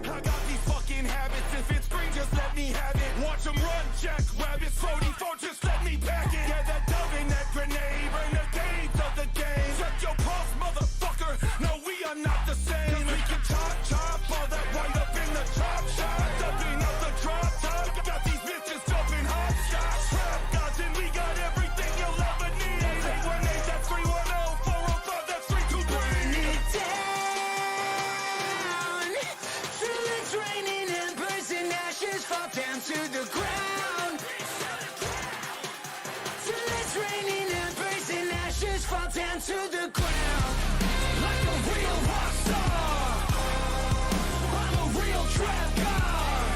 I got these fucking habits. If it's green, just let me have it. Watch them run, jack rabbits. 44, just let me pack it. Yeah, that dove in that grenade. Renegades of the game. Check your pulse, motherfucker. No, we are not the same. 'Cause we can chop all that right up in the chop shop. Dumping out the drop top. Got these bitches jumping hot shots. Trap gods and we got everything you'll ever need. That's 818, that's 310, 405, that's 323. Burn it down till it's raining embers and ashes fall down to the ground. Till it's raining embers and ashes fall down to the ground. Like a real rock star, I'm a real trap god.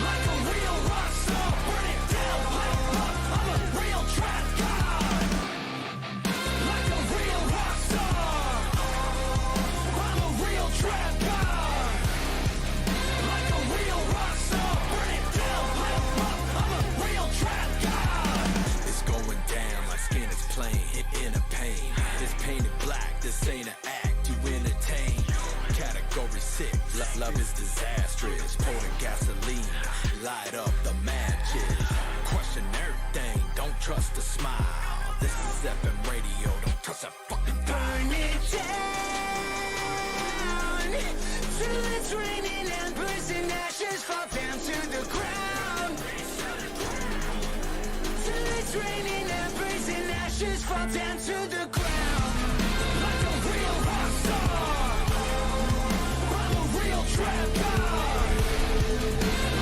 Like a real rock star, burn it down, light up, I'm a real trap god. Like a real rock star, I'm a real trap god. Like a real rock star, burn it down, light up, I'm a real trap god. It's going down, my skin is plain, in a pain. This painted black, this ain't an act, you entertain. Category 6, love is disastrous. Pouring gasoline, light up the matches. Question everything, don't trust a smile. This is FM radio, don't trust a fucking Burn it down till it's raining embers and ashes fall down to the ground. Till it's raining embers and ashes fall down to the ground. Like a real rock star, I'm a real trap god.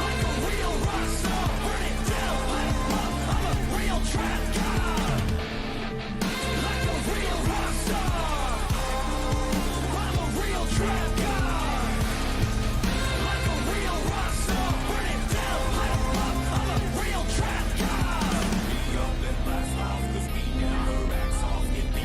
Like a real rock star, burn it down, light up, I'm a real trap god. Like a real rock star, I'm a real trap god. Like a real rock star, burn it down, light up, I'm a real trap god. We up and blast off, 'cause we never act off. Get the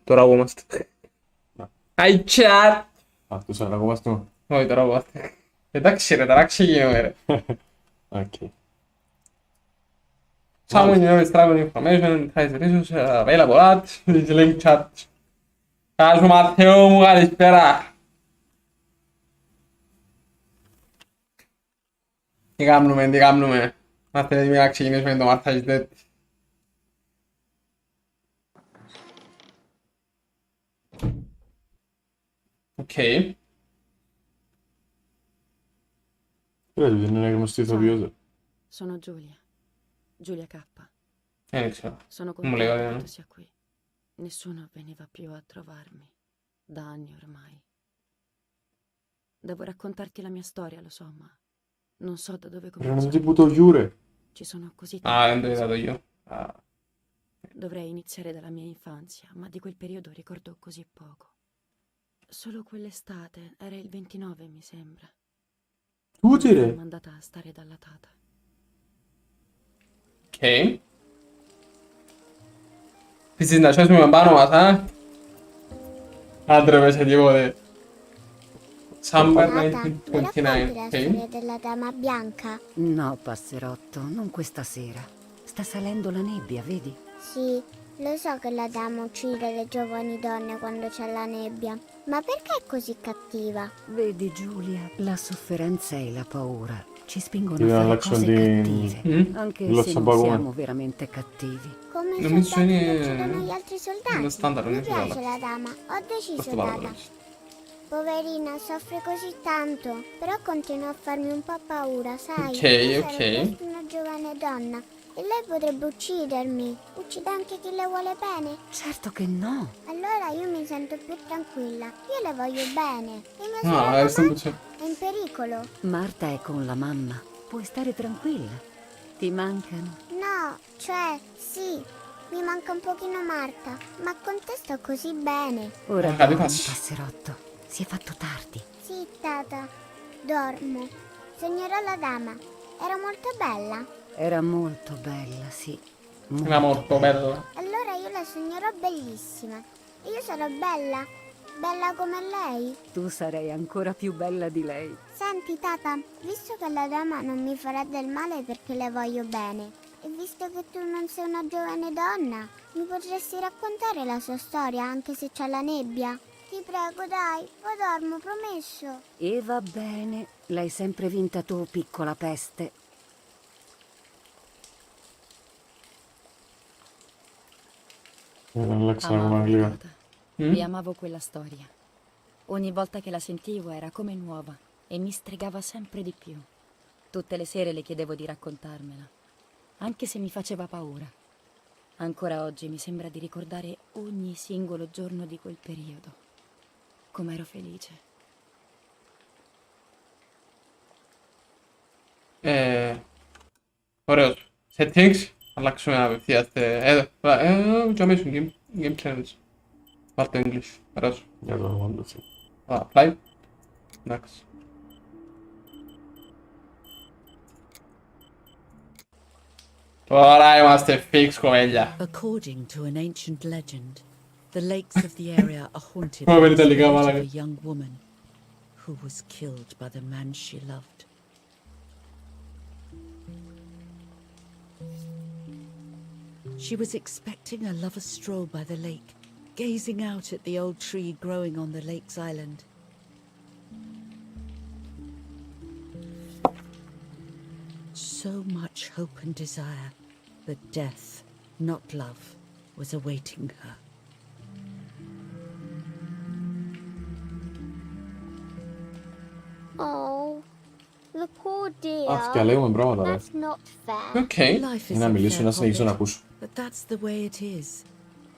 toravomast. Aitäh! Tuseme nagu vastu. Oi, toravomast. Redaktioner. Okei. Someone knows travel information has resources available at the link chat. Caso Matteo Mugari spera. Digue'm-lo, me. Matteo di Miraxines vendo Martha's Dead. Ok. Vedi, non è come stito curioso. Sono Giulia. Giulia K. Iniziamo. Sono Non me le contenta vedo. che tu sia qui. Nessuno veniva più a trovarmi. Da anni ormai. Devo raccontarti la mia storia, lo so, ma non so da dove Però non cominciare. ti butto giure. Ci sono così Ah, tante l'ho indovinato cose. io. Ah. Dovrei iniziare dalla mia infanzia, ma di quel periodo ricordo così poco. Solo quell'estate, era il 29 mi sembra. Tu Sono dire? mandata a stare dalla tata. Ok. This is not just my Banomas, huh? Altre invece tipo di Summer Nata, mi racconti 1929. la Ok. storia della dama bianca? No, passerotto, non questa sera. Sta salendo la nebbia, vedi? Sì, lo so che la dama uccide le giovani donne quando c'è la nebbia, ma perché è così cattiva? Vedi, Giulia, la sofferenza e la paura ci spingono Ti dà a fare l'action cose di- cattive, anche Lo se so non poco, siamo veramente cattivi. Come i Non mi soldati che suoni- uccidono gli altri soldati. Lo standard, Mi non ce l'ho. piace la dama, ho deciso Questo vale data. questo. Poverina, soffre così tanto, però continua a farmi un po' paura, sai? Ok, Io ok. sarò presto una giovane donna e lei potrebbe uccidermi. Uccide anche chi le vuole bene. Certo che no. Allora io mi sento più tranquilla. Io le voglio bene. E mia No, sorella adesso non c'è. è in pericolo. Marta è con la mamma. Puoi stare tranquilla. Ti mancano. No, cioè, sì, mi manca un pochino Marta, ma con te sto così bene. Ora Magari dormi, passi. passerotto. Si è fatto tardi. Sì, tata, dormo. Sognerò la dama. Era molto bella. Era molto bella, sì. Era molto bella. Allora io la sognerò bellissima. E io sarò bella. Bella come lei. Tu sarai ancora più bella di lei. Senti, tata, visto che la dama non mi farà del male perché le voglio bene, e visto che tu non sei una giovane donna, mi potresti raccontare la sua storia anche se c'è la nebbia? Ti prego, dai, poi dormo, promesso. E va bene. L'hai sempre vinta tu, piccola peste. Alexa come Amavo anglica. Tata. E amavo quella storia. Ogni volta che la sentivo era come nuova e mi stregava sempre di più. Tutte le sere le chiedevo di raccontarmela, anche se mi faceva paura. Ancora oggi mi sembra di ricordare ogni singolo giorno di quel periodo. Com'ero felice. Ωραίος. Settings. Αλλάξουμε απευθείας. Εδώ. Και αμέσως game channels. Βάλ' το English. Ωραίος. Για το όντω. Apply. Εντάξει. Τώρα είμαστε fix, κοπέλια. According to an ancient legend, the lakes of the area are haunted Come by vedi the dalle spirit of cavale. a young woman who was killed by the man she loved. She was expecting a lover's stroll by the lake, gazing out at the old tree growing on the lake's island. So much hope and desire, but death, not love, was awaiting her. Oh, the poor dear. Αυτιά λέγουμε πράγματα, ρε. That's not fair. Ok. Life is Να μιλήσω, unfair, να συνεχίσω να Hobbit, ακούσω. but that's the way it is,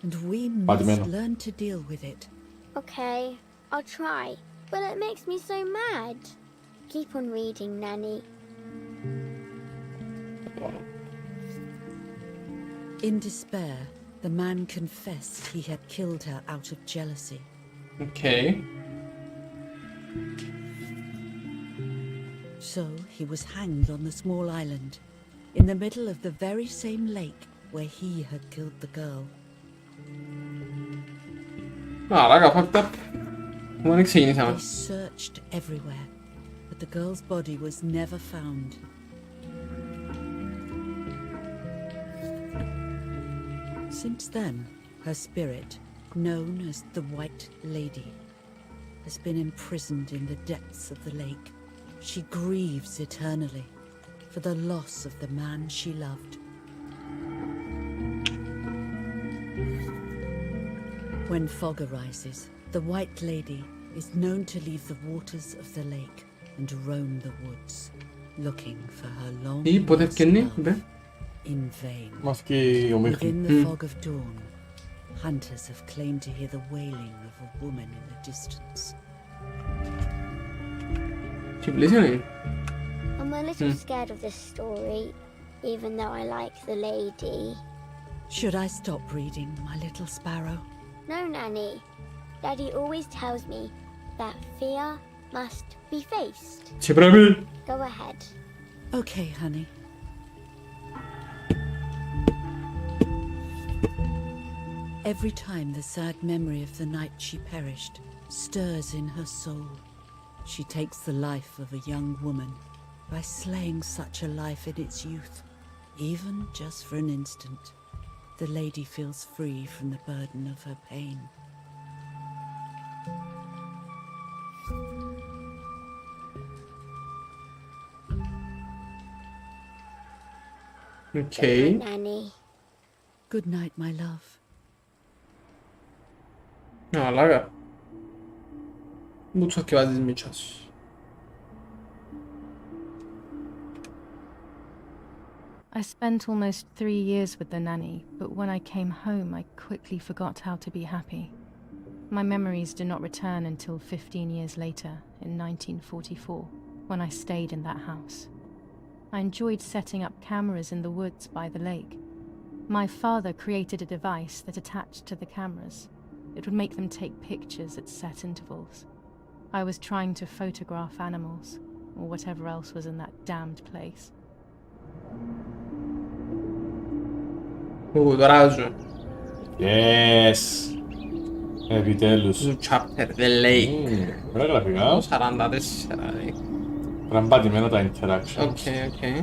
and we must Πατημένο. learn to deal with it. Okay, I'll try. But it makes me so mad. Keep on reading, Nanny. In despair, the man confessed he had killed her out of jealousy. Ok. So he was hanged on the small island, in the middle of the very same lake where he had killed the girl. No, raga, fucked up. Come on, sì, iniziamo. They searched everywhere, but the girl's body was never found. Since then, her spirit, known as the White Lady, has been imprisoned in the depths of the lake. She grieves eternally for the loss of the man she loved. When fog arises, the White Lady is known to leave the waters of the lake and roam the woods, looking for her long İyi, pot lost etkinliği love be. in vain. Maski umyk. Within the fog of dawn, hunters have claimed to hear the wailing of a woman in the distance. Civilizazione. I'm a little scared of this story, even though I like the lady. Should I stop reading, my little sparrow? No, Nanny. Daddy always tells me that fear must be faced. Cibrami. Go ahead. Okay, honey. Every time the sad memory of the night she perished stirs in her soul, she takes the life of a young woman by slaying such a life in its youth. Even just for an instant, the lady feels free from the burden of her pain. Okay. Nanny. Good night, my love. No, raga. Bu çok yavaş dizmeyeceğiz. I spent almost 3 years with the nanny, but when I came home, I quickly forgot how to be happy. My memories do not return until 15 years later, in 1944, when I stayed in that house. I enjoyed setting up cameras in the woods by the lake. My father created a device that attached to the cameras. It would make them take pictures at set intervals. I was trying to photograph animals, or whatever else was in that damned place. Doraggio. Yes. Επιτέλους. Su chapter the lake. Ωραία γραφικά. 44. Τραμπάτημένα τα interactions. Okay, okay.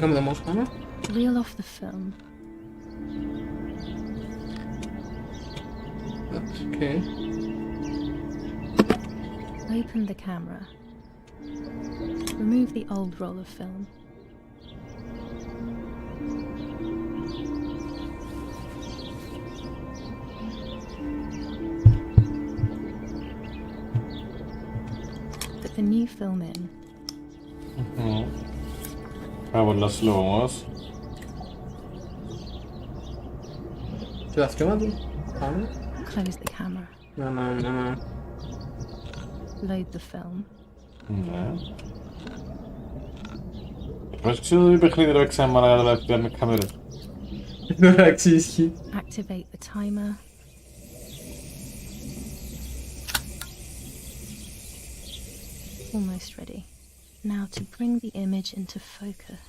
Come the most camera. Reel off the film. Okay. Open the camera. Remove the old roll of film. Put the new film in. Πολλά slow όμως. Τι δάσκευα του. Πάμε. Close the camera. No. Load the film. Ναι. Πρόσεξε το παιχνίδι ρε ξανά να καταλάβει πέρα με κάμερα. Εντάξει, ισχύει. Activate the timer. Almost ready. Now to bring the image into focus.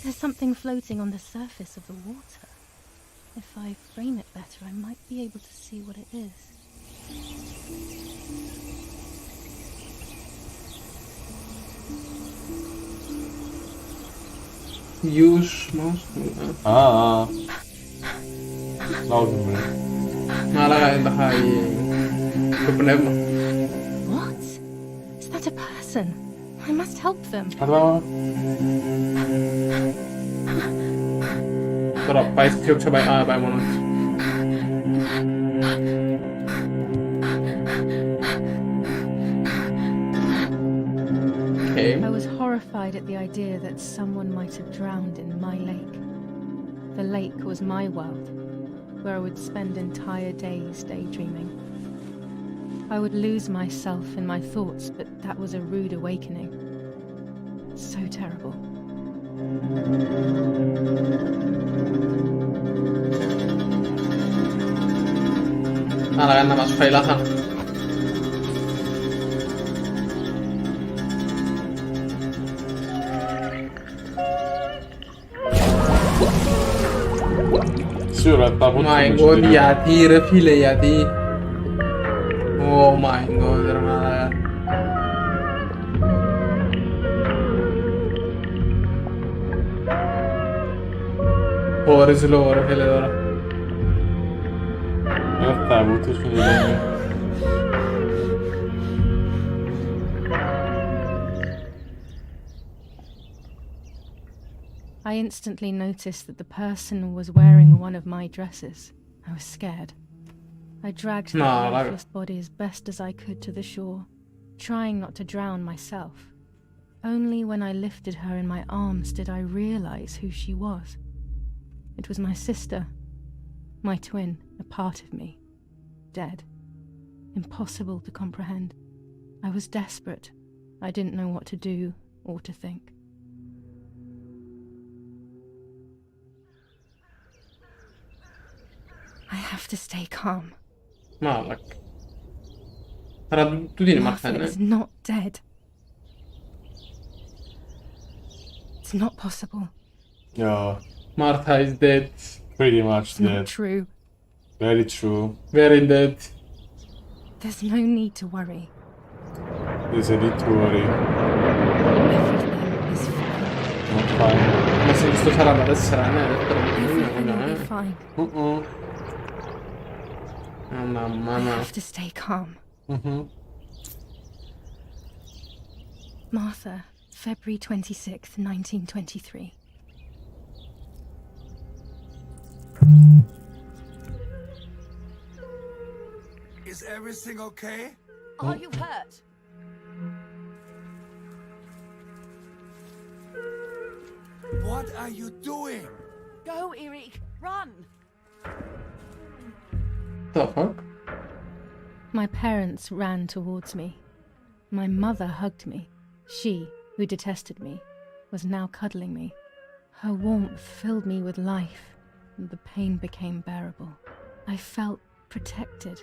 There's something floating on the surface of the water. If I frame it better, I might be able to see what it is. Use mouse. Λάβουμε με. Αλλά daha iyi. Το πνεύμα. What? Is that a person? I must help them. Κατάλαβα. Τώρα πάει στη πιο ξεπάει. Πάει μόνος. Okay. I was horrified at the idea that someone might have drowned in my lake. The lake was my world, where I would spend entire days daydreaming. I would lose myself in my thoughts, but that was a rude awakening. So terrible. Ah, la gana más failaza. Sure, hatta bu My god, Yati, refile Yati. Oh my god, hermana. Pobre slow, refile ora. Hatta bu düşünüyorum. I instantly noticed that the person was wearing one of my dresses. I was scared. I dragged the No, lifeless body as best as I could to the shore, trying not to drown myself. Only when I lifted her in my arms did I realize who she was. It was my sister, my twin, a part of me, dead. Impossible to comprehend. I was desperate. I didn't know what to do or to think. I have to stay calm. Malak. Allora, tu tieni Martha Martenne. is not dead. It's not possible. Yeah, Martha is dead. pretty much It's not dead. true. Very true. Very dead. There's no need to worry. There's a need to worry. Everything is fine. Not fine. Ma se questo sarà da adesso era Everything will be fine. Mamma I mia. have to stay calm. Martha, February 26th, 1923. Is everything okay? Are you hurt? What are you doing? Go, Eric! Run! The fuck? My parents ran towards me. My mother hugged me. She, who detested me, was now cuddling me. Her warmth filled me with life, and the pain became bearable. I felt protected.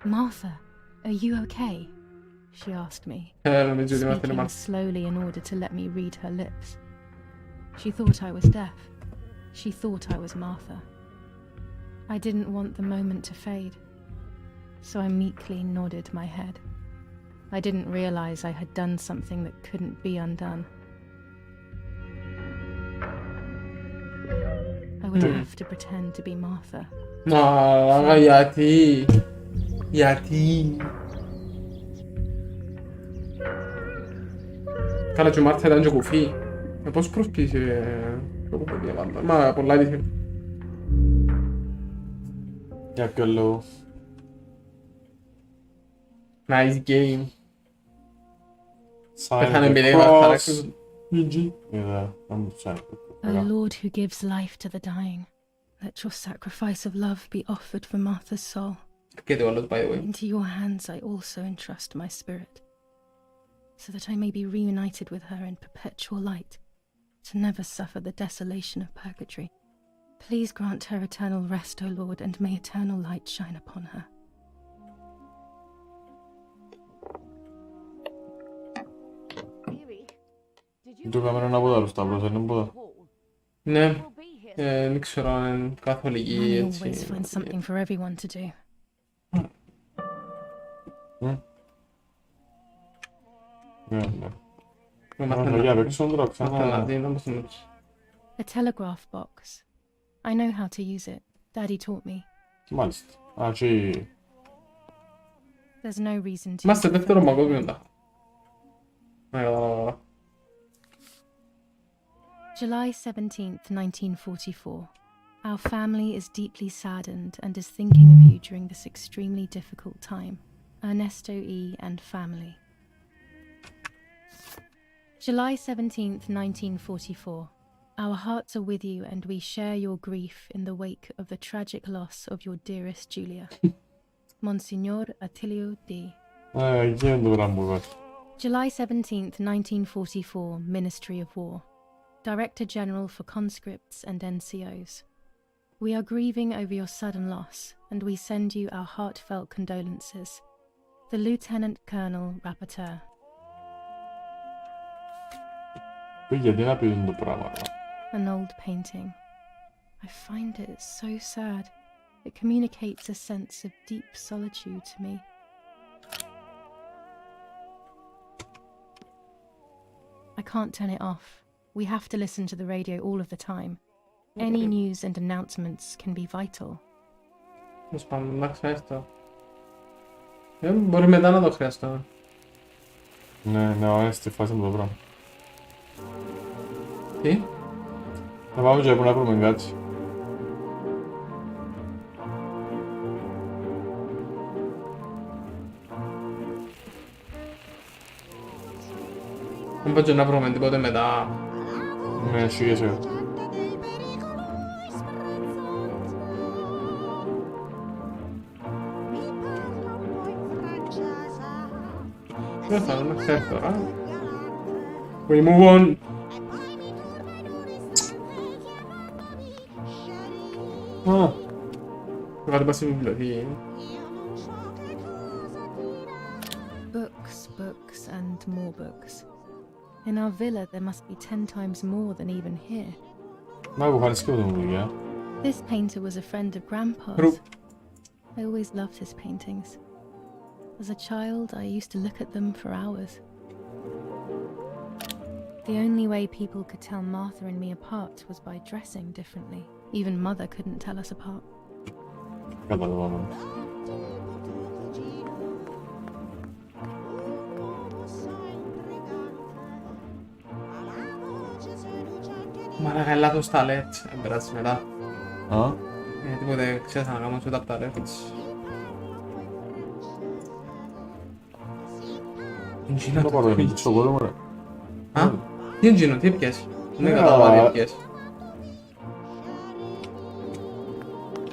Martha, are you okay? She asked me, Non mi giù di mettere speaking Martha. slowly in order to let me read her lips. She thought I was deaf. She thought I was Martha. I didn't want the moment to fade, so I meekly nodded my head. I didn't realize I had done something that couldn't be undone. I would have to pretend to be Martha. No, raga, Yati. Yati. Cara, giù Martha da gioco fi. Ma posso prospire. Ma parlare di. Eccolo. Nice game. Sign Perché non the vedeva fare cross. così. GG. Cioè, O Lord who gives life to the dying, let your sacrifice of love be offered for Martha's soul. Perché devo allo sbaglio? Into your hands I also entrust my spirit, so that I may be reunited with her in perpetual light, to never suffer the desolation of purgatory. Please grant her eternal rest, O Lord, and may eternal light shine upon her. Eric, did you Giocavano una boda lo Stavros, non boda. Ne. We'll be here. Nixoran, I katoliki. always find something for everyone to do. Grande. Ma Non lo perché sono droga, sono... A telegraph box. I know how to use it. Daddy taught me. Malist. Ah, sì. There's no reason to. Ma stai detto roba come onda? Allora. July 17th, 1944. Our family is deeply saddened and is thinking of you during this extremely difficult time. Ernesto E. and family. July 17th, 1944. Our hearts are with you and we share your grief in the wake of the tragic loss of your dearest Julia. Monsignor Attilio D. Io non dovrò muovere. July 17th, 1944, Ministry of War. Director General for Conscripts and NCOs. We are grieving over your sudden loss and we send you our heartfelt condolences. The Lieutenant Colonel Rapporteur. Figlia di una più di un dopolavoro. An old painting. I find it so sad. It communicates a sense of deep solitude to me. I can't turn it off. We have to listen to the radio all of the time. Any news and announcements can be vital. Spam na křesto. Budeme dát na to křesto. Ne, stai facendo dobro. Sì? Avevamo già una promengacci. Un po' già una promessa, poteme da... Ne, ci che c'è. Come fanno una certa, We move on. Ah, Guarda, basta bibliotini. Books, and more books. In our villa, there must be 10 times more than even here. ma può fare schifo di eh? This painter was a friend of Grandpa's. Ru- I always loved his paintings. As a child, I used to look at them for hours. The only way people could tell Martha and me apart was by dressing differently. Even Mother couldn't tell us apart. Madonna. Ma raga, è lato sta letto. È bellissimo, da. Ah? Tipo de c'è una cama su da letto. Non Inginato parlo di Twitch. ciò, quello muore. Ha? Ingino, ti piace? Non è che da ti piace.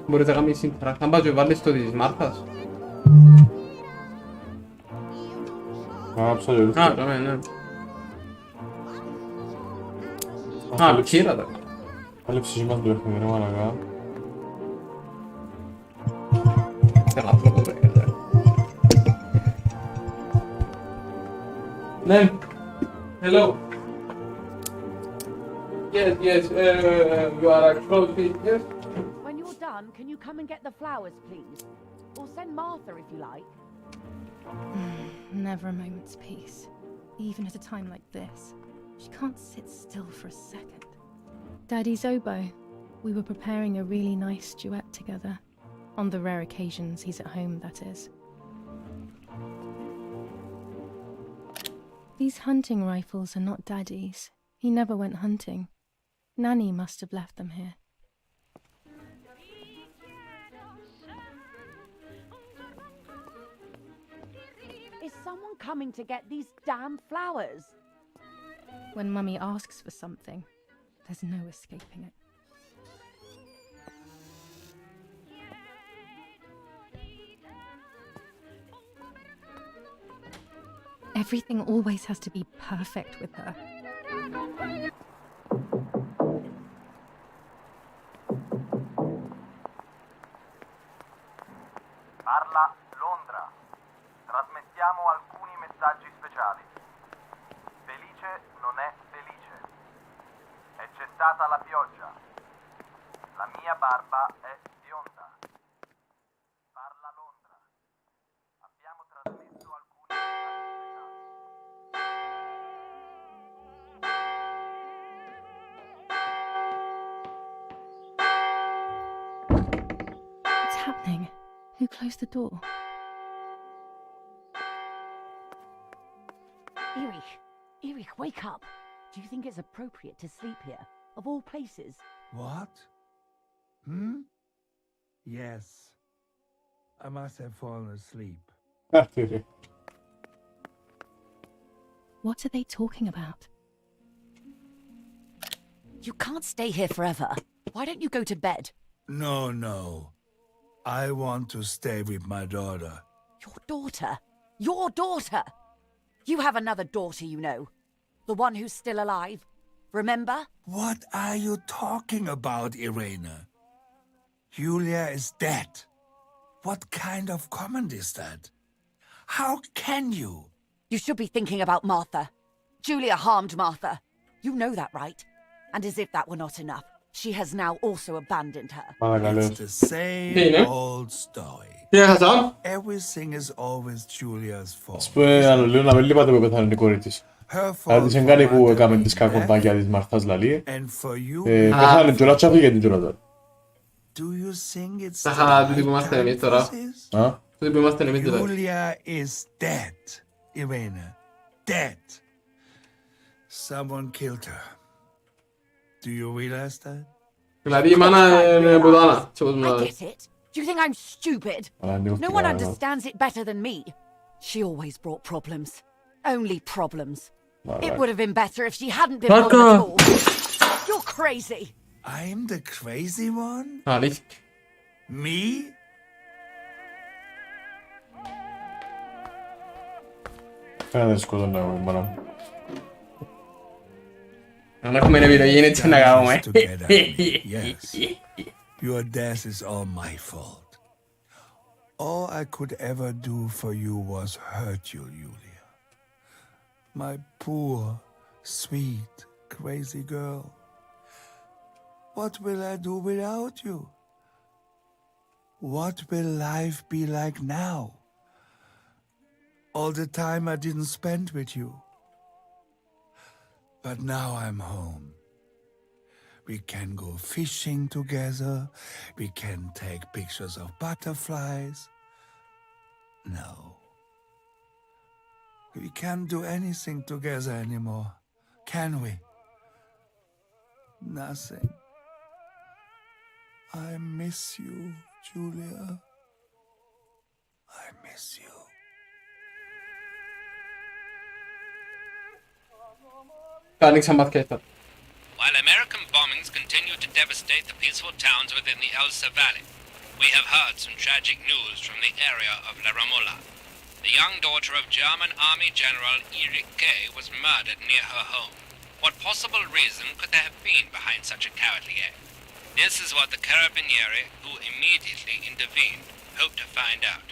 Μπορείτε να κάνουμε σύντρα. Θα πάω και βάλεις το της Μάρθας. Ah, absolutamente. Α, ναι, ναι. Α, κύρα τα. Alle ψυχήμας του παιχνίδι, μαλακά. Θέλω να τρώω το παιχνίδι. Ναι. Hello. Yes, you are actually, yes. When you're done, can you come and get the flowers, please? Or send Martha if you like. Never a moment's peace. Even at a time like this. She can't sit still for a second. Daddy's oboe. We were preparing a really nice duet together. On the rare occasions he's at home, that is. These hunting rifles are not Daddy's. He never went hunting. Nanny must have left them here. Is someone coming to get these damn flowers? When Mummy asks for something, there's no escaping it. Everything always has to be perfect with her. Parla Londra. Trasmettiamo alcuni messaggi speciali. Felice non è felice. E c'è stata la pioggia. La mia barba è bionda. Parla Londra. Abbiamo trasmesso alcuni messaggi speciali. What's happening? Who closed the door? Erich, wake up. Do you think it's appropriate to sleep here? Of all places? What? Yes. I must have fallen asleep. What are they talking about? You can't stay here forever. Why don't you go to bed? No. I want to stay with my daughter. Your daughter? Your daughter? You have another daughter, you know. The one who's still alive. Remember? What are you talking about, Irene? Julia is dead. What kind of comment is that? How can you? You should be thinking about Martha. Julia harmed Martha. You know that, right? And as if that were not enough, she has now also abandoned her. It's the same old story. Everything is always Julia's fault. Ας πούμε, άλλο λέω να με λείπατε που πεθάνε η κόρη της. Δηλαδή, σε κάνει που έκαμε τις κακοντάκια της Μαρθάς λαλή. Πεθάνε κιόλας και αφήγε την κιόλας. Αχα, τούτοι που είμαστε εμείς τώρα. Τούτοι που είμαστε εμείς τώρα. Julia is dead, Irene. Dead. Someone killed her. Do you realize that? Δηλαδή η μάνα είναι πουτάνα. I get it. Do you think I'm stupid? No one understands it better than me. She always brought problems. Only problems. It would have been better if she hadn't been born at all. You're crazy. I'm the crazy one? Αλήθεια. Me? Φαίνεται σκοτώνω εγώ η μάνα μου. Αν έχουμε επιλογή είναι τι να κάνουμε. Your death is all my fault. All I could ever do for you was hurt you, Julia. My poor, sweet, crazy girl. What will I do without you? What will life be like now? All the time I didn't spend with you. But now I'm home. We can go fishing together. We can take pictures of butterflies. No. We can't do anything together anymore, can we? Nothing. I miss you, Julia. I miss you. Άνοιξα μάτια τώρα. While American bombings continue to devastate the peaceful towns within the Elsa Valley, we have heard some tragic news from the area of La Ramola. The young daughter of German Army General Erich Kay was murdered near her home. What possible reason could there have been behind such a cowardly act? This is what the Carabinieri, who immediately intervened, hope to find out.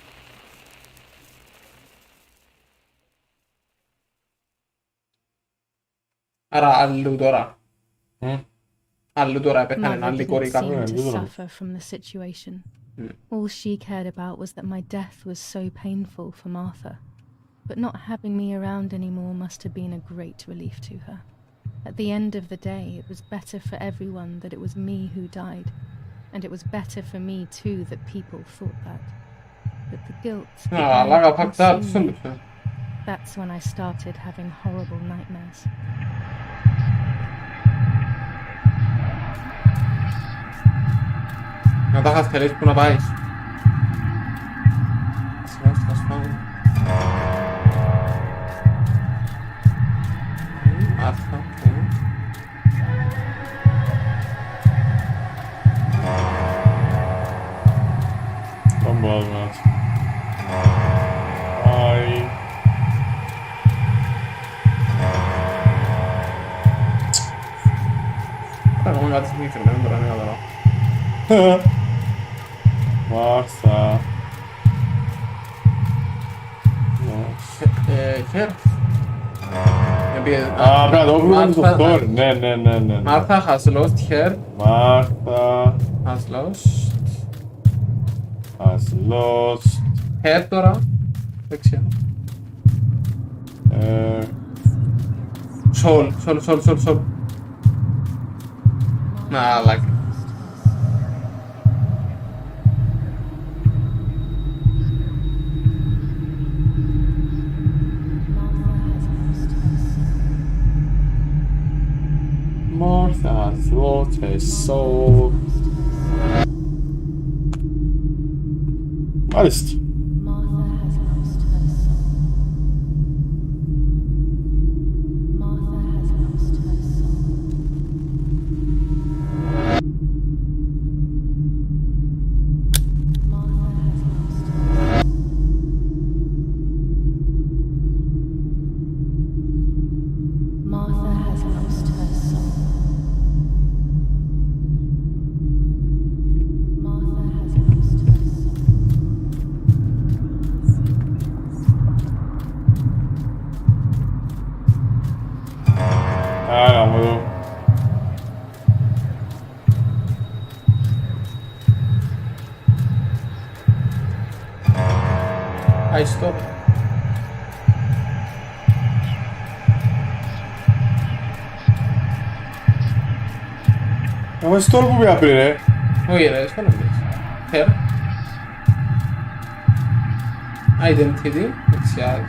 Άρα αλλού τώρα. Αλλού τώρα πέθανε άλλη κόρη Mother didn't κάποιου. seem to suffer from the situation. All she cared about was that my death was so painful for Martha. But not having me around anymore must have been a great relief to her. At the end of the day, it was better for everyone that it was me who died. And it was better for me too that people thought that. But the guilt Αλλά καπάκτά τους έλειψε. that's when I started having horrible nightmares. Να τα είχα θελήσει που να πάεις. Μάρθα, Τον μπορώ να έτσι. Άι. Θα κάνουμε κάτι συγκεκριμένο τώρα, είναι καλό. Μάρθα. Χέρ. Α, πρέπει να το βρούμε στο story. Ναι. Martha has lost her. Μάρθα. Has lost. Has lost. Her τώρα. Δεν ξέρω. Soul. Να, like. Martha has lost her soul. Μάλιστα. Ma questo lo puoi aprire? Oire, sono per identity iniziale.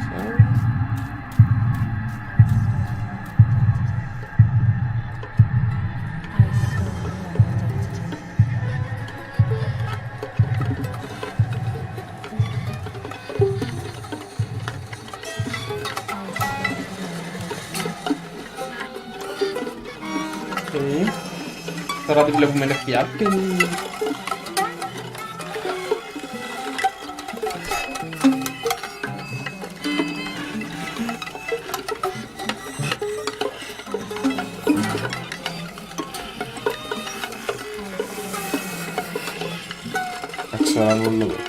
Ok. Sarà di come le piatte. Cazzo, non lo vedo.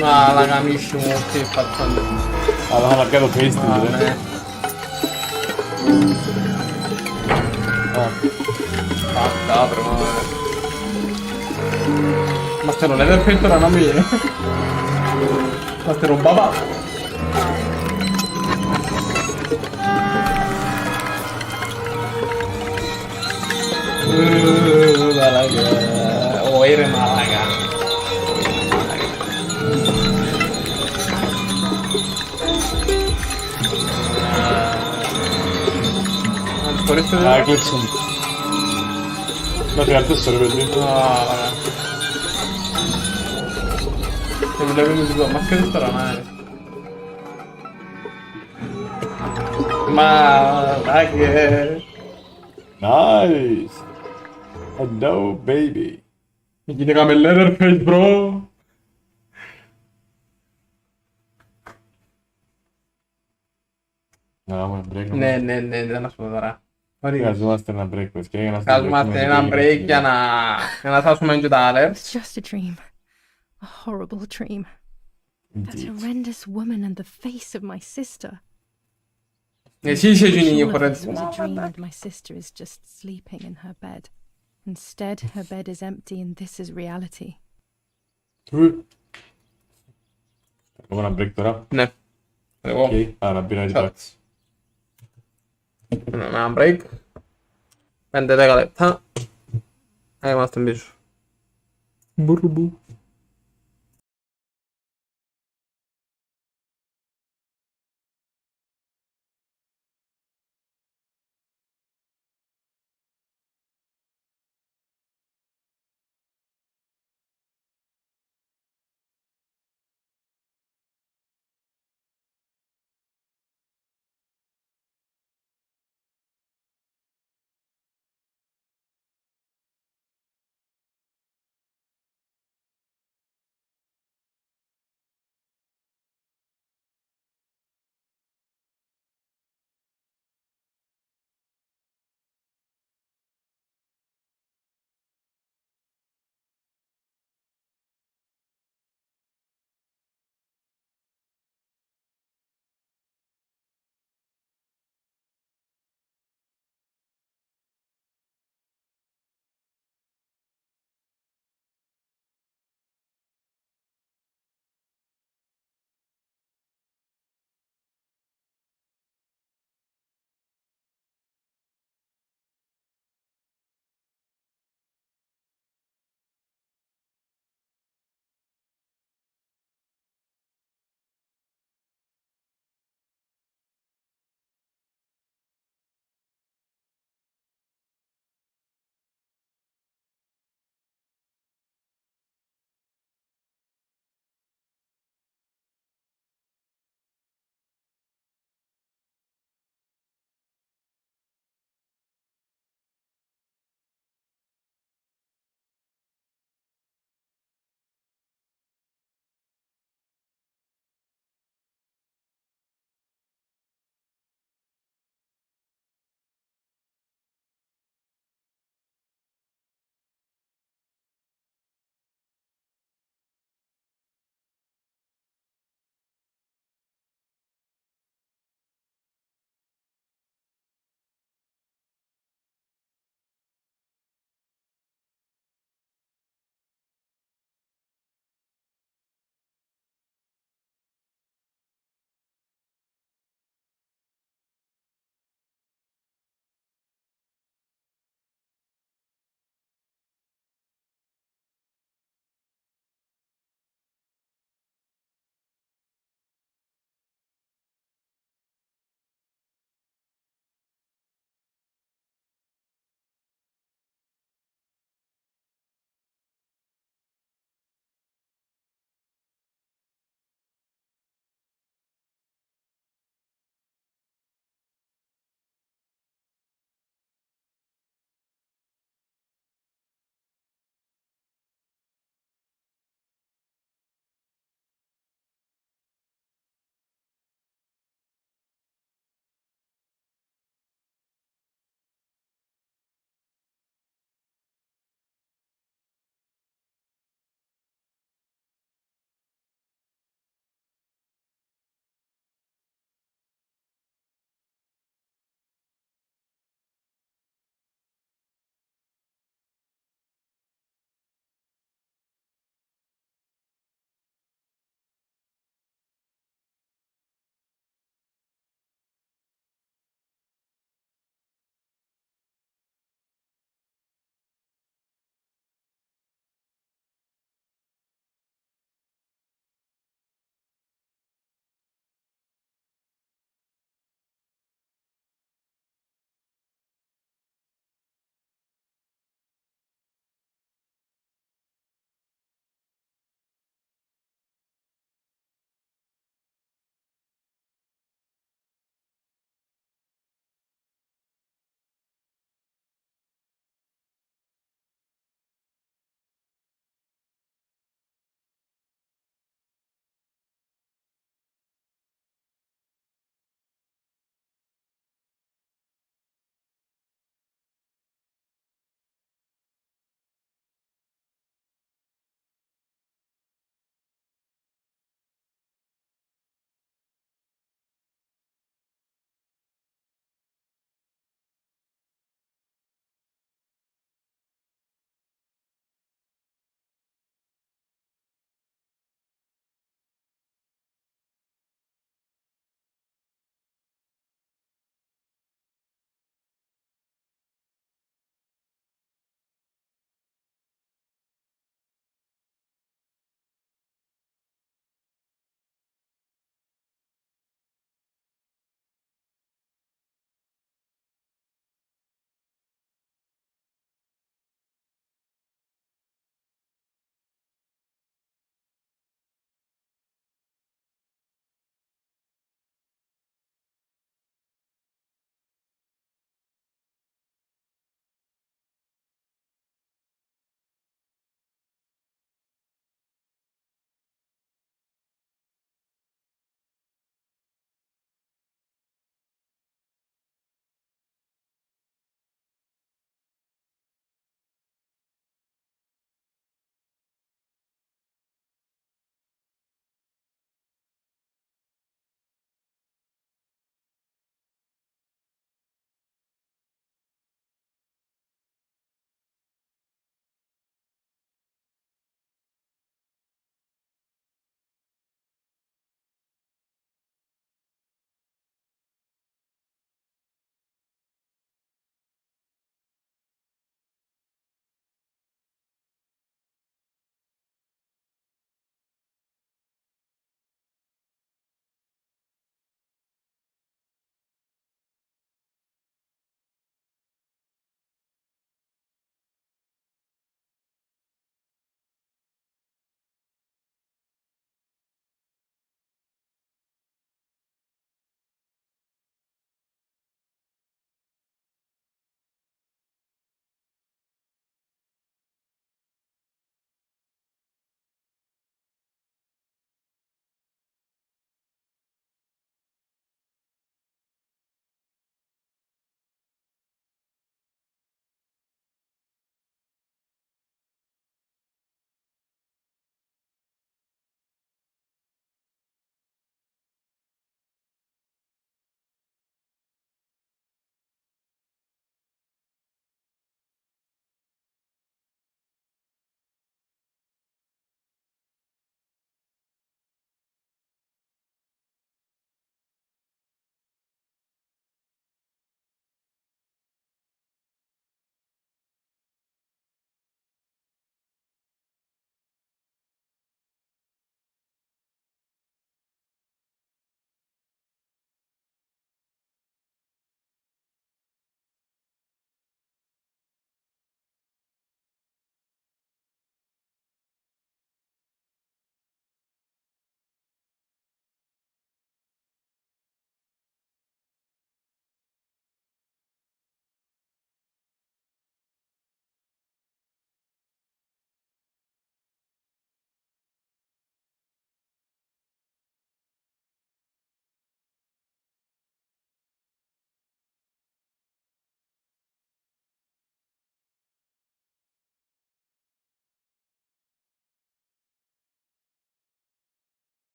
Ma la camicia che faccio. L'hanno allargato questo, Fatta, però. Ma se non è del petto non mi viene. Ma se non baba. Malaga. Oh, era Malaga. Questo è questo. Ma realtà sto rivedendo. raga. Non è venuto, ma che strano. Ma raga. Nice. Hello, baby. Mi chiede come Leatherface, bro. No, ma break. Ne, non ascoltare. Cazzo, una break, perché una break, una salsa mangiare. It's just a dream. A horrible dream. That horrendous woman and the face of my sister. Sì, c'è It was a dream and my sister is just sleeping in her bed. Instead, her bed is empty and this is reality. Come una break ora? Ne. Ok, una birra di tax. Una break. Prendete caletta. È rimasto invece. Burbu.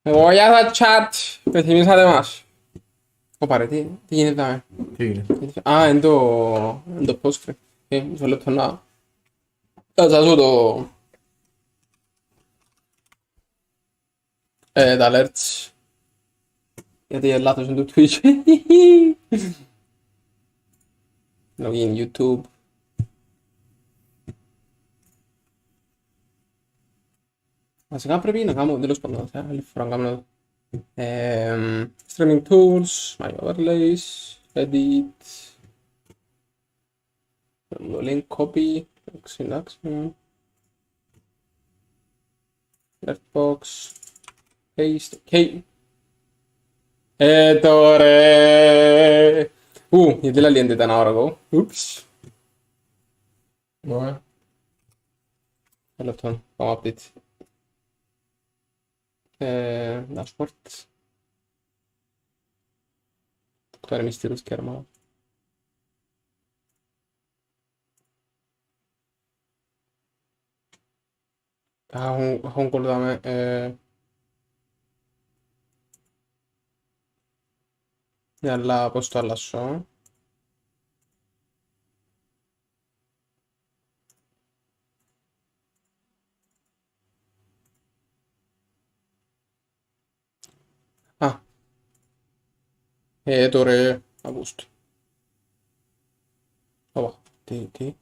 Εγώ για τα chat, πεθυμίσατε μας. Ωπα ρε, τι γίνεται. Τι γίνεται. Α, είναι το postscript. Μισό λεπτό να κατσάσω τα alerts. Γιατί είναι λάθος είναι το Twitch. Login YouTube. Βασικά πρέπει να κάνω τέλος πάντων, άλλη φορά να κάνω streaming tools, my overlays, edit, το link copy, εντάξει, left box, paste, ok. Τώρα, γιατί λέει δεν ήταν ώρα εγώ, oops. Ωραία. Ένα λεπτό, πάμε update. Dashboard. Τώρα μυστήρου σκέρμα. Έχω κολλάμε. Αλλά πώς το αλλάσω. Τώρα Αυγούστου. Ωπα, τι.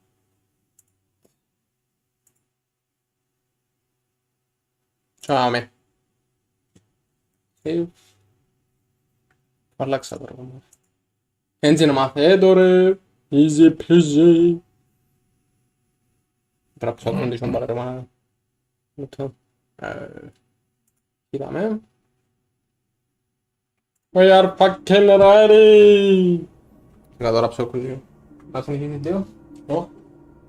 Τσάμε. Αλλάξα τώρα. Έτσι να μάθε τώρα. Easy peasy. Πρέπει να condition παραδείγμα. Κοίταμε. We are fucking ready! Είχα τώρα ψωκούζιο. Να συνεχίσεις δύο.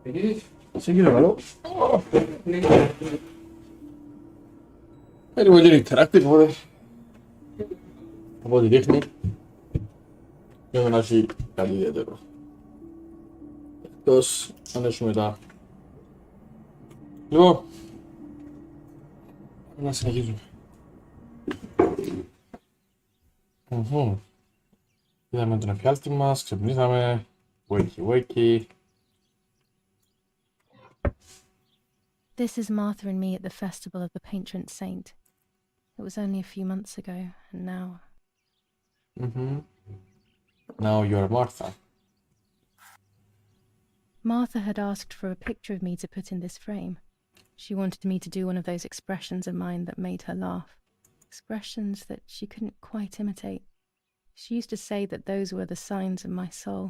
Συνεχίσεις. Συνεχίζω καλό. Είναι πολύ interactive οπότε. Από ό,τι δείχνει. Νιώθω να έχει κάτι ιδιαίτερο. Εκτός αν έχουμε μετά. Λοιπόν. Να συνεχίζουμε. Είδαμε τον εφιάλτη μας, ξυπνήσαμε, wakey. This is Martha and me at the festival of the patron saint. It was only a few months ago, and now... Now you're Martha. Martha had asked for a picture of me to put in this frame. She wanted me to do one of those expressions of mine that made her laugh. Expressions that she couldn't quite imitate. She used to say that those were the signs of my soul.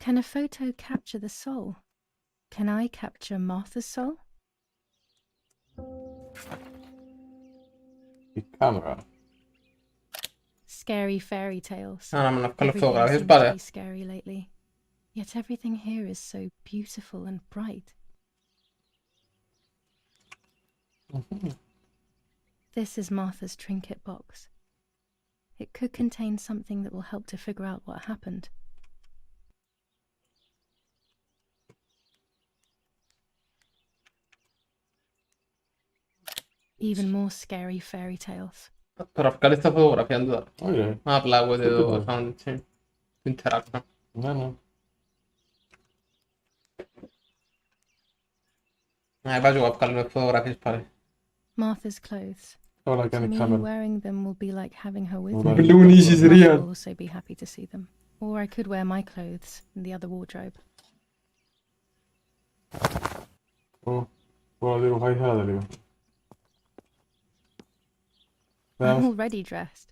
Can a photo capture the soul? Can I capture Martha's soul? The camera. Scary fairy tales. I'm not gonna Everything seems to be scary lately. Yet everything here is so beautiful and bright. This is Martha's trinket box. It could contain something that will help to figure out what happened. Even more scary fairy tales. Τώρα βγάλεις τα φωτογραφία του τώρα. Όχι. Απλά εγώ το sound έτσι. Interaction. Ναι. Βάζω εγώ βγάλουμε φωτογραφίες πάλι. Martha's clothes. Όλα To κάνει me, κάμερα. wearing them will be like having her with Well, me. Balloonies is Martha real. will also be happy to see them. Or I could wear my clothes in the other wardrobe. Μπορώ να δει θέλατε λίγο. I'm already dressed.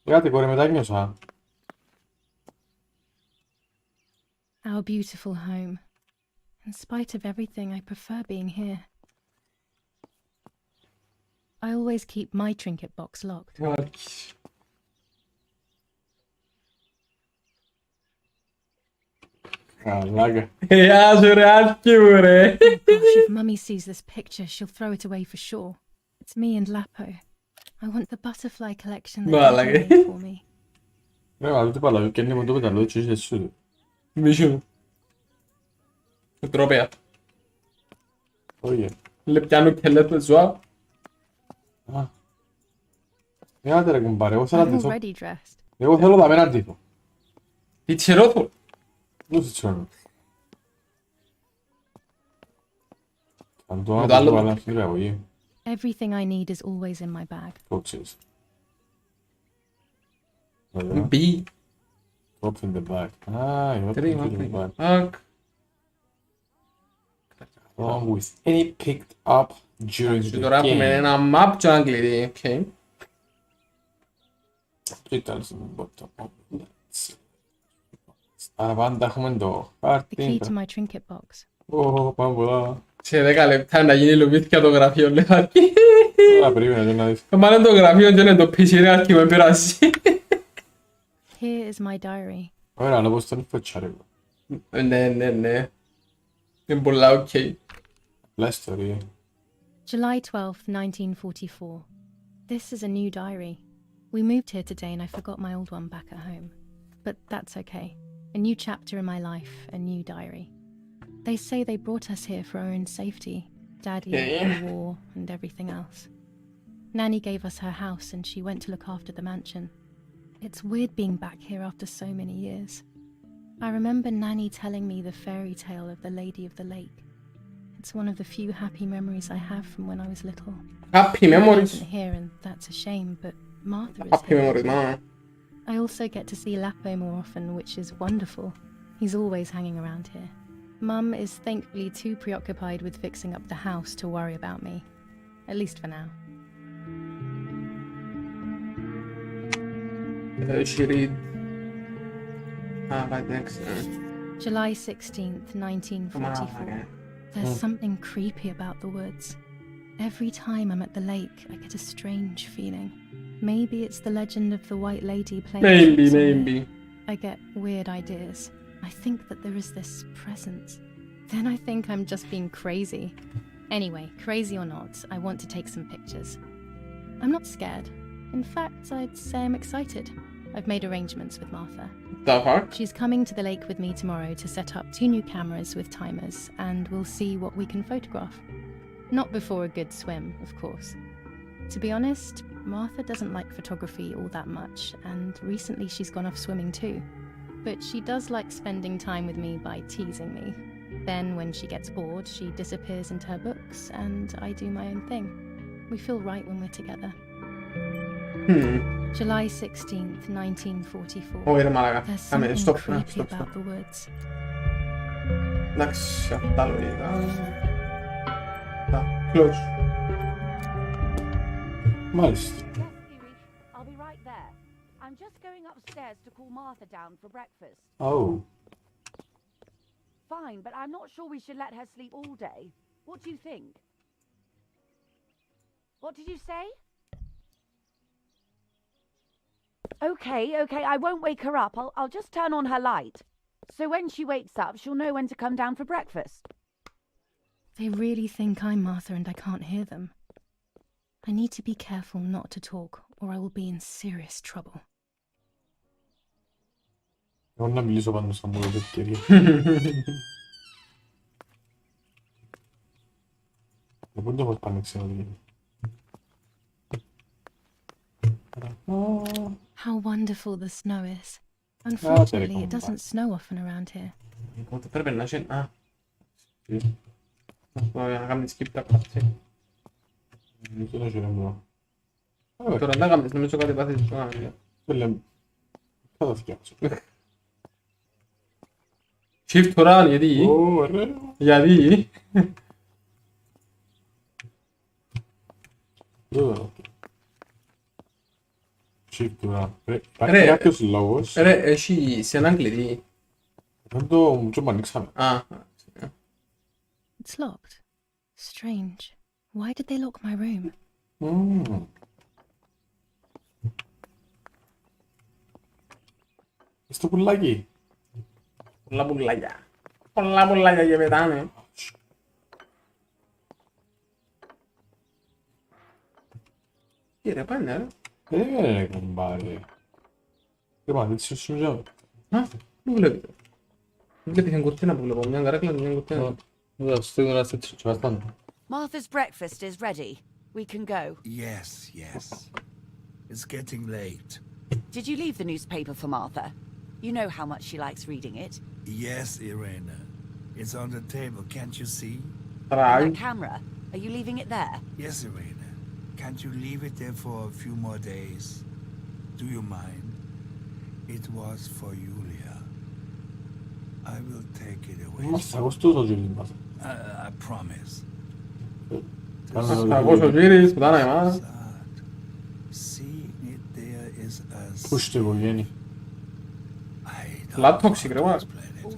Κάτι κόρη μετάγνωσα. Our beautiful home. In spite of everything, I prefer being here. I always keep my trinket box locked. Καλάκα. Γεια σου ρε άτκιου ρε. Oh gosh, if Mummy sees this picture, she'll throw it away for sure. It's me and Lapo. I want the butterfly collection that Daddy made for me. Ναι, αλλά τι παλαβεί, και είναι με το πεταλό, έτσι είσαι σου. Μισού. Τρόπια. Όχι. Λεπτιάνου και λέτε ζώα. Άντε ρε κουμπάρε, εγώ θέλω να I'm ντυθώ. already dressed. Εγώ θέλω να μην ντυθώ. Τι τσιρότο. Δεν ξέρω. Αν το Με το άλλο άλλο βάλα στην αγωγή. Everything I need is always in my bag. Κότσες. Μπι. Top in the back. Ah, you have Τρίμα, to in the τρίμα. back. Ακ. Along with any picked up during Και the τώρα έχουμε game. ένα map jungle. Οκ. Ήταν στην bottom. Άρα πάντα έχουμε το The χάρτη. key to my trinket box. Πάμε πολλά. Σε 10 λεπτά να γίνει λουμπίθηκια το γραφείο, λέει αρκεί. Άρα περίμενα και να δεις. Μάλλον το γραφείο και είναι το PC, ρε αρκεί με πειράσει. Here is my diary. Ωραία, αλλά πώς τον φωτσάρε. Ναι, ναι, ναι. Είναι πολλά οκ. Απλά ιστορία. July 12th, 1944. This is a new diary. We moved here today and I forgot my old one back at home. But that's okay. A new chapter in my life, a new diary. They say they brought us here for our own safety. Daddy, the war, and everything else. Nanny gave us her house and she went to look after the mansion. It's weird being back here after so many years. I remember Nanny telling me the fairy tale of the Lady of the Lake. It's one of the few happy memories I have from when I was little. Happy memories. Isn't here, and that's a shame, but Martha is Happy here. memories, man. I also get to see Lapo more often, which is wonderful. He's always hanging around here. Mum is thankfully too preoccupied with fixing up the house to worry about me. At least for now. She read. Right next. July 16th, 1944. There's something creepy about the woods. Every time I'm at the lake, I get a strange feeling. Maybe it's the legend of the White Lady playing. Maybe. I get weird ideas. I think that there is this presence. Then I think I'm just being crazy. Anyway, crazy or not, I want to take some pictures. I'm not scared. In fact, I'd say I'm excited. I've made arrangements with Martha. The fuck? She's coming to the lake with me tomorrow to set up 2 new cameras with timers, and we'll see what we can photograph. Not before a good swim, of course. To be honest, Martha doesn't like photography all that much, and recently she's gone off swimming too. But she does like spending time with me by teasing me. Then, when she gets bored, she disappears into her books, and I do my own thing. We feel right when we're together. July 16th, 1944. Oh, Malaga. There's Stop, something creepy stop. about the woods. Εντάξει, αυτά λόγια. Close. Μάλιστα. I'll be right there. I'm just going upstairs to call Martha down for breakfast. Oh. Fine, but I'm not sure we should let her sleep all day. What do you think? What did you say? Okay, I won't wake her up. I'll just turn on her light. So when she wakes up, she'll know when to come down for breakfast. They really think I'm Martha and I can't hear them. I need to be careful not to talk, or I will be in serious trouble. Εγώ να μιλήσω πάνω στα μούρα της ευκαιρία. Δεν το έχω πάνε ξενοδοχείο. How wonderful the snow is. Unfortunately, it doesn't snow often around here. Οπότε πρέπει να έχει... Α. Να κάνουμε skip τα κάτσε. Τώρα να κάνεις, νομίζω κάτι πάθεις στο κάνουμε. Θα το φτιάξω. Shift τώρα, γιατί? Γιατί? Shift τώρα. Υπάρχει κάποιος λόγος. Ρε, έχει σε έναν κλειδί. Δεν το ανοίξαμε. Α. It's locked. Strange. Why did they lock my room? Στο πουλάκι. Πολλά πουλάκια. Πολλά πουλάκια και πετάνε. Τι ρε, πάνε ρε. Ναι, κομπάρε. Δεν πάνε, έτσι σου ζω. Α, πού βλέπετε. Βλέπετε την κουρτίνα που βλέπω, μια καρέκλα και μια κουρτίνα. Εδώ, στείλω να σε έτσι, τσουβαστάνε. Martha's breakfast is ready. We can go. Yes. It's getting late. Did you leave the newspaper for Martha? You know how much she likes reading it. Yes, Irena. It's on the table, can't you see? And that camera, are you leaving it there? Yes, Irena. Can't you leave it there for a few more days? Do you mind? It was for Julia. I will take it away. Μας αγωστούς ο Τζούλης μας. I promise. Αγώς ο Τζούλης, πουτάνα εμάς. Seeing it there is as... Πού στο οικογένει. Λά τόξικ ρε μας.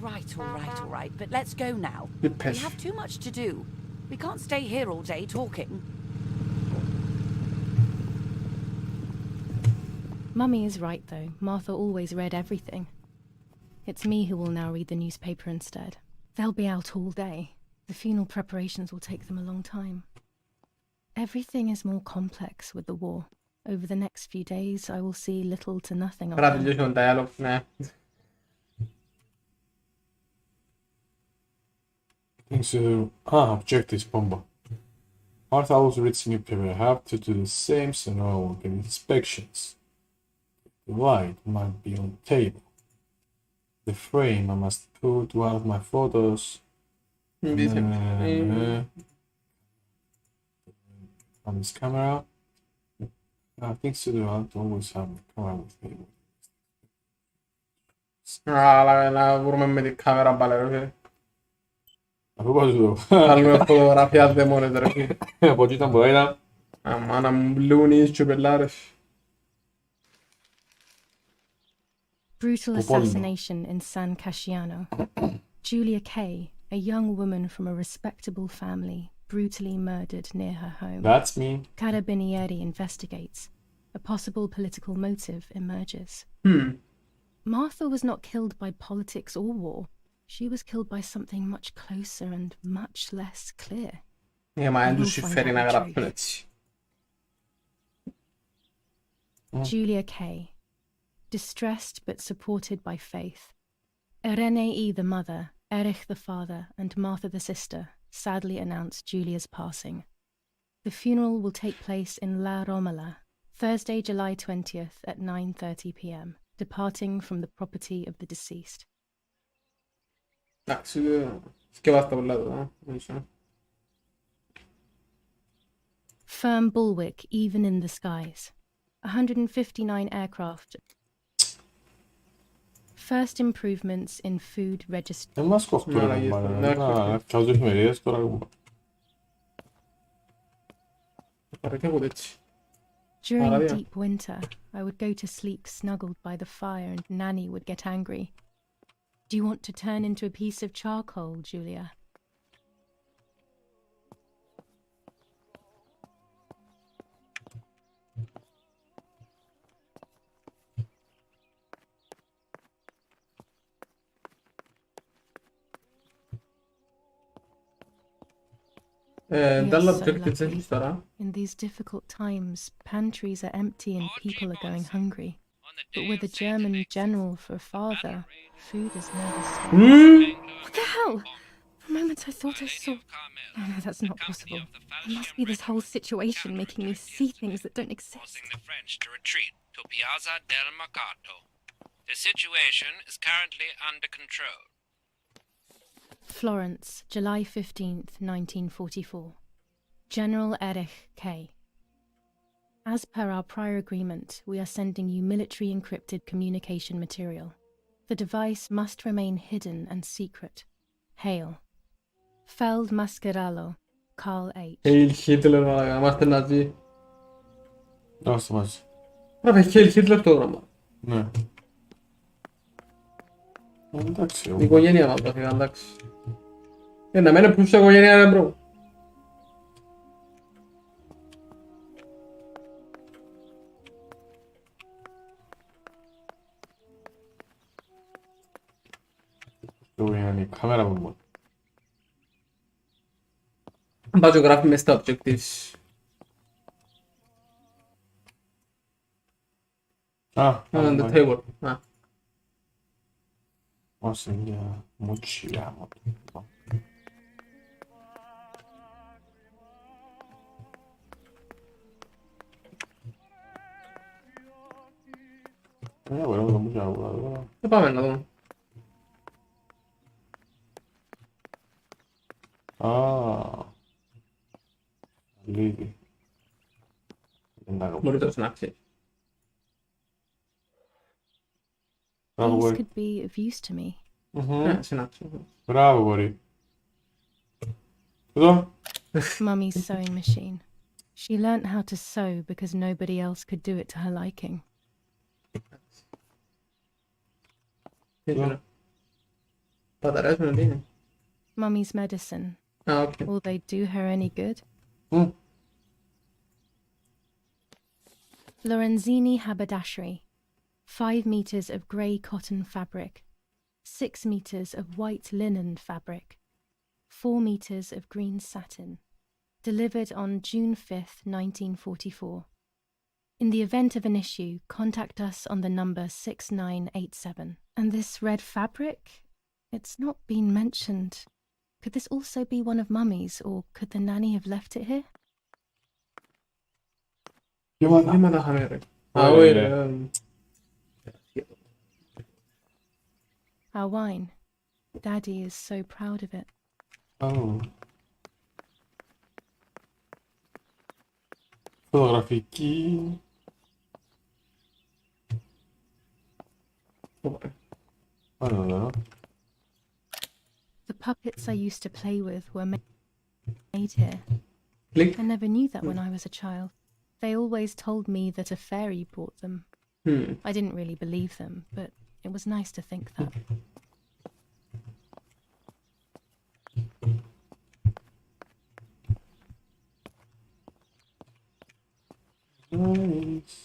All right, but let's go now. We have too much to do. We can't stay here all day talking. Mummy is right, though. Martha always read everything. It's me who will now read the newspaper instead. They'll be out all day. The funeral preparations will take them a long time. Everything is more complex with the war. Over the next few days, I will see little to nothing of them. Dialogue, ναι. Things to do. Objectives, bomba. Martha also reads the newspaper. I have to do the same so no one will get inspections. The light might be on the table. The frame I must put one of my photos. On this camera. Things to do. I have to always have a camera with me. Να βρούμε με την κάμερα μπαλερό. Από πας εδώ. Κάνουμε φωτογραφιάζεται μόνες ρε. Από εκεί ήταν που ήταν. Αμάνα μου μπλούνεις και πελάρες. Brutal assassination in San Casciano. Julia Kay, a young woman from a respectable family, brutally murdered near her home. That's me. Carabinieri investigates. A possible political motive emerges. Martha was not killed by politics or war. She was killed by something much closer and much less clear. Μα δεν τους συμφέρει να γράψουν έτσι. Julia Kay. Distressed but supported by faith. Irenei the mother, Erich the father, and Martha the sister sadly announced Julia's passing. The funeral will take place in La Romola, Thursday, July 20th at 9:30 p.m., departing from the property of the deceased. Firm bulwark even in the skies. 159 aircraft. First improvements in food registry. Δεν μας κοφτούν, να φτιάζω εφημερίδες τώρα. During deep winter, I would go to sleep snuggled by the fire and Nanny would get angry. Do you want to turn into a piece of charcoal, Julia? In these difficult times, pantries are empty and people are going hungry. But with a German general for father, food is never scarce. What the hell? For a moment I thought I saw... No, that's not possible. It must be this whole situation making me see things that don't exist. The French to retreat to Piazza del Mercato. The situation is currently under control. Florence, July 15th, 1944. General Erich Kay. As per our prior agreement, we are sending you military encrypted communication material. The device must remain hidden and secret. Hail. Feld Mascherallo, Karl H. Hail Hitler, είμαστε ναζί. Δώστε μας. Πρέπει Hail Hitler το όνομα. Ναι. Εντάξει. Η οικογένεια μας το εντάξει. Να μένει πλούσια οικογένεια ρε μπρο. Το είναι η κάμερα μου μόνο. Μπάζω γράφει μες στα objectives. On the table. Ως είναι μουτσιά μου. Quello non c'è avuto. Και πάμε να δούμε. Α, λίγη. Δεν τα Μπορεί το να ξέρει. Μπράβο, These κορί. could be of use to me. Ναι, συνάξε. Μπράβο, κορί. Εδώ. Mummy's sewing machine. She learnt how to sew because nobody else could do it to her liking. Τι είναι. Παταρές με τι είναι. Mummy's medicine. Α, οκ. Will they do her any good? Lorenzini haberdashery. 5 meters of grey cotton fabric. 6 meters of white linen fabric. 4 meters of green satin. Delivered on June 5th, 1944. In the event of an issue, contact us on the number 6987. And this red fabric? It's not been mentioned. Could this also be one of Mummy's, or could the nanny have left it here? Βήματα χαμέρε. Α, ωραία. Our wine. Daddy is so proud of it. Φωτογραφική. Άλλο εδώ. The puppets I used to play with were made here. Click. I never knew that when I was a child. They always told me that a fairy brought them. I didn't really believe them, but it was nice to think that. Nice.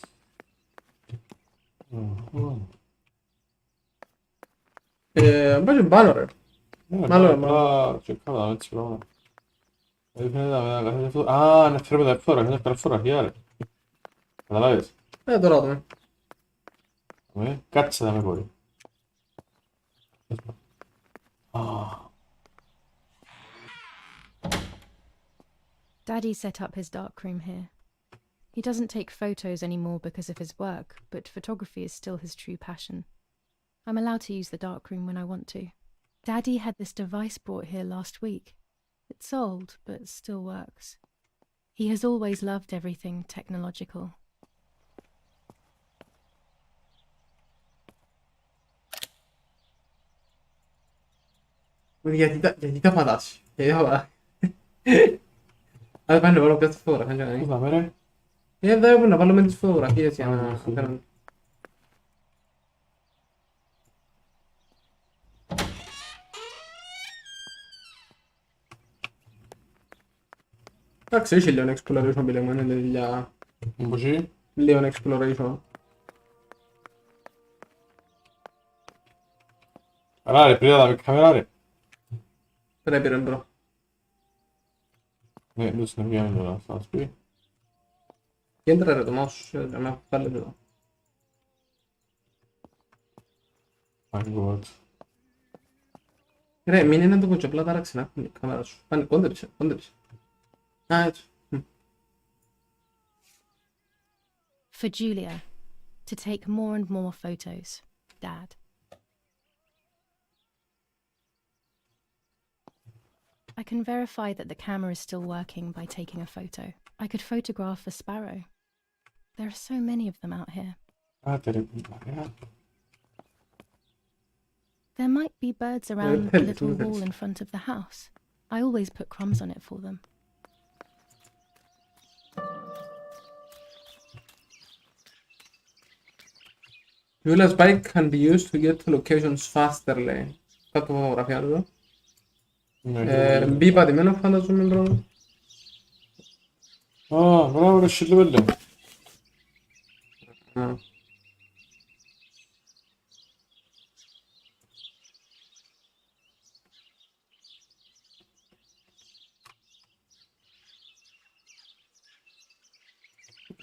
Μπάζει πάνω ρε. Μάλλον, απλά τσεκάμε έτσι πράγματα. Δηλαδή φαίνεται να καθίσει αυτό. Α, να φέρουμε τα φωτογραφία, να φωτογραφία ρε. Καταλάβεις. Τώρα δούμε. Κάτσε να με μπορεί. Daddy set up his darkroom here. He doesn't take photos anymore because of his work, but photography is still his true passion. I'm allowed to use the darkroom when I want to. Daddy had this device brought here last week. It's old, but still works. He has always loved everything technological. Γιατί τα πατάς. Γιατί τα πατάς. Ας πάνε να βάλω πια τις φωτογραφίες. Πού θα με ρε. Δεν έπρεπε να βάλουμε τις φωτογραφίες για να κάνουμε. Εντάξει, έχει λίγο exploration που λέμε, είναι για... Πώς είναι. Λίγο exploration. Άρα ρε, πριν να με κάμερα ρε. Πρέπει ρε μπρο. Ναι, δεν συνεργιάμε τώρα, θα μας πει. Κέντρα ρε το mouse, να με βάλετε εδώ. My god. Ρε, μην είναι το κοτσοπλά τώρα ξανά η κάμερα σου. Πάνε, κόντεψε. Α, έτσι. For Julia, to take more and more photos, Dad. I can verify that the camera is still working by taking a photo. I could photograph a sparrow. There are so many of them out here. Άτε ρε, παρέα. There might be birds around the little wall in front of the house. I always put crumbs on it for them. Julia's bike can be used to get to locations faster, λέει. Κάτω από φωτογραφία εδώ. Μπει πατημένο φανταζούμε μπρο. Α, μπράβο ρε, σιλβέλε.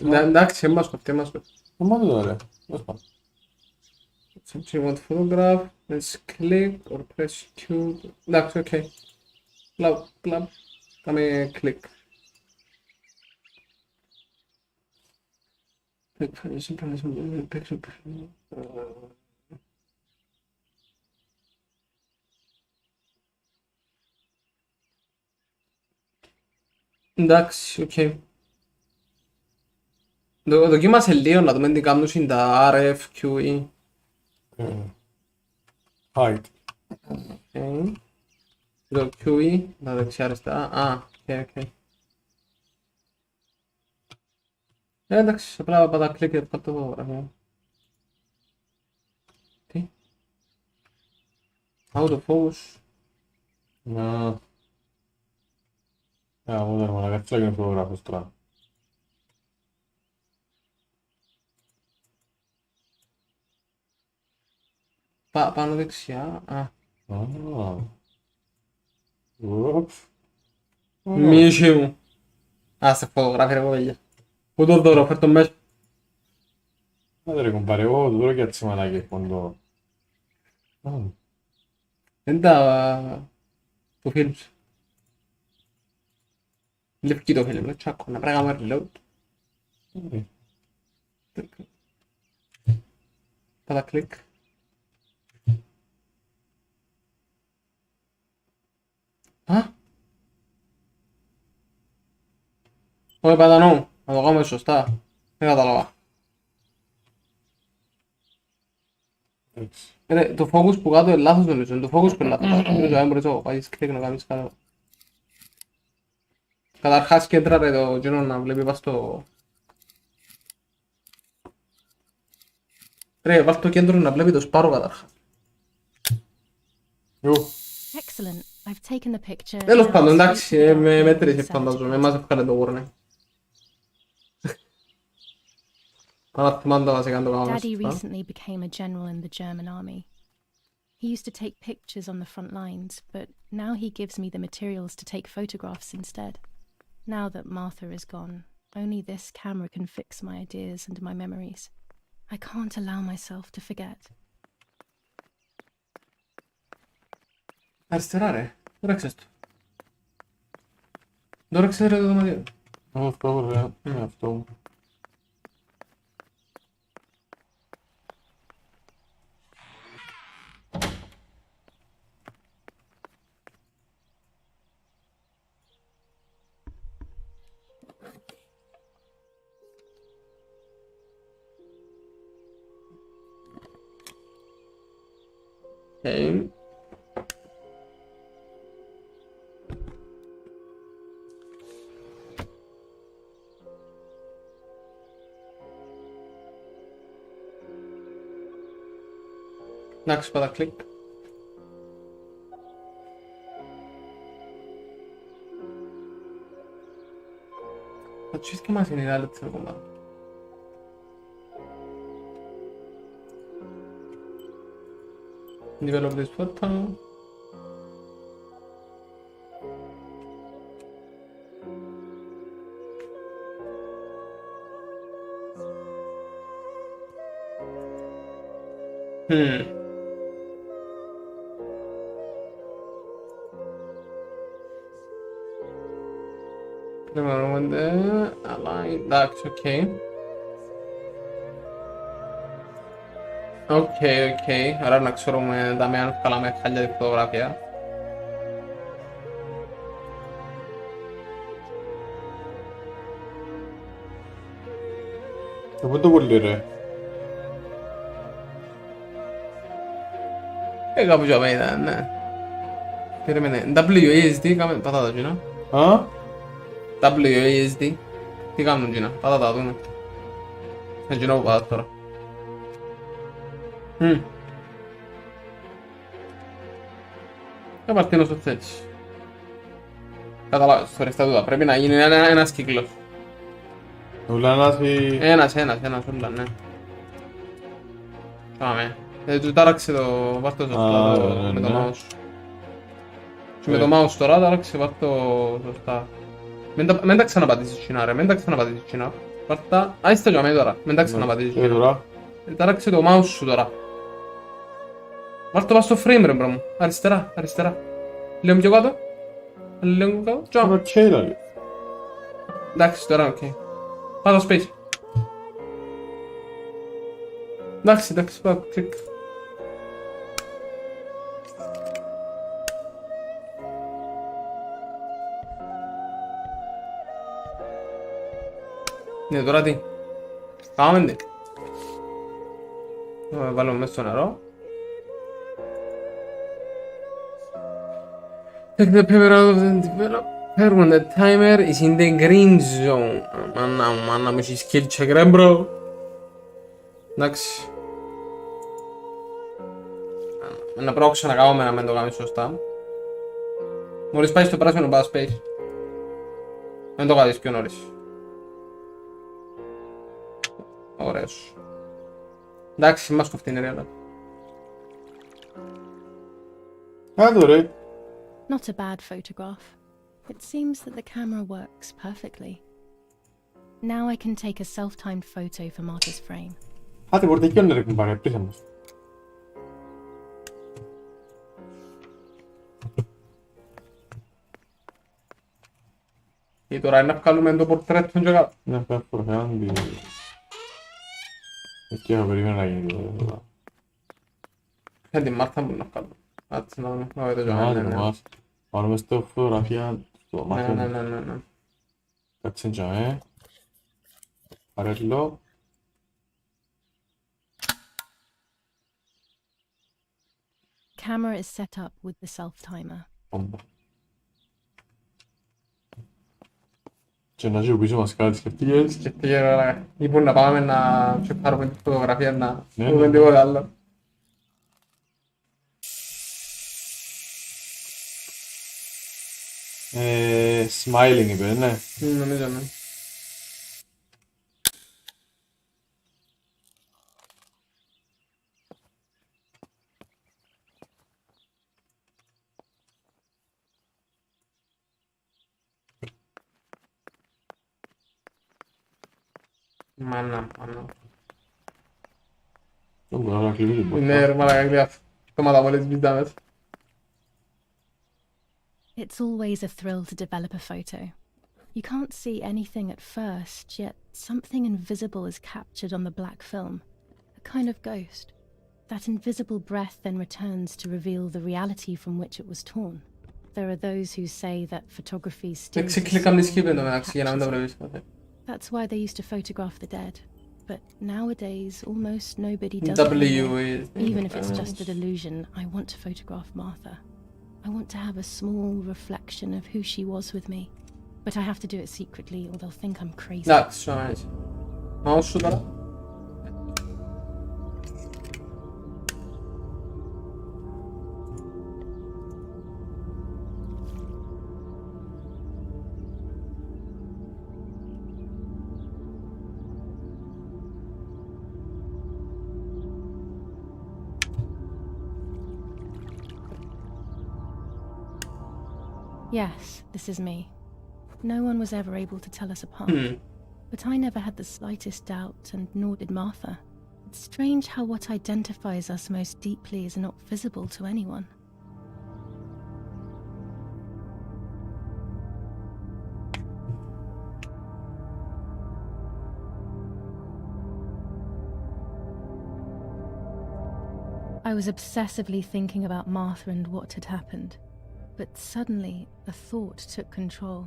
Εντάξει, εμάς κοφτεί, εμάς κοφτεί. Μα δεν ρε, δώσ' πάμε. So you want to photograph, let's click or press Q. Εντάξει, ok. Κλαπ. Κάμε click. Εντάξει, οκ. Δοκίμασε λίγο να δούμε τι κάνουν τα RF, QE. Height. Okay. Το QE, τα δεξιά αριστερά. Οκ. Εντάξει, απλά πατά κλικ και το φωτογραφία. Τι? Auto focus. Να. Μου δεν να κάτσε να φωτογράφεις τώρα. Πάνω δεξιά. Μίσι μου. Άσε φωτογράφη ρε κοπέλια. Πού το δώρο, φέρ' το μέσα. Άντε ρε κομπάρε, εγώ το δώρο και έτσι μαλάκι ποντώ. Δεν τα... του φίλμς. Λευκή το φίλμ, τσάκο, να πρέπει να κάνουμε reload. Πάτα κλικ. Όχι πατανού, να το κάνουμε σωστά. Δεν κατάλαβα. Το focus που κάτω είναι λάθος νομίζω, το focus που είναι λάθος. Νομίζω δεν μπορείς να πάεις κλικ να κάνεις κάτω. Καταρχάς κέντρα ρε το γένο να βλέπει πας το... Ρε, βάλ' το κέντρο να βλέπει το σπάρο καταρχάς. Τέλος πάντων, εντάξει, με μέτρησε φαντάζομαι, εμάς έφκανε το γούρνε. Daddy recently became a general in the German army. He used to take pictures on the front lines, but now he gives me the materials to take photographs instead. Now that Martha is gone, only this camera can fix my ideas and my memories. I can't allow myself to forget. Αριστερά ρε, δωράξες το. Δωράξες ρε το δωματίο. Αυτό ρε, είναι αυτό. Okay. Εντάξει, πάτα κλικ. Θα τους και μας είναι η άλλη της ακόμα. Develop this photo. Εντάξει, οκ. Οκ. Άρα να ξέρουμε τα με αν βγάλαμε χάλια τη φωτογραφία. Πού το πολύ ρε. Κάπου και απ' ήταν, ναι. Περίμενε, WASD κάμε πατάτα γίνα. WASD. Τι κάνουν γίνα, πατάτα δούμε. Είναι γίνα που πατάτα τώρα. Απαρτίνω στο έτσι. Καταλάβεις, τώρα στα τούτα, πρέπει να γίνει ένας κύκλος. Ούλα ένας, ούλα, ναι. Πάμε. Του τάραξε το, βάρ' το σωστά με το mouse. Και με το mouse τώρα τάραξε, βάρ' το σωστά. Μεν τα ξαναπατήσεις κοινά ρε, μεν τα ξαναπατήσεις κοινά. Βάρ' τα, άιστα για μέ τώρα, μεν τα ξαναπατήσεις κοινά. Τάραξε το mouse σου τώρα. Βάρ' το πας στο frame ρε μπρο μου, αριστερά. Λίγο πιο κάτω. Λίγο πιο κάτω, τσάου. Εντάξει, τώρα οκ. Πάτα space. Εντάξει, πάω, κλικ. Ναι, τώρα τι. Πάμε τι. Βάλουμε μέσα στο νερό. Take the paper out of the developer when the timer is in the green zone. Μάνα μου, έχει skill check ρε bro. Εντάξει. Να πρόκειται ξανακάμουμε να μην το κάνεις σωστά. Μόλις πάει στο πράσινο πας space. Δεν το κάνεις πιο νωρίς. Ωραίος. Εντάξει, μας κοφτεί είναι ρε. Άντε ρε. Not a bad photograph. It seems that the camera works perfectly. Now I can take a self-timed photo for Martha's frame. Άντε μπορείτε και όλοι ρε κουμπάρε, πρίσα μας. Και τώρα είναι να βγάλουμε το πορτρέτο και κάτω. Ναι, πέρα προφέραν εκεί θα περίμενα να γίνει το. Και την Μάρθα μου να βγάλουμε. Άτσε να δούμε το ζωγάνι. Πάρουμε στο φωτογραφία στο μάθημα. Ναι. Κάτσε τζαμέ. Παρέλο. Camera is set up with the self-timer. Και να ζω πίσω μας κάτι σκεφτείες. Σκεφτείες ρε. Είπουν να πάμε να τσεκάρουμε τη φωτογραφία να δούμε τίποτα άλλο. Smiling είπε, ναι. Νομίζω ναι. Μάνα. Ναι ρε μαλάκα κλειάφ. Το μαλαβόλες μπιζδάμες. It's always a thrill to develop a photo. You can't see anything at first, yet something invisible is captured on the black film. A kind of ghost. That invisible breath then returns to reveal the reality from which it was torn. There are those who say that photography steals the soul. That's why they used to photograph the dead. But nowadays, almost nobody does it anymore. Even if it's just a delusion, I want to photograph Martha. I want to have a small reflection of who she was with me. But I have to do it secretly or they'll think I'm crazy. Εντάξει, σωμένεις. Μάω σου τώρα. Yes, this is me. No one was ever able to tell us apart. But I never had the slightest doubt, and nor did Martha. It's strange how what identifies us most deeply is not visible to anyone. I was obsessively thinking about Martha and what had happened. But suddenly, a thought took control.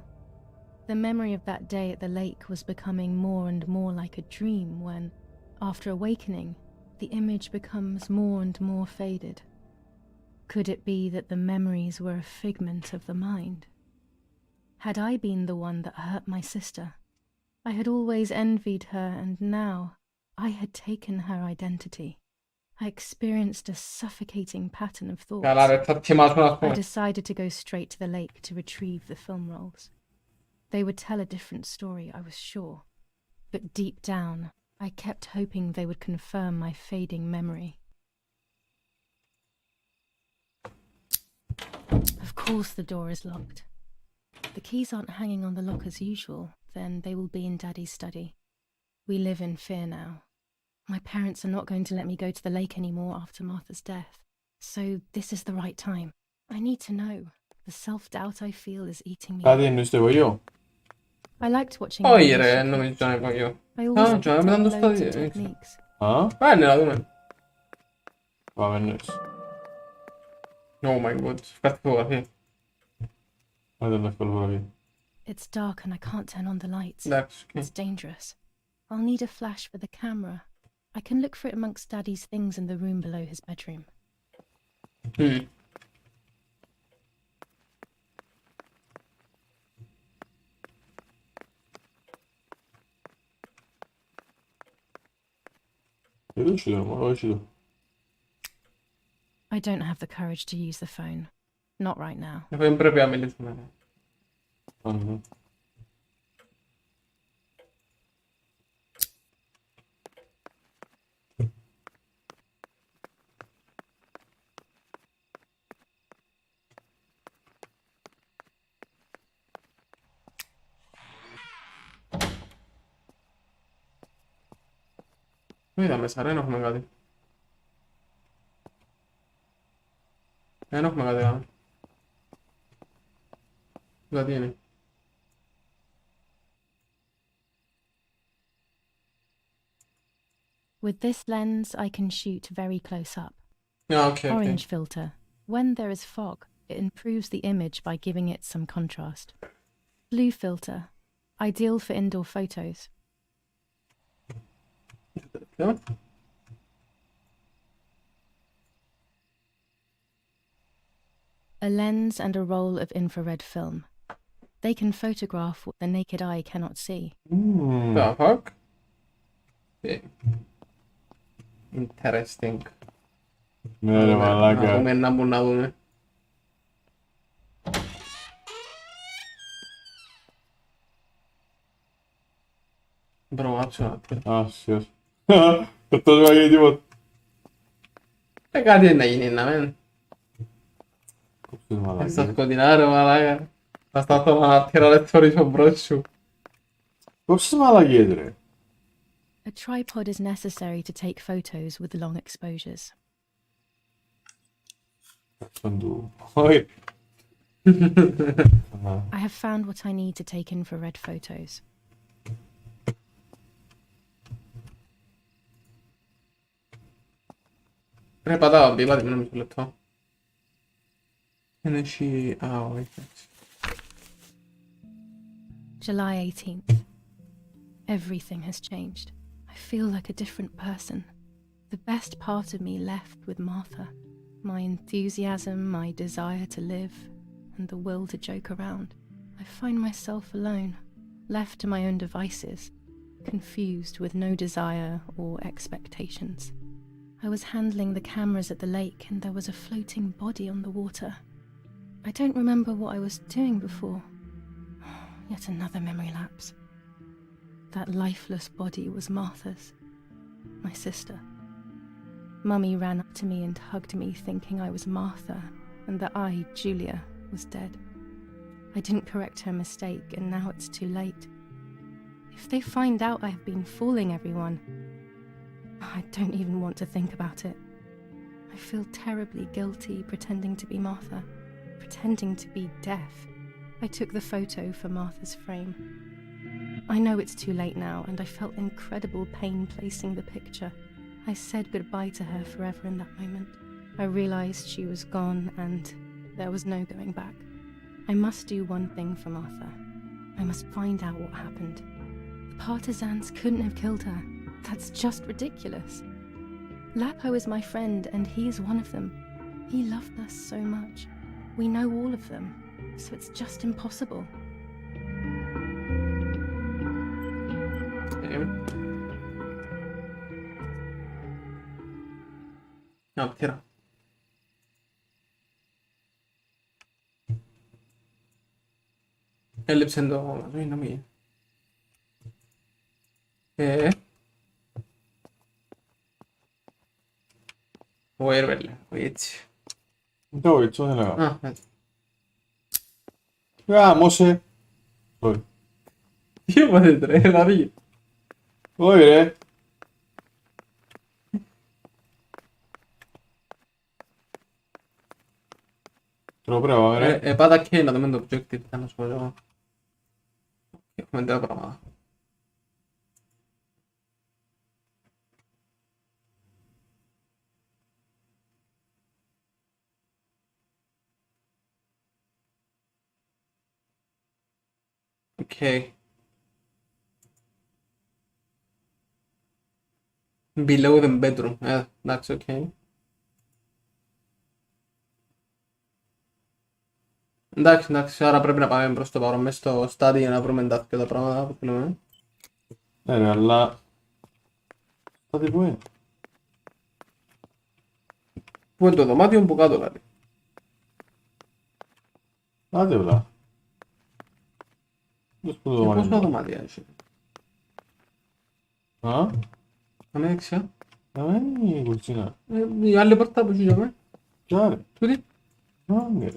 The memory of that day at the lake was becoming more and more like a dream when, after awakening, the image becomes more and more faded. Could it be that the memories were a figment of the mind? Had I been the one that hurt my sister? I had always envied her, and now I had taken her identity. I experienced a suffocating pattern of thoughts. I decided to go straight to the lake to retrieve the film rolls. They would tell a different story, I was sure. But deep down, I kept hoping they would confirm my fading memory. Of course the door is locked. The keys aren't hanging on the lock as usual, then they will be in Daddy's study. We live in fear now. My parents are not going to let me go to the lake anymore after Martha's death. So this is the right time. I need to know. The self-doubt I feel is eating me. I liked watching. Όχι ρε, νομίζω ήταν εγώ. I always picked up loads of techniques. Ha? Bene, la dove? Va bene. Oh my god, scarti fotografie. Guarda le fotografie. It's dark and I can't turn on the lights. That's okay. It's dangerous. I'll need a flash for the camera. I can look for it amongst Daddy's things in the room below his bedroom. I don't have the courage to use the phone. Not right now. Sempre abbiamo il telefono. Mira, me sale enough magari. Enough magari. La tieni. With this lens, I can shoot very close up. Okay, Orange filter. When there is fog, it improves the image by giving it some contrast. Blue filter. Ideal for indoor photos. Yeah. A lens and a roll of infrared film. They can photograph what the naked eye cannot see. The fuck? Okay. Interesting. Mere malaga. Come nabunadume. Bro, absolutely. Ah, shit. Tutto sbagliato tipo. Cagati in inna, man. Sto scodinare, malaga. Sta stato una tirare fuori sul braccio. Cosa mala chiedere? A tripod is necessary to take photos with long exposures. Poi. I have found what I need to take infrared photos. Preparato, vadi, non mi sono letto. NC. Ah, wait. July 18th. Everything has changed. I feel like a different person. The best part of me left with Martha. My enthusiasm, my desire to live, and the will to joke around. I find myself alone, left to my own devices, confused with no desire or expectations. I was handling the cameras at the lake and there was a floating body on the water. I don't remember what I was doing before. Yet another memory lapse. That lifeless body was Martha's, my sister. Mummy ran up to me and hugged me, thinking I was Martha, and that I, Julia, was dead. I didn't correct her mistake, and now it's too late. If they find out I've been fooling everyone, I don't even want to think about it. I feel terribly guilty pretending to be Martha, pretending to be deaf. I took the photo for Martha's frame. I know it's too late now, and I felt incredible pain placing the picture. I said goodbye to her forever in that moment. I realized she was gone, and there was no going back. I must do one thing for Martha. I must find out what happened. The partisans couldn't have killed her. That's just ridiculous. Lapo is my friend, and he is one of them. He loved us so much. We know all of them, so it's just impossible. No, tira. Ellipsendo, no mia. Vuoi vederle? Vedi. Dove c'è la? Ah, vedi. Mose. Poi. Io vado a vedere la via. Vuoi vedere? Te lo provo, E vada che la domanda objective hanno solo. Come devo provare? Ok. Below the bedroom. Εντάξει, ok. Εντάξει, άρα πρέπει να πάμε προς το παρόν μέσα στο στάδιο για να βρούμε τα πράγματα που θέλουμε. Ναι, αλλά... Στάδιο πού είναι? Πού είναι το δωμάτιο που κάτω δηλαδή. Άντε βλά. Πόσα δωμάτια έχει. Α? Αμέ δεξιά. Είναι η κουρτσίνα. Η άλλη πόρτα που είχε. Ποια ρε? Τούτη. Ναι.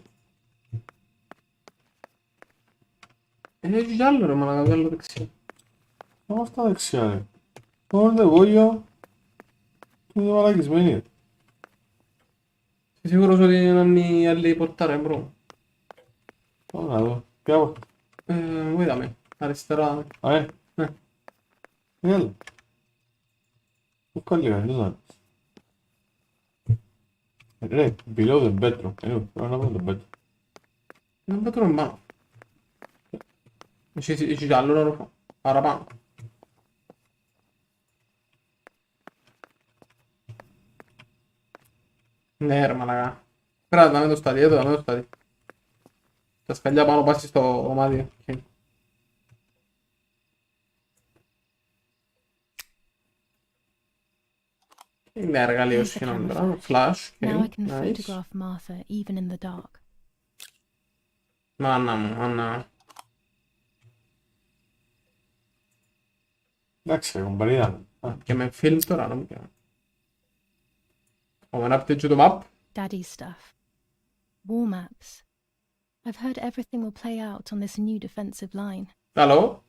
Έχει κι άλλο ρε μαλάκα, κι άλλο δεξιά. Αυτά δεξιά ρε. Μόνο το βόλιο. Είναι μαλακισμένη. Είσαι σίγουρος ότι είναι η άλλη πόρτα ρε μπρο. Πάμε να δω. Ποια πόρτα? Είδαμε. Αριστερά. Α, ναι. Έλα. Πού καλή ρε, δεν знаю. Ρε, below the bedroom. Πρέπει να βρω το bedroom. Είναι bedroom πάνω. Έχει κι άλλο όροφο. Παραπάνω. Ναι ρε μαλακά. Πρέπει να δάμε το στάδιο, εδώ δάμε το στάδιο. Τα σκαλιά πάνω πάσει στο δωμάτιο. Είναι εργαλείο σχεδόν τώρα. Flash. Now I can Nice. photograph Martha even in the dark. Μάνα μου, μάνα. Εντάξει, κομπαρίδα. Και με film τώρα να μου κάνω. Πάμε να πτύξω το map. Daddy's stuff. War maps. I've heard everything will play out on this new defensive line. Καλό.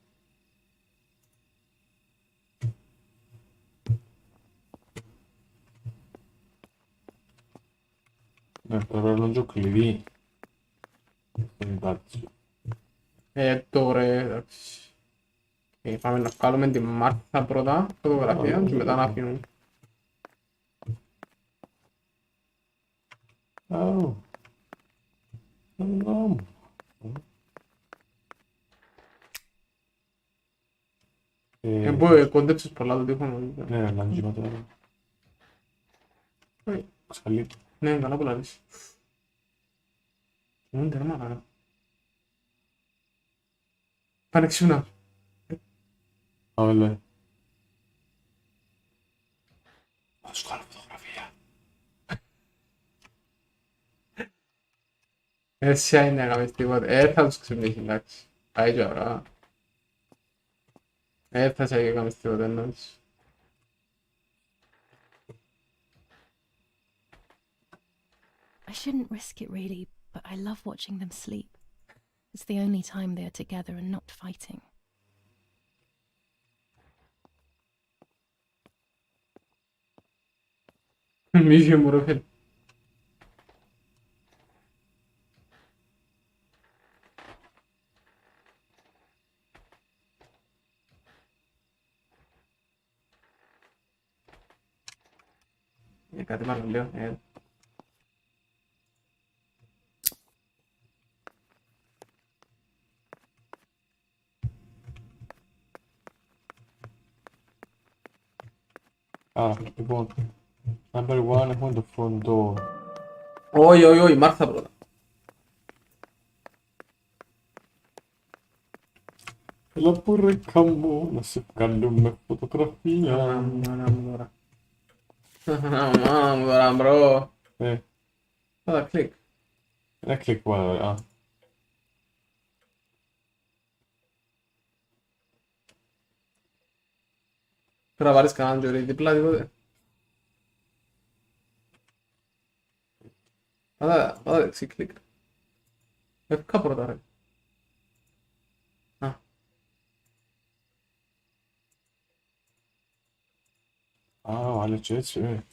Ναι, τώρα είναι το κλειδί. Τώρα, εντάξει. Πάμε να βγάλουμε τη Μάρθα πρώτα, φωτογραφία, και μετά να αφήνουμε. Κόντεψες πολλά το τείχο. Ναι, λαντζίμα τώρα. Ξαλί. Ναι, καλά που λάβεις. Είναι τέρμα καλά. Πάνε ξύμνα. Όλε. Θα σου κάνω φωτογραφία. Έτσι είναι να κάνεις τίποτε. Θα τους ξυπνήσει, εντάξει. Πάει και ώρα. Θα σε κάνεις τίποτε, εντάξει. I shouldn't risk it really, but I love watching them sleep. It's the only time they are together and not fighting. Μίσιο μου ρε φίλε. Κάτι μάλλον λέω, Λοιπόν, number 1 έχουμε το front door. Όχι, Μάρθα πρώτα. Έλα που ρε καμπού, να σε βγάλουμε φωτογραφία. Μάνα μου τώρα. Μάνα μου τώρα, μπρο. Πάτα κλικ. Ένα κλικ πάρα, Πρέπει να πάρεις κανέναν τζορί διπλά τίποτε. Πάτα δεξί κλικ. Εύκα πρώτα ρε. Βάλε και έτσι,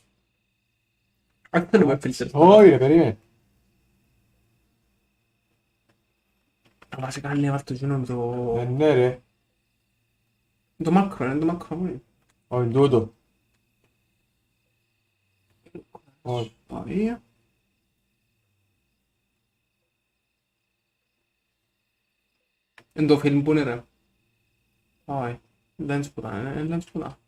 Αν θέλουμε φίλτερ. Όχι ρε, περίμενε. Βασικά λέει βάρ' το γίνο με το... Ναι ρε. Το μάκρο, είναι το μάκρο μου είναι. Όχι, τούτο. Όχι. Παβία. Εν το φιλμ που είναι ρε. Όχι. Δεν σπουδάνε, δεν σπουδά.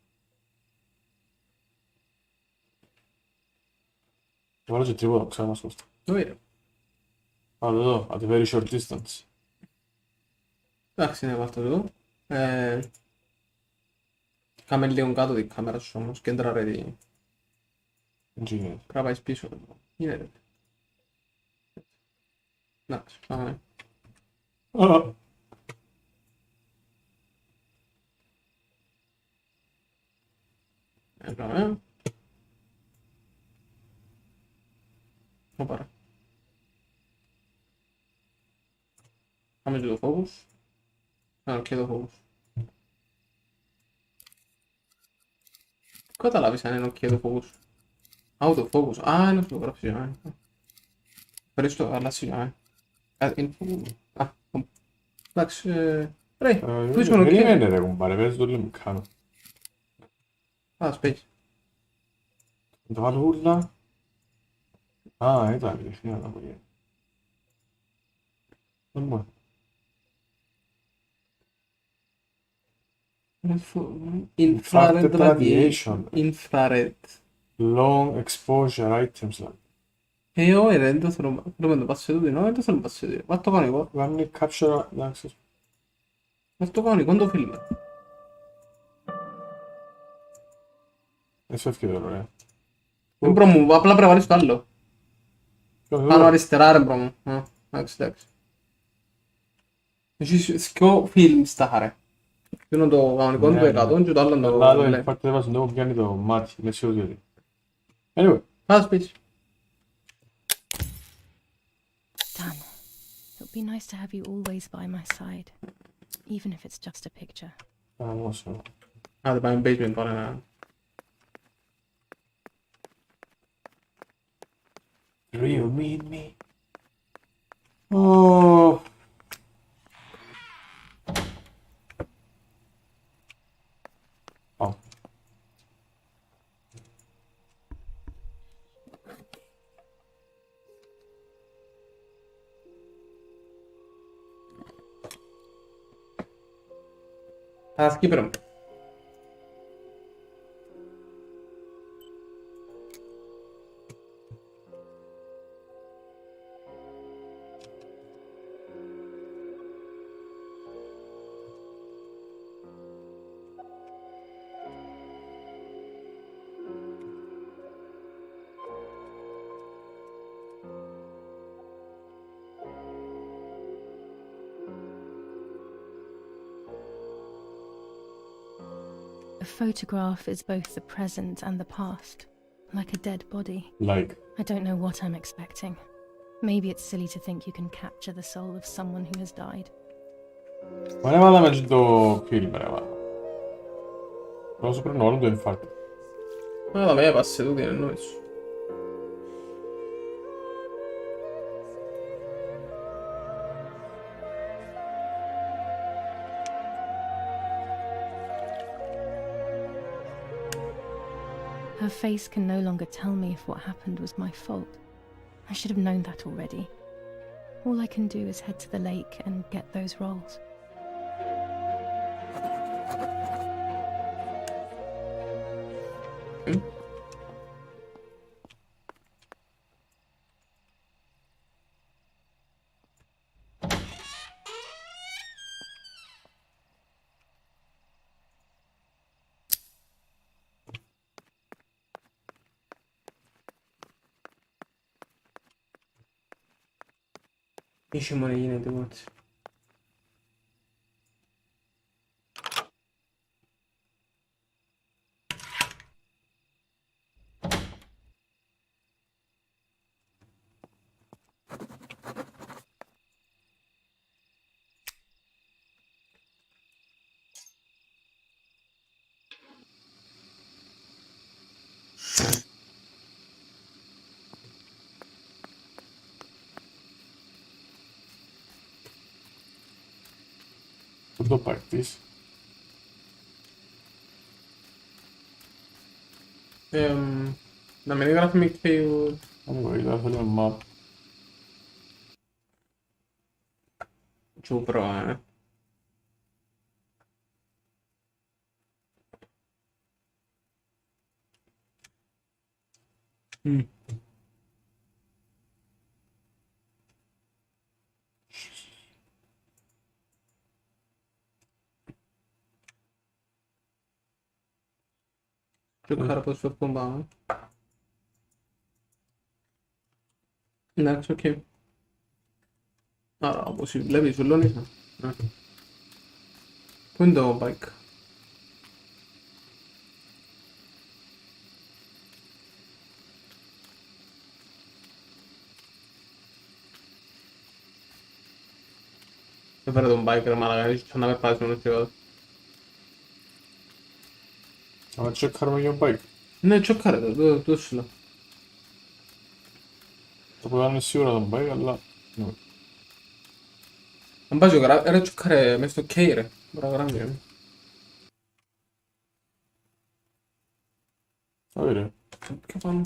Βάλω και τίποτα, ξανά σωστά. Όχι ρε. Αλλά εδώ, at a very short distance. Εντάξει, είναι αυτό εδώ. Κάμε λίγο κάτω την κάμερα σου όμως, κέντρα ρε τι. Engineer. Τραβάεις πίσω ρε. Είναι ρε. Εντάξει, πάμε. Πάμε. Όπα ρε. Πάμε και το focus. Και το focus. Καταλάβεις αν είναι ok το focus. Auto focus. Α, είναι φωτογραφία. Ευχαριστώ, αλλάζει. Είναι focus. Εντάξει, ρε. Βρίσκω ok. Δεν είναι ρε κουμπάρε, πες το λέμε κάνω. Σπέκει. Το βάλω ούλα. Α, ήταν δείχνει να πω γιατί. Δεν μπορεί. Infrared radiation. Infrared. Long exposure items. Όχι ρε, δεν θέλω να το πας σε τούτη, δεν θέλω να πας σε τούτη. Βάζ' το κανονικό. Κάνει capture, εντάξει. Βάζ' το κανονικό το φιλμ. Εσύ έφυγε τώρα, ρε. Δεν μπρο μου, απλά πρέπει να βάλεις το άλλο. Πάνω αριστερά ρε μπρο μου. Εντάξει, εντάξει. Έχεις δυο φιλμ στα χαρέ. Είναι το κανονικό του 100 και το άλλο το... Το άλλο είναι parte δεν βάζουν το πιάνει το μάτι, είμαι σίγουρος γιατί. Anyway. Πας πίσω. Done. It would be nice to have you always by my side, even if it's just a picture. Όσο. Άντε πάμε basement πάλι να... Do you mean me? Oh. Oh. Skipper μου. A photograph is both the present and the past, like a dead body. Like? I don't know what I'm expecting. Maybe it's silly to think you can capture the soul of someone who has died. Μα δεν βάλαμε και το φιλμ ρε βάλαμε. Όσο πρέπει να βάλουμε το εμφάρτη. Μα με έβασε σε τούτη εννοείς σου. Her face can no longer tell me if what happened was my fault. I should have known that already. All I can do is head to the lake and get those rolls. Ίσως μόνο γίνεται τίποτα. Πού το πάρτεις? Να μην γράφει με KO. Anyway, θα θέλουμε map. Τσούπρο, Giocare poi sul combato. That's okay. Allora, possibile, levi sull'unica. Window bike. Ho un biker, ma magari ci sono per fare su queste cose. Ama çıkarmayı bike. Ne çok karadı, dur şuna. Dopo si uğradım bike Allah. Non va a giocare, era a giocare Mesto Keire. Bravo grande. Öyle. Che fanno?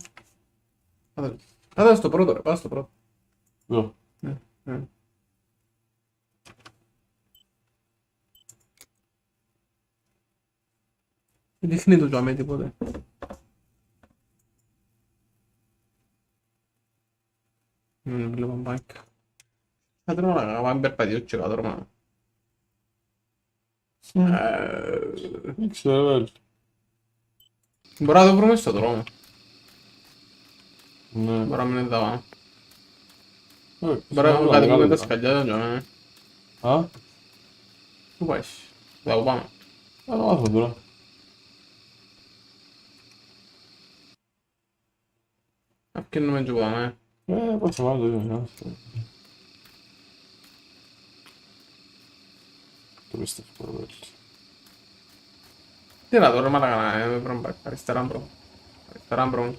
Adesso sto prodotto, basta però. Yok. È finito già, metti potere. Non volevo un bike. Padrone, ma un bel paio di giocato ormai. Güzel. Borato promesso Roma. Ne? Bora me ne davano. Evet. Bora Vallahi guardate come galiba. è scagliato già. Ha? Tu puoi. Da Obama. Anlamadım dur. Perché non mi giocava, Başım var duyuyorum ya. Dur istifa böyle. Tirato ormai la canale, per un bike. Resteranno bro. Resteranno bro.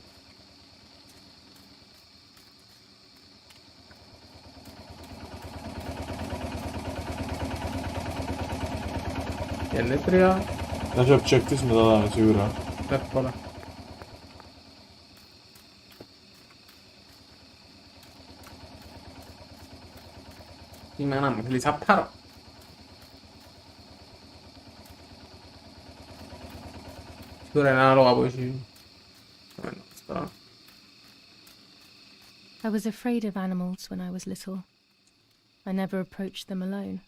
N3'a. Recep çektis mi daha ne çevir ha? Eccola. Sì, ma no, li sapparo. Sicuro è una roba poi ci... No, strano. I was afraid of animals when I was little. I never approached them alone.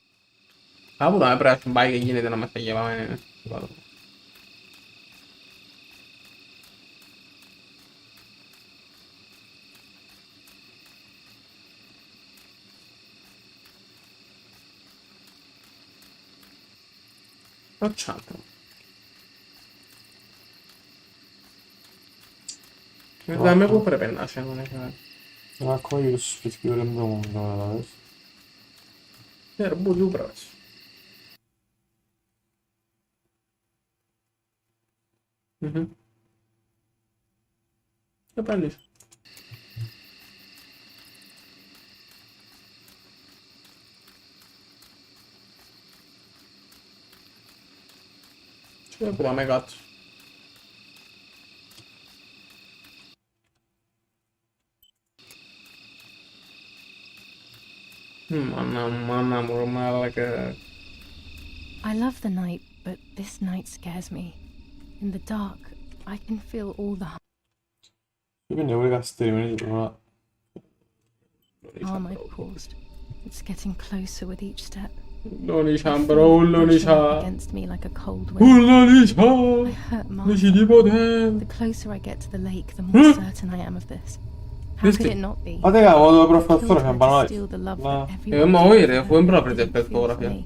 Ha avuto una braccia un bike che gli della mazzaglia, va bene. Facciamo. Da me può prendere, cioè non è che... Ya koyuyoruz bitki bölümünde olmamız beraber. Per buio braccio. Che prendi? C'è pure me cazzo. I love the night, but this night scares me. In the dark, I can feel all the Quindi vuole castellare ma harm I've caused. It's getting closer with each step. Against me like a cold wind. I hurt Martha. The closer I get to the lake, the more certain I am of this. How could it not be? Ma te cavolo, per Killed forza her che to banale. steal the love No. that everyone Ma oire, else fu in proprio felt per for fotografia. me.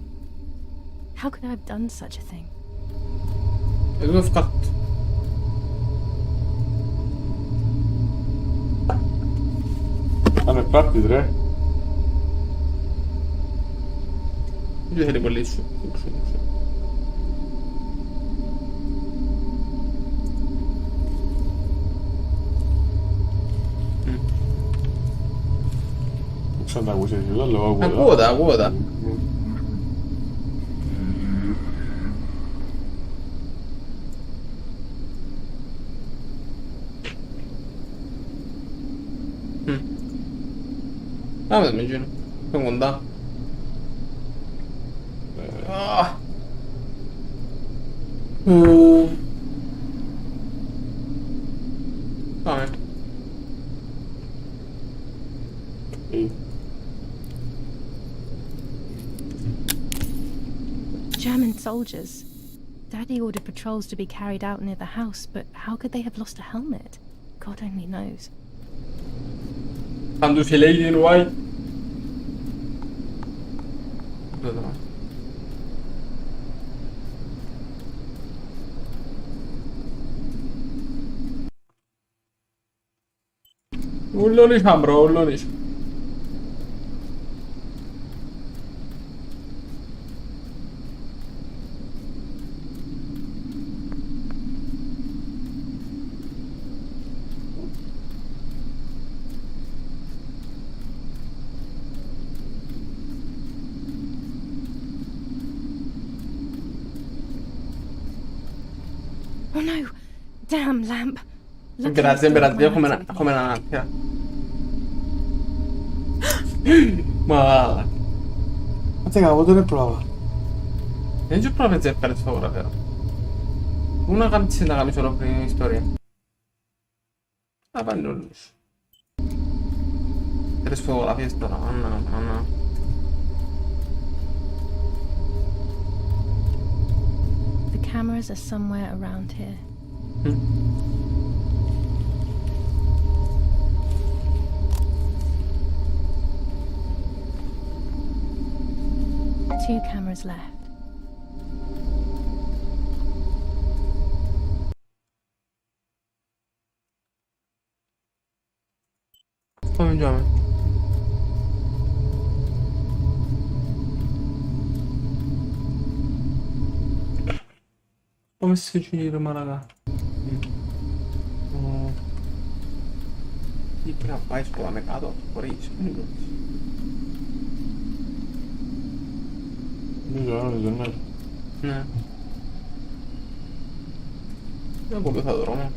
How could I have done such a thing? E dove ho fatto? Hanno infatti tre. Io se li bollisco. C'è da cucire, quello va A quota, a quota. Ah, mi immagino. Come andà? Ah. Vabbè. soldiers. Daddy ordered patrols to be carried out near the house, but how could they have lost a helmet? God only knows. Quando ce l'hai in white. Ulloniş bro, ulloniş. Oh no! Damn lamp! Grazie, grazie, come una macchina. Ma... Quante cavolo ne prova? Δεν ξέρω πρόλαβε τζέφκαλε τη φωτογραφία. Πού να κάνεις να κάνεις ολόκληρη ιστορία. Θα πάνε όλους. Τρεις φωτογραφίες τώρα, ανά. The cameras are somewhere around here. Two cameras left. Πάμε τζάμε. Πάμε στη σκηνή ρε μαλάκα. Τι πρέπει να πάει στο πάμε κάτω, χωρίς. Ναι. Δεν ακούω θα δρόμο.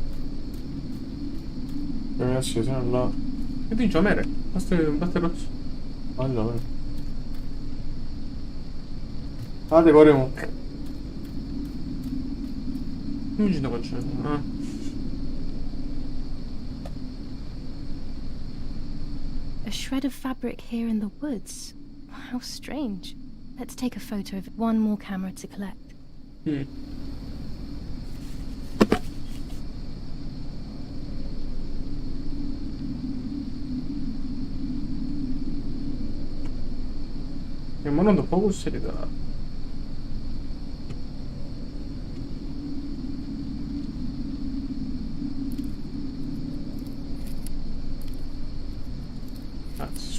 Πρέπει να σχεδόν αλλά... Γιατί τζάμε ρε, πάστε ρώτηση. Άλλο ρε. Άντε κόρη μου. Δεν μου γίνεται κότσο. A shred of fabric here in the woods. How strange. Let's take a photo of it. One more camera to collect. E μόνο το focus σε τώρα.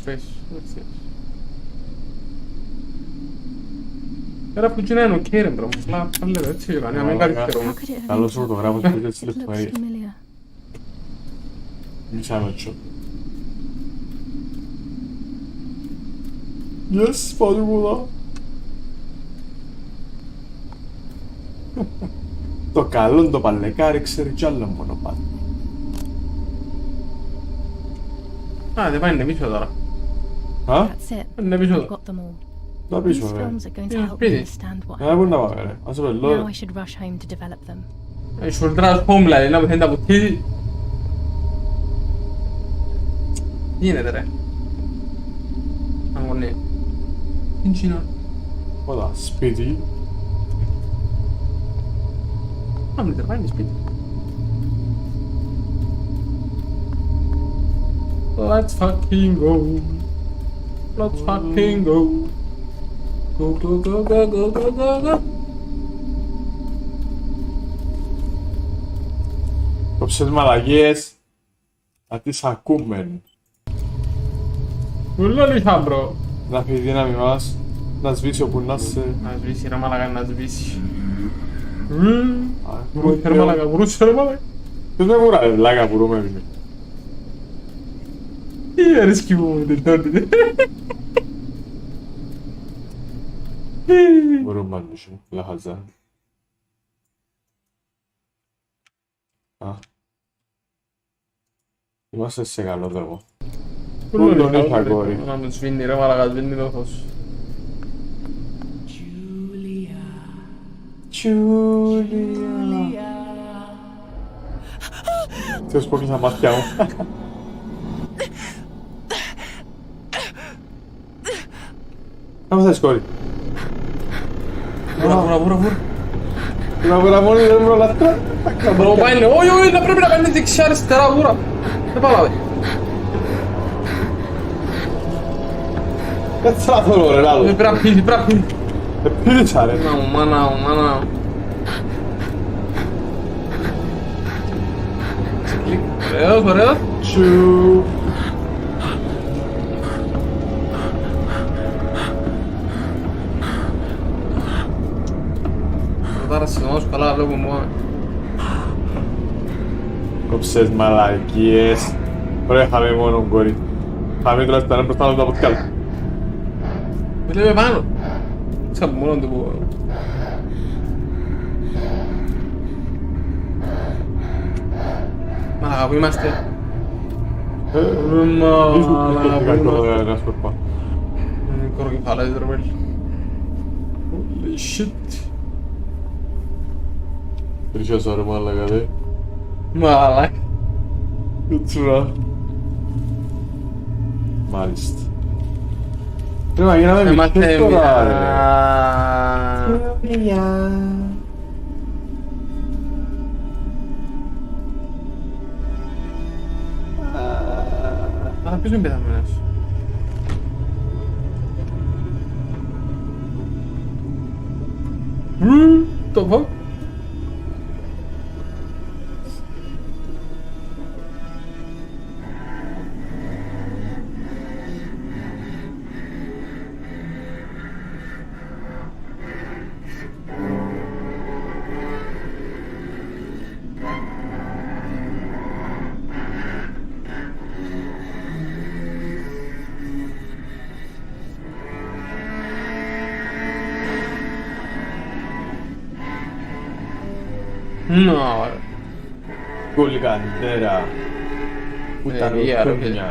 Space, what's this? Era fuggire ok ρε μπρο, απλά λέω έτσι κάνει, να μην καρυτερούμε. Καλώς φωτογράφος που έτσι λεπτομέρειες. Μη σάμετσο. Yes, πάτε πολλά. Το καλό το παλεκάρι ξέρει κι άλλο μονοπάτι. Α, δεν πάει είναι πίσω τώρα. Α? Είναι πίσω τώρα. Τα πίσω βέβαια. Δεν μπορεί να πάμε ρε. Ας το πελώ. Should rush home δηλαδή, να πεθαίνει τα πουτίδι. Τι γίνεται ρε. Αγωνία. Τι είναι. Όλα, σπίτι. Α, μην τερπάει είναι σπίτι. Let's fucking go. Let's fucking go. Go, go, go, go, go, go, go, go. Κόψες μαλαγίες. Να τις ακούμε. Ουλόλιχα μπρο. Να φύγει δύναμη μας. Να σβήσει όπου να σε. Να σβήσει ρε μαλακα, να σβήσει. Βρούσε ρε μαλακα, βρούσε ρε μαλακα. Ποιος με βουρά ρε βλάκα που ρούμε είναι. Τι αρέσκει μου με τότε. Μπορούμε να λύσουμε, λαχαζά. Είμαστε σε καλό δρόμο. Πού τον είχα κόρη. Να μου σβήνει ρε μαλακα, σβήνει το φως. Τζούλια. Θεός που έκλεισα μάτια μου. Κάμε θες κόρη. Βούρα μόνοι δεν βρω λατρά. Μπορώ πάει είναι, όχι, πρέπει να κάνει δεξιά αριστερά, βούρα. Δεν πάμε. Κάτσε να θέλω ρε λάδο. Πρέπει να πίνει. Πίνησα ρε. Μάνα μου. Ωραίος. Τσου. Τώρα συνόμως καλά βλέπω μόνο. Κόψες μαλακίες. Ωραία χάμε μόνο κόρη. Χάμε τουλάχιστον να μπροστά από την κάλα. Βλέπε πάνω. Ξάπου μόνο του πω. Μαλάκα που είμαστε. Μαλάκα που είμαστε. Κοροκεφάλες ρε πέλη. Holy shit. Τρισιάσα ρε μαλάκα δε. Μαλάκα. Κουτσουρά. Μάλιστα. Πρέπει να γίναμε μηχές τώρα ρε. Αλλά ποιος είναι πεθαμένος. Το πω. No. Gol cantera. Puta roña.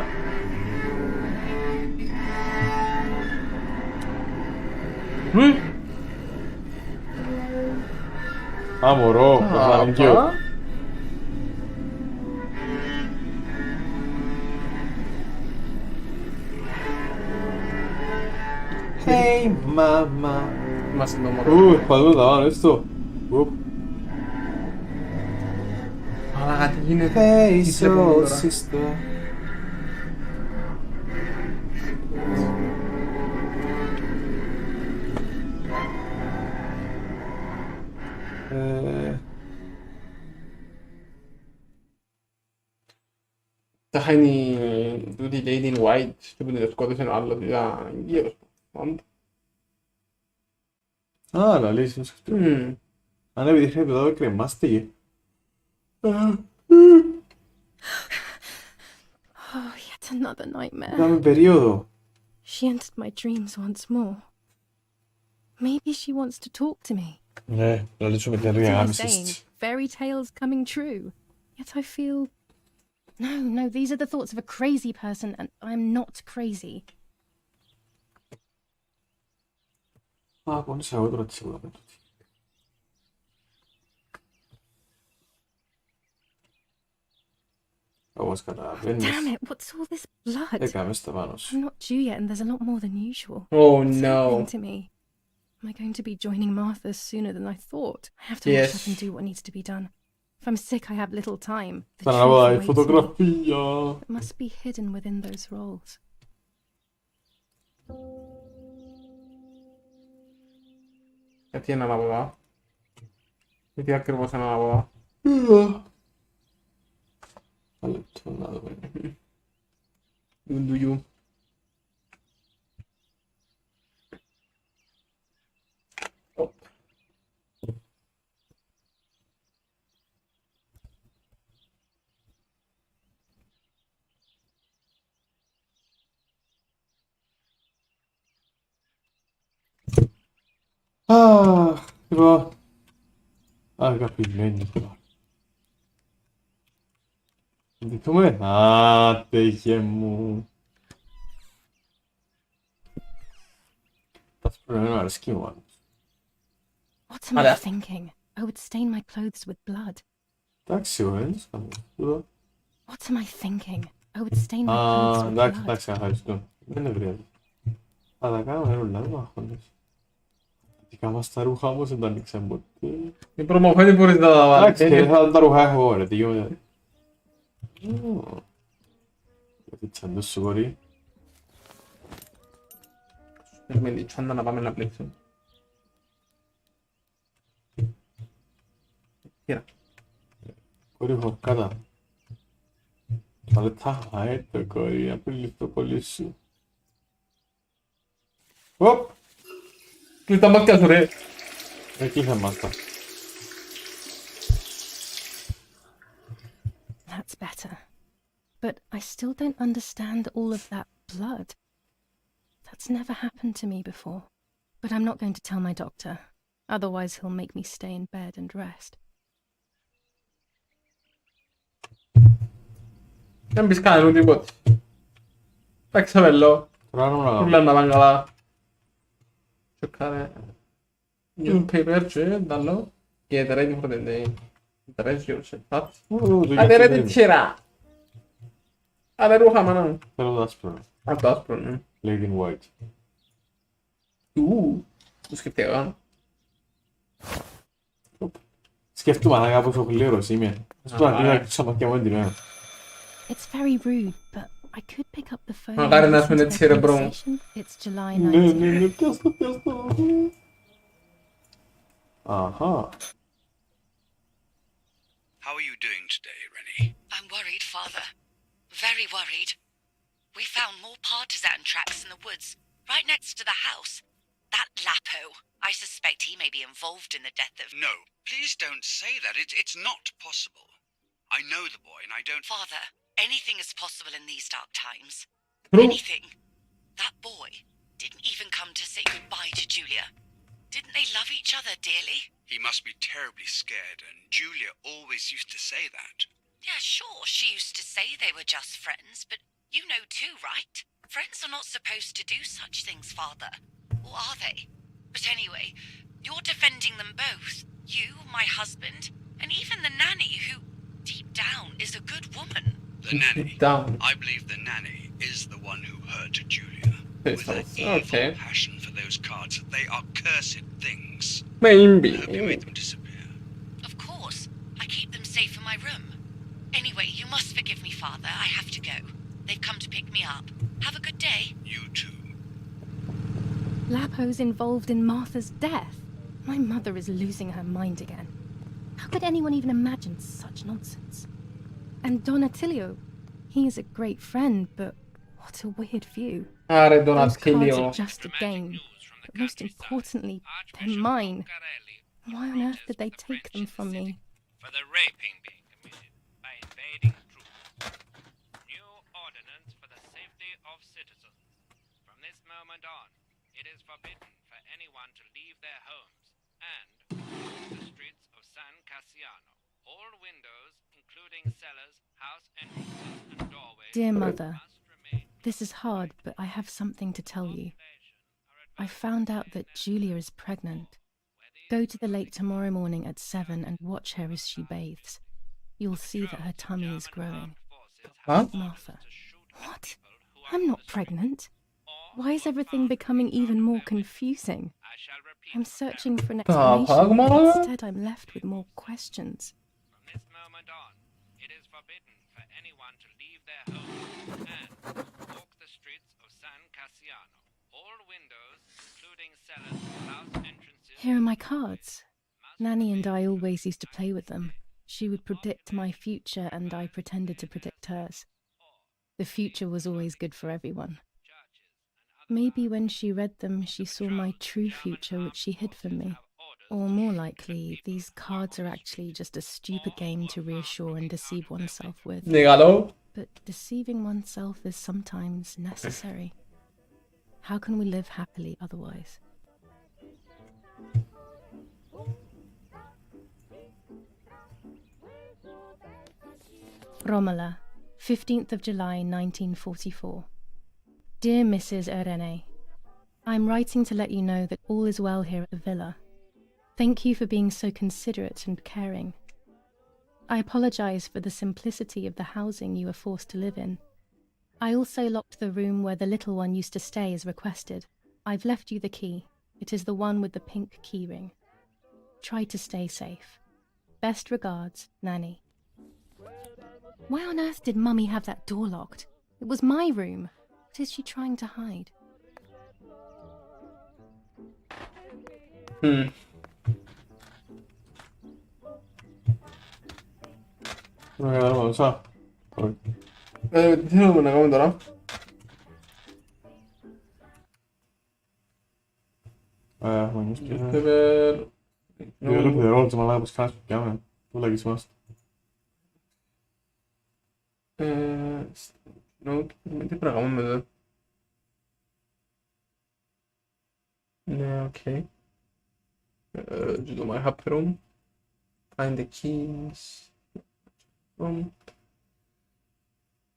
Amoró, Ranquio. Hey mama. Más no moro. Padula, ¿vale esto? Μαλάκα τι γίνεται. Hey soul sister. Τα χάνει τούτη Lady in White και που την σκότωσε ο άλλος ήταν γύρος. Α, λαλείς είναι σε αυτό. Αν επειδή εδώ κρεμάστηκε. Oh, yet another nightmare. Dame periodo. She entered my dreams once more. Maybe she wants to talk to me. Ναι, να λύσουμε την What am I αγάμισης. saying? Fairy tales coming true. Yet I feel... No, these are the thoughts of a crazy person, and I'm not crazy. Α, πόνισα εγώ τώρα τη σίγουρα με τούτη. Όπως καταλαβαίνεις. Damn it, what's all this blood? Έκαμε στα πάνω σου. I'm not due yet, and there's a lot more than usual. Oh What's no. happening to me? Am I going to be joining Martha sooner than I thought? I have to rush up and do what needs to be done. If I'm sick, I have little time. The Θα truth αναβάει awaits me. φωτογραφία. It must be hidden within those rolls. Γιατί είναι ανάποδα. Γιατί ακριβώς είναι ανάποδα. Ένα λεπτό να δούμε. Ντουγιού. Αχ, λοιπόν. Αγαπημένη τώρα. Δείχνουμε. Α, τέχε μου. Θα σου πρέπει να αρέσκει μου άλλος. What am I thinking? I would stain my clothes with blood. Εντάξει, ο ένας θα μου. What am I thinking? I would stain my clothes Α, with εντάξει, blood. εντάξει, ευχαριστώ. Δεν είναι βράδυ. Θα τα κάνω, δεν είναι λάδι, μα χωρίς. Diciamo sta ruha mu se da niks bot. Mi promuovete pure da davanti. Da ruha hore diyor. Sen de sorry. Quindi ci andano a fare la flessione. 우리 볼까다. 잘다 아했다 거리 아플리도 polisi. Hop! Kiltan bak soruya. Belki sen basta. That's better. But I still don't understand all of that blood. That's never happened to me before. But I'm not going to tell my doctor. Otherwise he'll make me stay in bed and rest. Non biscane tutti i botti. Pexavello. Urlando mangala. Cercare un paper dallo. Chiedere di prendere interesse c'è fatto. Adere di c'era. Adere ruha Pero Daspro. Daspro. Lady in White. Το σκεφτέω. Σκέφτομαι να κάνω πόσο πλήρω είμαι. Αυτό να ξαπακιάμαι την μέρα. It's very rude, but I could pick up the phone. Magari να σου είναι τσιρεμπρό. It's July 19th. Ναι, πιάστο. Aha. How are you doing today, Rennie? I'm worried, Father. Very worried. We found more partisan tracks in the woods, right next to the house. That Lapo, I suspect he may be involved in the death of... No, please don't say that. It's not possible. I know the boy and I don't... Father, anything is possible in these dark times. True. Anything. That boy didn't even come to say goodbye to Julia. Didn't they love each other dearly? He must be terribly scared, and Julia always used to say that. Yeah, sure, she used to say they were just friends, but you know too, right? Friends are not supposed to do such things, Father. Or are they? But anyway, you're defending them both. You, my husband, and even the nanny who, deep down, is a good woman. The nanny. Down. I believe the nanny is the one who hurt Julia. With her evil passion for those cards, they are cursed things. Maybe. I hope you made them disappear. Of course. I keep them safe in my room. Anyway, you must forgive me, Father. I have to go. They've come to pick me up. Have a good day. You too. Lapo's involved in Martha's death. My mother is losing her mind again. How could anyone even imagine such nonsense? And Don Attilio, he is a great friend, but what a weird view. Those cards are just a game, but most importantly, they're mine. Why on earth did they take them from me? For the raping being committed by invading troops. New ordinance for the safety of citizens. From this moment on, it is forbidden for anyone to leave their homes and the streets of San Cassiano. All windows, including cellars, house entrances, and doorways. Dear Mother, this is hard, but I have something to tell you. I found out that Julia is pregnant. Go to the lake tomorrow morning at 7 and watch her as she bathes. You'll see that her tummy is growing. Huh? Martha. What? I'm not pregnant. Why is everything becoming even more confusing? I'm searching for an explanation, but instead I'm left with more questions. From this moment on, it is forbidden for anyone to leave their homes and walk the streets of San Cassiano. All windows, including cellars, house entrances... Here are my cards. Nanny and I always used to play with them. She would predict my future and I pretended to predict hers. The future was always good for everyone. Maybe when she read them, she saw my true future which she hid from me. Or more likely, these cards are actually just a stupid game to reassure and deceive oneself with. But deceiving oneself is sometimes necessary. How can we live happily otherwise? Romola, 15th of July 1944. Dear Mrs. Irene, I'm writing to let you know that all is well here at the villa. Thank you for being so considerate and caring. I apologize for the simplicity of the housing you were forced to live in. I also locked the room where the little one used to stay as requested. I've left you the key. It is the one with the pink keyring. Try to stay safe. Best regards, Nanny. Why on earth did Mummy have that door locked? It was my room. What is she trying to hide? Non lo so. Diciamo una come ora? Gewoon niet. Per... Ja, dat is maar laten we gaan spelen. Hoe leuk is het? No, ti prego, un minuto. Okay. Do my hub room. Find the keys. Room.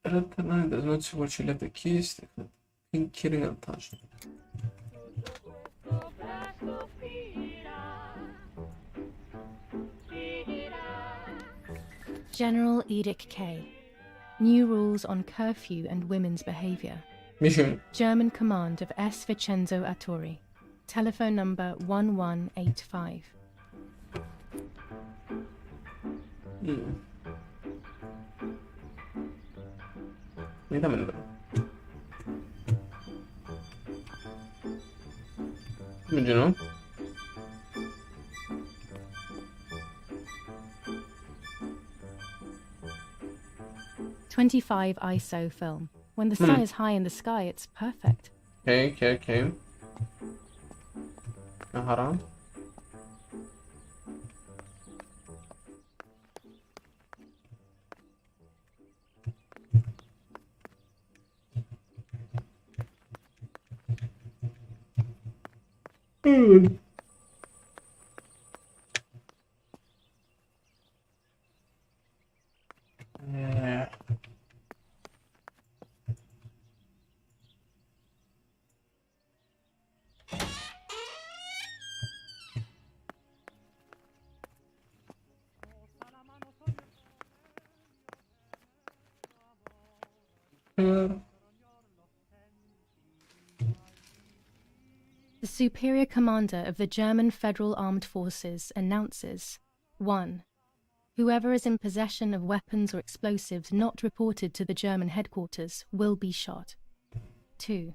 Red Knight does not see what you left the keys. Pink keyring attached. General Edict K. New rules on curfew and women's behavior. Mission. German command of S. Vincenzo Arturi. Telephone number 1185. Damelo. Immagino. .25 ISO film. When the sun is high in the sky, it's perfect. Okay. Haram. The Superior Commander of the German Federal Armed Forces announces 1. Whoever is in possession of weapons or explosives not reported to the German headquarters will be shot. 2.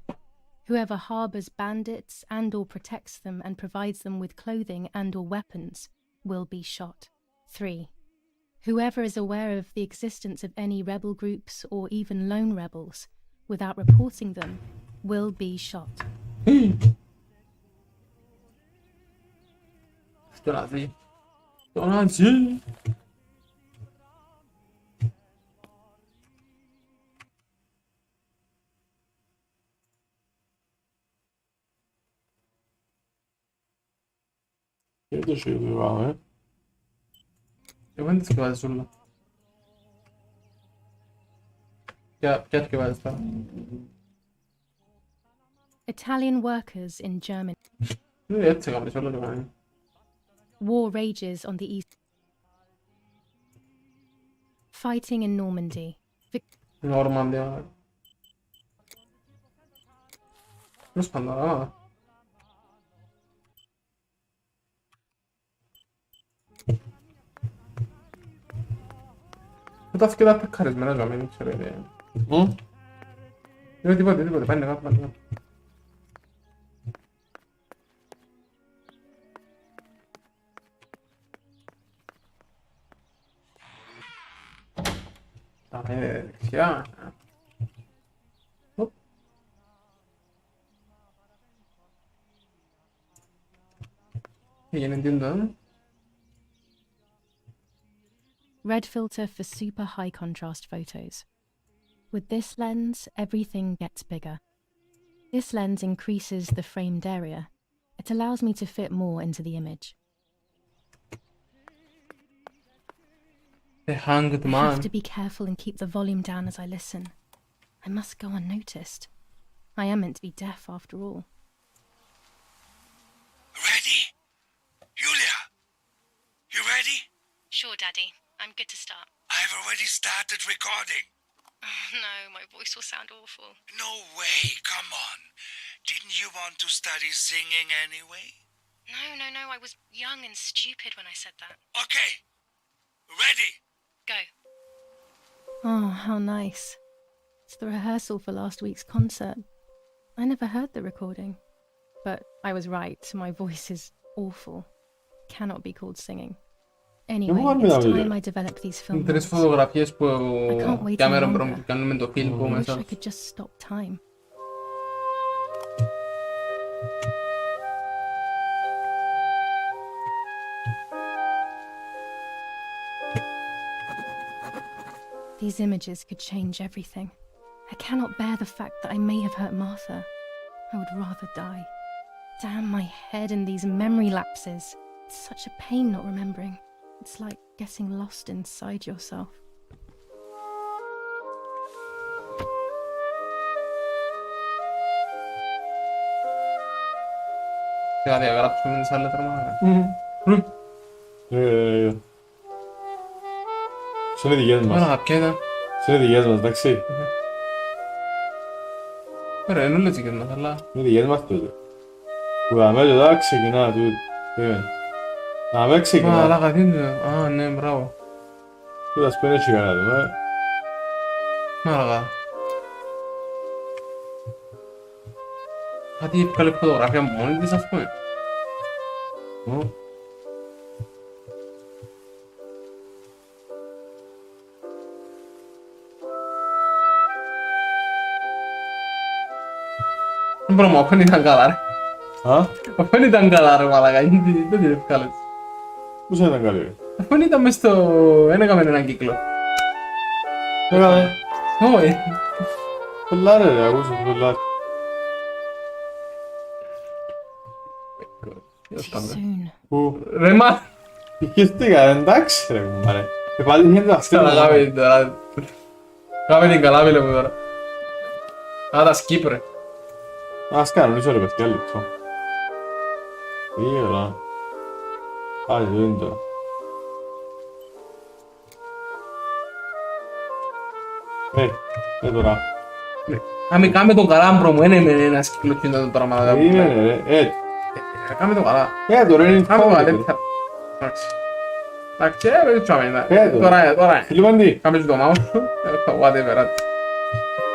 Whoever harbors bandits and/or protects them and provides them with clothing and/or weapons will be shot. 3. Whoever is aware of the existence of any rebel groups or even lone rebels without reporting them will be shot. Donazi. Credo ci dovevamo, E quando scrivete sulla? Chiar che vai a stare? Italian workers in Germany. War rages on the east. Fighting in Normandy. Normandia. Non sto andando avanti. Puteți că dată care îți merge oamenii ce rele. Nu? Eu te văd, vai negat. Da, chiar. Yine dinle. Red filter for super high contrast photos. With this lens, everything gets bigger. This lens increases the framed area. It allows me to fit more into the image. The hanged man. I have to be careful and keep the volume down as I listen. I must go unnoticed. I am meant to be deaf after all. Ready? Julia? You ready? Sure, Daddy. I'm good to start. I've already started recording. No, my voice will sound awful. No way, come on. Didn't you want to study singing anyway? No, I was young and stupid when I said that. Okay, ready. Go. Oh, how nice. It's the rehearsal for last week's concert. I never heard the recording. But I was right, my voice is awful. Cannot be called singing. Anyway, it's time I developed these film Τρεις notes. φωτογραφίες που I can't wait any Cameron longer. Brom κάνουν με το φιλμ που I wish μέσα. I could just stop time. These images could change everything. I cannot bear the fact that I may have hurt Martha. I would rather die. Damn my head and these memory lapses. It's such a pain not remembering. It's like getting lost inside yourself. Θα διαγράψουμε τις άλλες τρομάρα. Είναι δικές μας. Άρα, ποια ήταν. Είναι δικές μας, εντάξει. Ωραία, είναι όλες δικές μας, αλλά... Είναι δικές μας τότε. Που τα μέσα τώρα ξεκινά τούτο. Τα μέσα ξεκινά. Μα, αλλά τι είναι. Α, ναι, μπράβο. Και τα σπένε και κανένα του, Μάλακα. Κάτι εύκολη φωτογραφία μόνη της, ας πούμε. Μπρο μου, αφού ήταν καλά, ρε. Αφού ήταν καλά, ρε, μάλακα. Δεν την εύκολες. Πώς ήταν καλή, ρε. Αφού ήταν μες στο... Εν έκαμε έναν κύκλο. Έκαμε. Όχι. Πελάρε, ρε, ακούσες, πελάρε. Πού. Ρε μα. Είχεστηκα, εντάξει ρε κουμπάρε. Πάλι γίνεται αυτή. Καλά την τώρα. Κάμε την καλά φίλε μου τώρα. Άρα skip ρε. Ας κανονίσω ρε παιδιά λεπτό. Τι ώρα. Πάλι εδώ είναι τώρα. Τώρα. Κάμε τον καλά μπρο μου, είναι ένας κύκλος και είναι το πράγμα. Περίμενε ρε, Κάμε τον καλά. Τώρα είναι Κάμε τον καλά, φόβο. δεν θα... Εντάξει, δεν τσάμε, τώρα είναι. Λιμαντή. Κάμε το mouse σου, το whatever.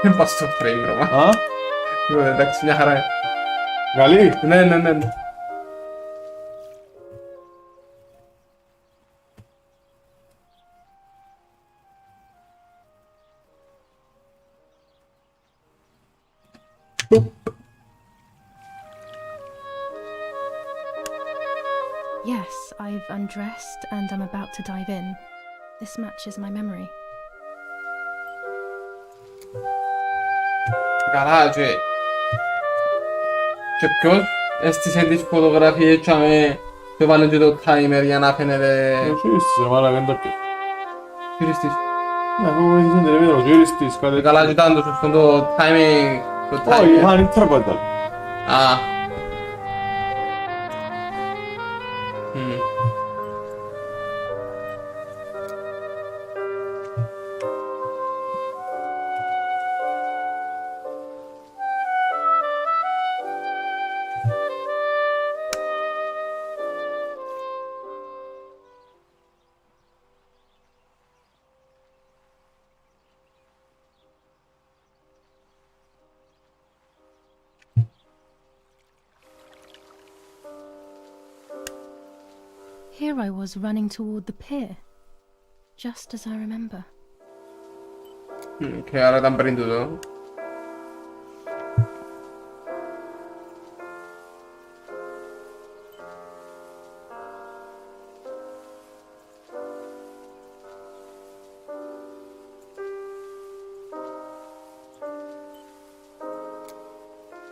Δεν πας στο frame ρε μα. Εντάξει, μια χαρά. Καλή. Ναι. Yes, I've undressed and I'm about to dive in. This matches my memory. Καλά, και ποιος έστησε τις φωτογραφίες και βάλουν και το timer για να φαίνεται... Ο χειριστής ρε μάλακα είναι τα πιο. Χειριστής. Ναι, αφού βοηθήσαν την ρεβίδα, ο χειριστής κάτι. Καλά, και ήταν το σωστό το timing... Όχι, είχαν ήτρα πάντα. Α. Here I was running toward the pier, just as I remember. Και άρα ήταν πριν τούτο.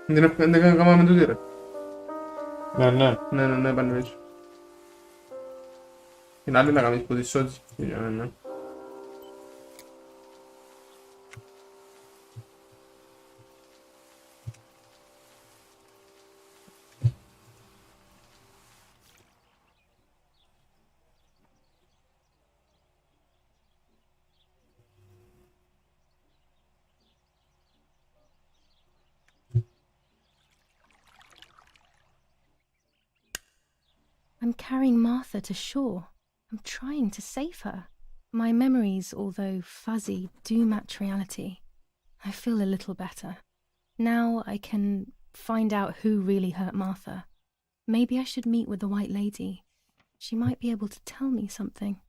Δεν έκαναμε τούτη ρε. Ναι, πάνε έτσι. Την άλλη να κάνεις που τη σώτης. Ναι. I'm carrying Martha to shore. I'm trying to save her. My memories, although fuzzy, do match reality. I feel a little better. Now I can find out who really hurt Martha. Maybe I should meet with the White Lady. She might be able to tell me something.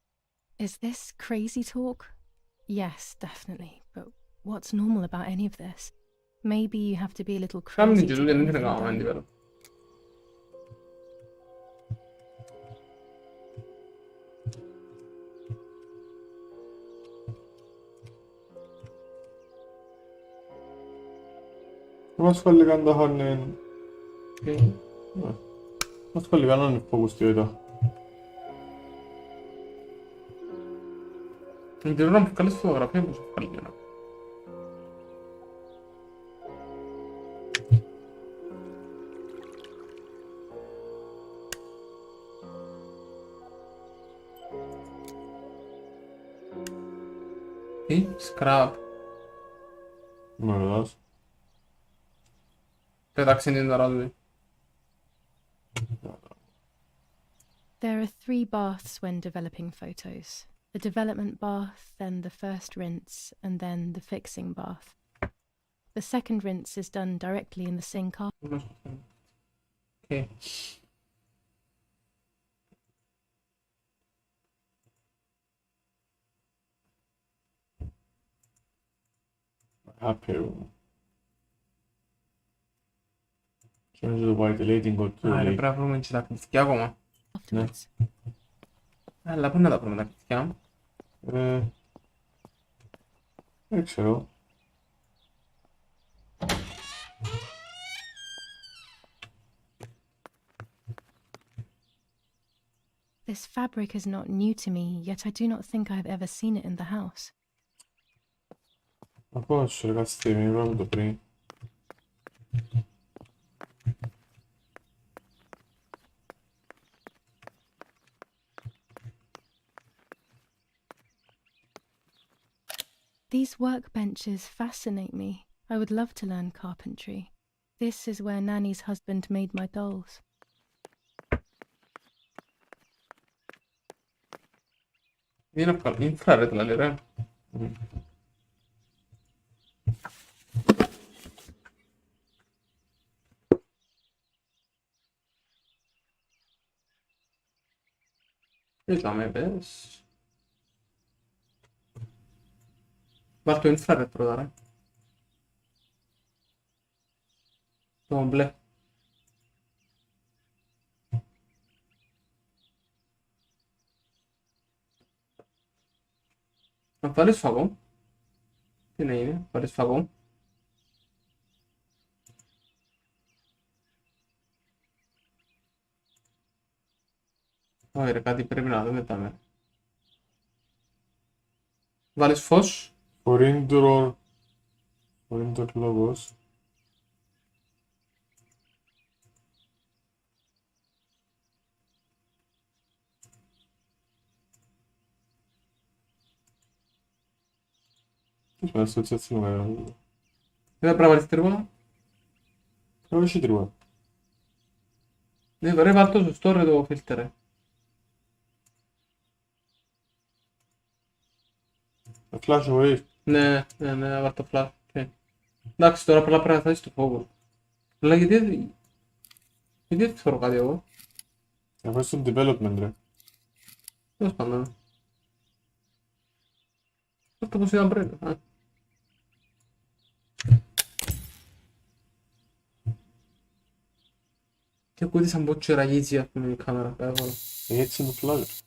Is this crazy talk? Yes, definitely. But what's normal about any of this? Maybe you have to be a little crazy to get anything done. Mas collegando con... Mas collegando nel focus di verità. Dovremmo fare le fotografie e poi fargliela. Sì, scrap. Μ' Πέταξε την τώρα του. There are 3 baths when developing photos. The development bath, then the first rinse, and then the fixing bath. The second rinse is done directly in the sink after. Okay. Happy room. Change the White Lady and go to Πρέπει να βρούμε και τα κλειδιά ακόμα. Ναι. Αλλά πού να τα βρούμε τα κλειδιά? Δεν ξέρω. This fabric is not new to me, yet I do not think I have ever seen it in the house. Ma conosco ragazzi, mi ricordo prima. These workbenches fascinate me. I would love to learn carpentry. This is where Nanny's husband made my dolls. Vieni a farmi infrare la lira. Io mi penso. Βάλ το infrared πρώτα ρε. Το μπλε. Να βάλεις φαγό. Τι να είναι, βάλεις φαγό. Όχι ρε, κάτι πρέπει να δούμε τα μέρα. Βάλεις φως. For indoor logos. Adesso έτσι είναι. Δεν πρέπει να βάλεις τρίποτα. Όχι τρίποτα. Ναι, ρε, βάλ' το σωστό ρε το φίλτερ ρε. Flash away. Ναι, βάλ' το flash. Εντάξει, τώρα απλά πρέπει να θάσεις το φόβο. Αλλά γιατί δεν θέλω κάτι εγώ. Αυτό στο development ρε. Τέλος πάντων. Αυτό πως ήταν πριν. Και ακούγεται σαν πότσο ραγίζει αυτή με την κάμερα. Έτσι είναι το flash.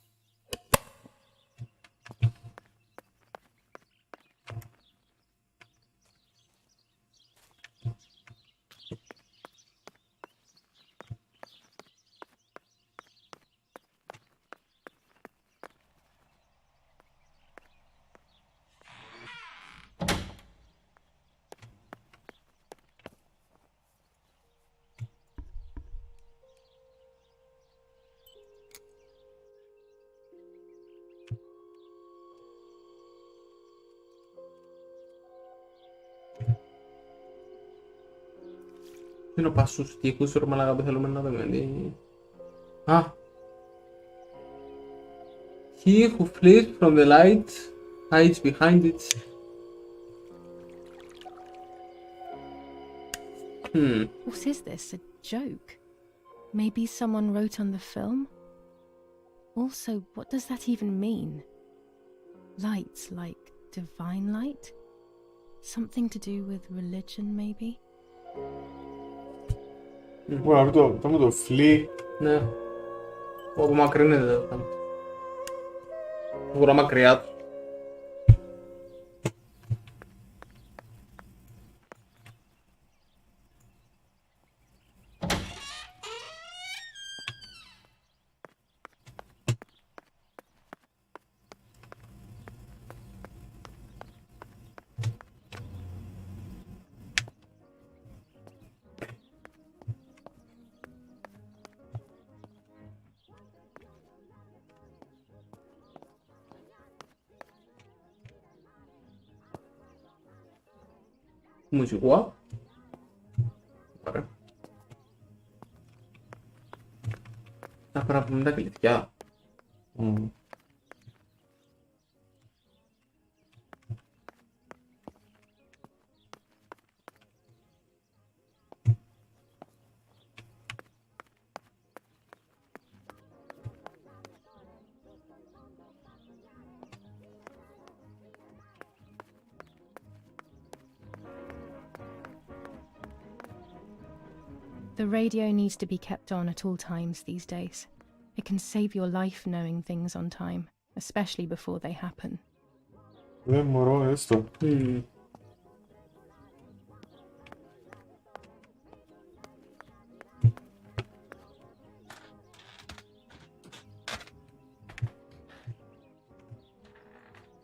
Τι να πας στους τοίχους ρε μαλάκα που θέλουμε να δούμε. Α, He who flees from the light hides behind it. What is this? A joke? Maybe someone wrote on the film? Also, what does that even mean? Light, like divine light? Something to do with religion, maybe? 뭐야, 아무도 flee. Ναι. Όπου μακρύνεται δεν ήταν. Βουρά μακριά του. Μουσικό. Ωραία. Να πρέπει να πούμε τα κλειδιά. The radio needs to be kept on at all times these days. It can save your life knowing things on time, especially before they happen. Δεν μωρώ, έστω.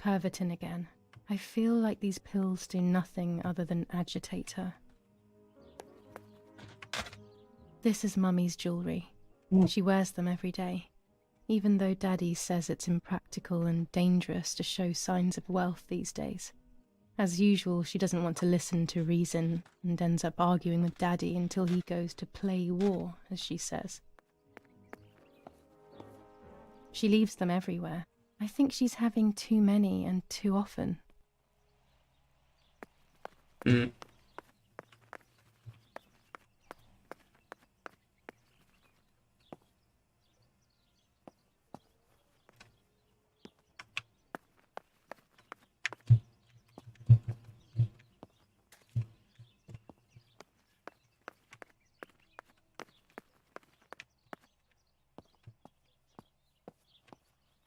Pervertin again. I feel like these pills do nothing other than agitate her. This is Mummy's jewellery. She wears them every day, even though Daddy says it's impractical and dangerous to show signs of wealth these days. As usual, she doesn't want to listen to reason and ends up arguing with Daddy until he goes to play war, as she says. She leaves them everywhere. I think she's having too many and too often.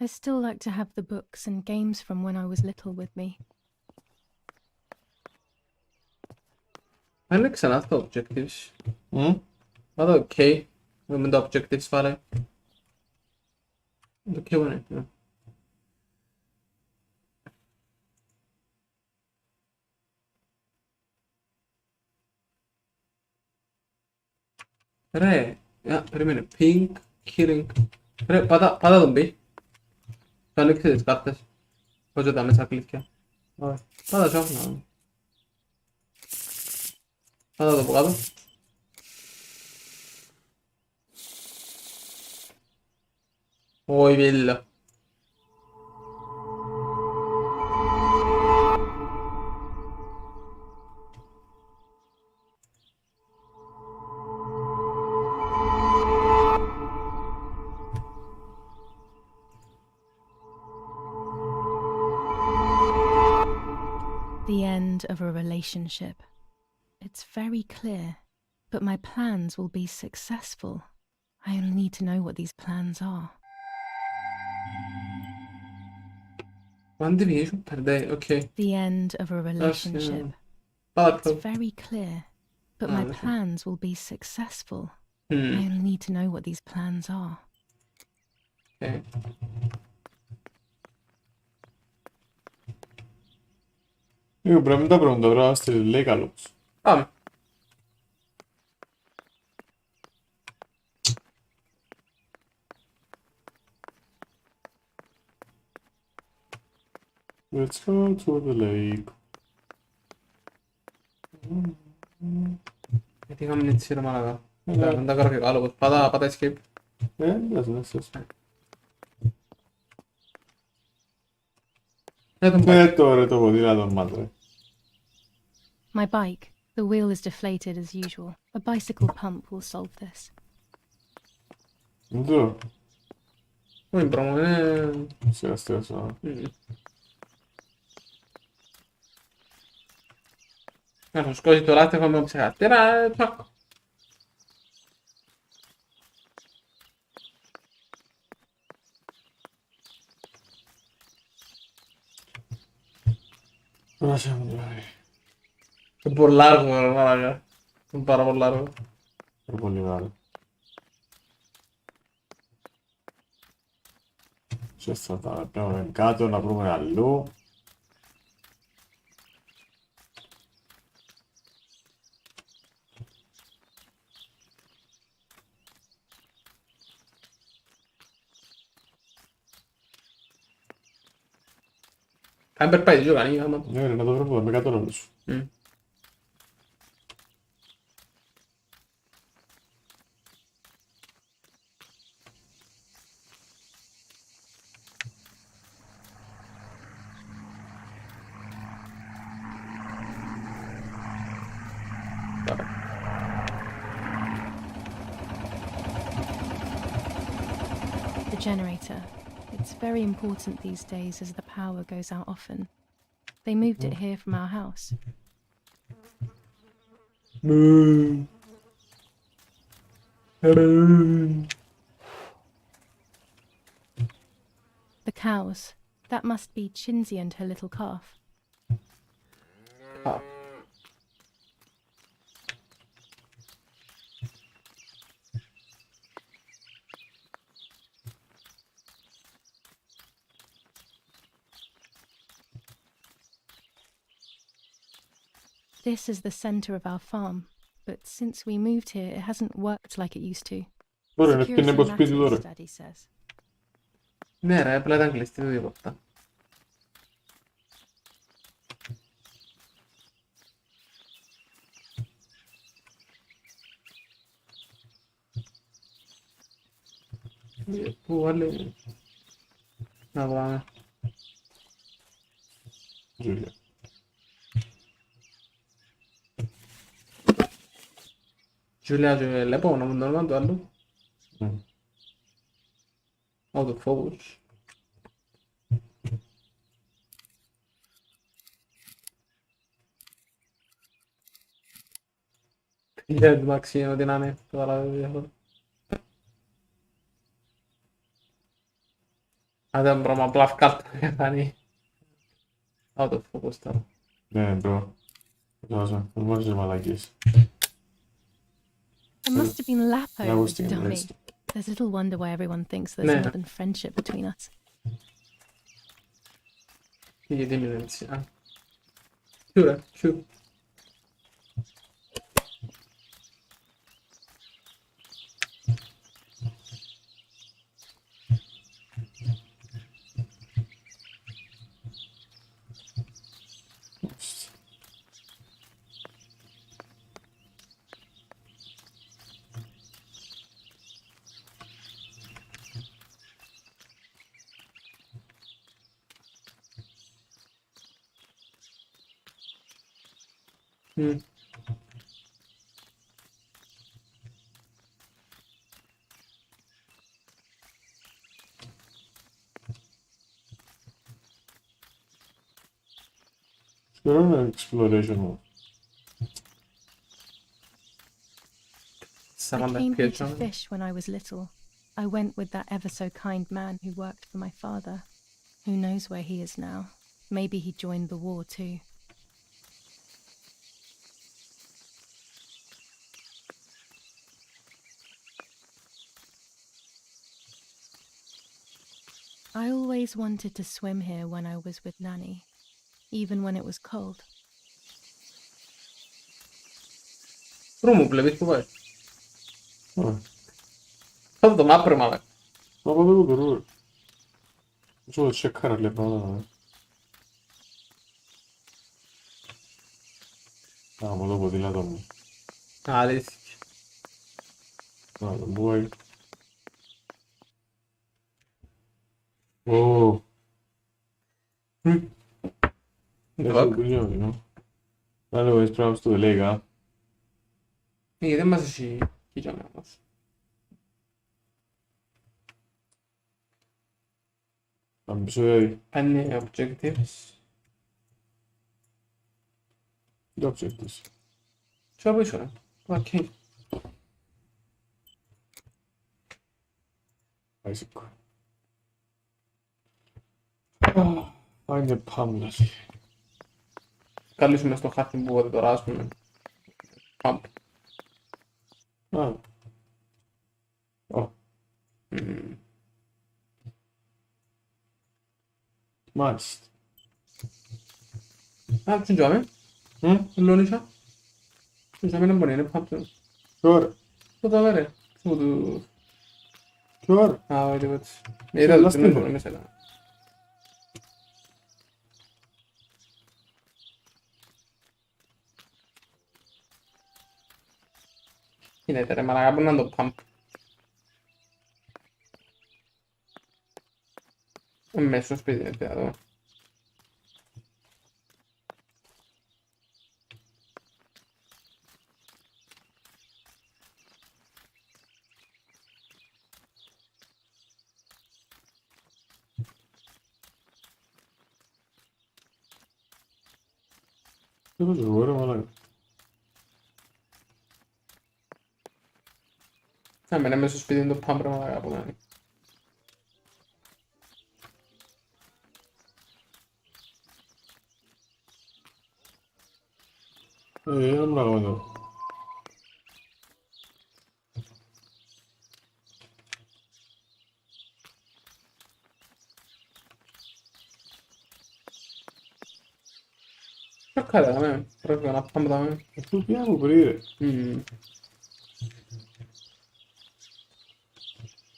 I still like to have the books and games from when I was little with me. Αν ξανά τα objectives. Βάζω OK. Με τα objectives πάλι. Το OK είναι. Ρε, περίμενε. Pink, killing. Ρε, πάτα τον μπει. Θα ανοίξει τις κάρτες. Πώς τα μέσα κλειδιά. Πάτα σώφνα. Πάτα το από κάτω. Όχι βίλα. The end of a relationship. It's very clear, but my plans will be successful. I only need to know what these plans are. One division per day, okay. The end of a relationship. It's very clear, but my plans will be successful. I only need to know what these plans are. Okay. Πρέπει να μην τα πρώτα, πρέπει να είστε λέει καλός. Πάμε. Let's go to the lake. Γιατί είχαμε έτσι ρε μαλάκα. Δεν τα γράφει άλλο, πάτα escape. Ναι. Τώρα το ποδήλατο μάτρε. My bike. The wheel is deflated as usual. A bicycle pump will solve this. Εδώ. Όχι πράγμα, είναι... Αστείο. Να σου σκώσει το λάστιχο με ψεχατέρα, τσακ. Ράσε μου δηλαδή. Είναι πολύ άργο, μάλακα. Είναι πάρα πολύ άργο. Είναι πολύ μεγάλο. Σωστά θα πρέπει κάτω να βρούμε αλλού. Κάνει περπάει, δεν κάνει, άμα. Ναι ρε, να το βρούμε με κάτω όλο σου. The generator. It's very important these days as the power goes out often. They moved it here from our house. The cows. That must be Chinsey and her little calf. This is the center of our farm, but since we moved here, it hasn't worked like it used to. Τώρα είναι στην εμποσπίτι τώρα. Daddy says. Ναι ρε, απλά ήταν κλειστή το τίποτα. Πού άλλη... Να πάμε. Τζούλια. Giulia, le può non mando a lui? Autofocus. Figlio di Maximo di Nane, Adam Broma Bluff Cut, Autofocus τώρα. Ναι, bro. Δώσα, δεν μπορείς να μαλακείς. It must have been Lapo, the dummy. There's little wonder why everyone thinks there's more than friendship between us. Figli di Milenzia. Giura, giù. You're on an exploration mode. I came here to fish when I was little. I went with that ever so kind man who worked for my father. Who knows where he is now? Maybe he joined the war too. I always wanted to swim here when I was with Nanny, even when it was cold. Πού μου βλέπεις που πάει? Θα το μάπρε μάλλον. Μα πάω εδώ τώρα. Ζω το τσεκάρα λεπτά. Α, μου το ποδήλατο μου. Αλήθεια. Α, το boy. Ω. Δεν σου κουνιώνει, νο. Άλλωβες πρέπει να στο λέγα. Δεν μας έχει για μας. Αν πίσω δηλαδή. Αν είναι objectives. The objectives. Τι από πίσω, οκ. Isaac. Είναι πάμε. Καλήσουμε στο χάρτη που δεν τώρα, ας πούμε. Pump. Μάλιστα. Τι τζάμε. Λόνισα. Τι τζάμε να μπορεί, είναι pump. Τώρα. Το τα βέρε. Τώρα. Όχι, έτσι. Είδα το τι είναι μέσα. Είναι ρε μαλάκα, μπορεί να το pump. Μέσα στο σπίτι είναι εδώ. Δεν θα το ρε μαλάκα. Εμένα μέσα στο σπίτι είναι το pump ρε μαλάκα που κάνει. Δεν μου λάγαμε εδώ. Ποιο καλά, πρέπει να πάμε δάμε. Αυτό πια μου πριν ρε.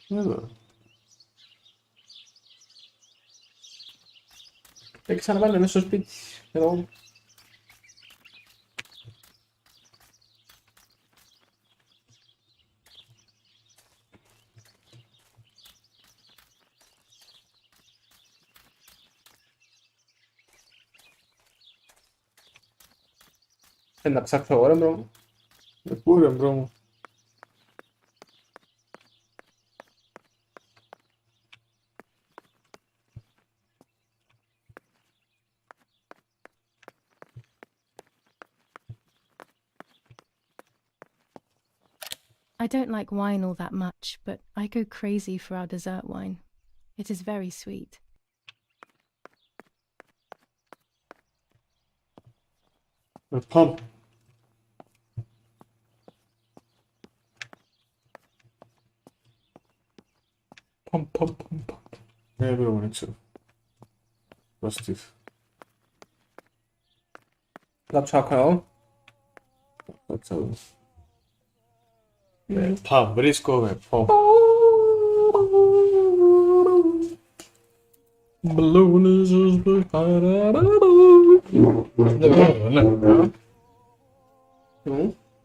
Εδώ. Και ξαναπάνε μέσα στο σπίτι. Εδώ. Να ψάξω εγώ ρε μπρο. Πού ρε μπρο μου. I don't like wine all that much, but I go crazy for our dessert wine. It is very sweet. A pump. Pump. Ναι, πρέπει να ξέρω. Positive. Λαψάκαο. Pump, βρίσκομαι. Pump. Balloons is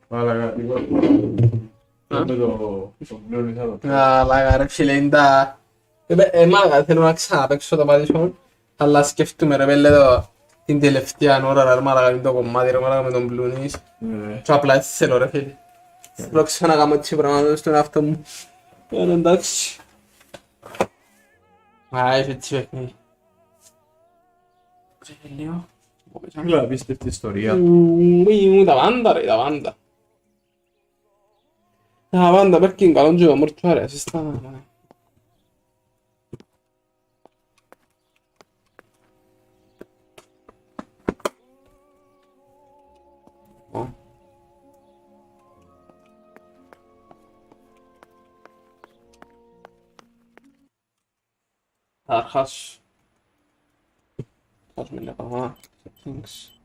Μάλακα, με το μπλουνισάδο. Μάλακα ρε φίλε, είναι τα... Μάλακα, θέλω να ξαναπαίξω το Madison, αλλά σκέφτομαι ρε πέλε την τελευταία ώρα ρε μάλακα, είναι το κομμάτι ρε μάλακα με τον μπλουνις. Και απλά έτσι θέλω ρε φίλε. Θέλω ξανακάμω έτσι πράγματα στον εαυτό μου. Είναι εντάξει. Έχει έτσι παιχνίδι. Λίγο. Είναι απίστευτη ιστορία. Τα πάντα ρε, τα πάντα. Τα πάντα, perché in calon gioco mortuario si sta... Αρχάς. Ας μην έκανα settings.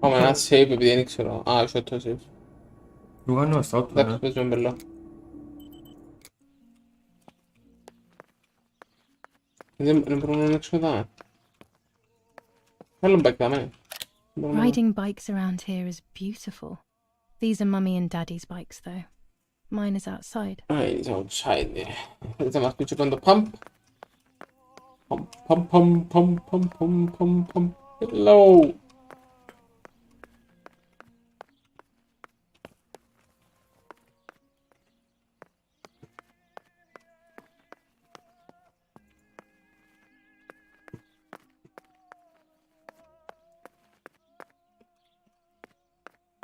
Πάμε ένα save επειδή δεν ξέρω. Α, όχι το save. Του κάνω ένα στάω του, Εντάξει, παίζουμε μπελό. Δεν μπορούμε να έξω εδώ. Θέλω μπακ δάμε. Riding bikes around here is beautiful. These are Mummy and Daddy's bikes, though. Mine is outside. It's outside, yeah. Θέλετε να μας πείτε πάνω το pump. Pump. Hello.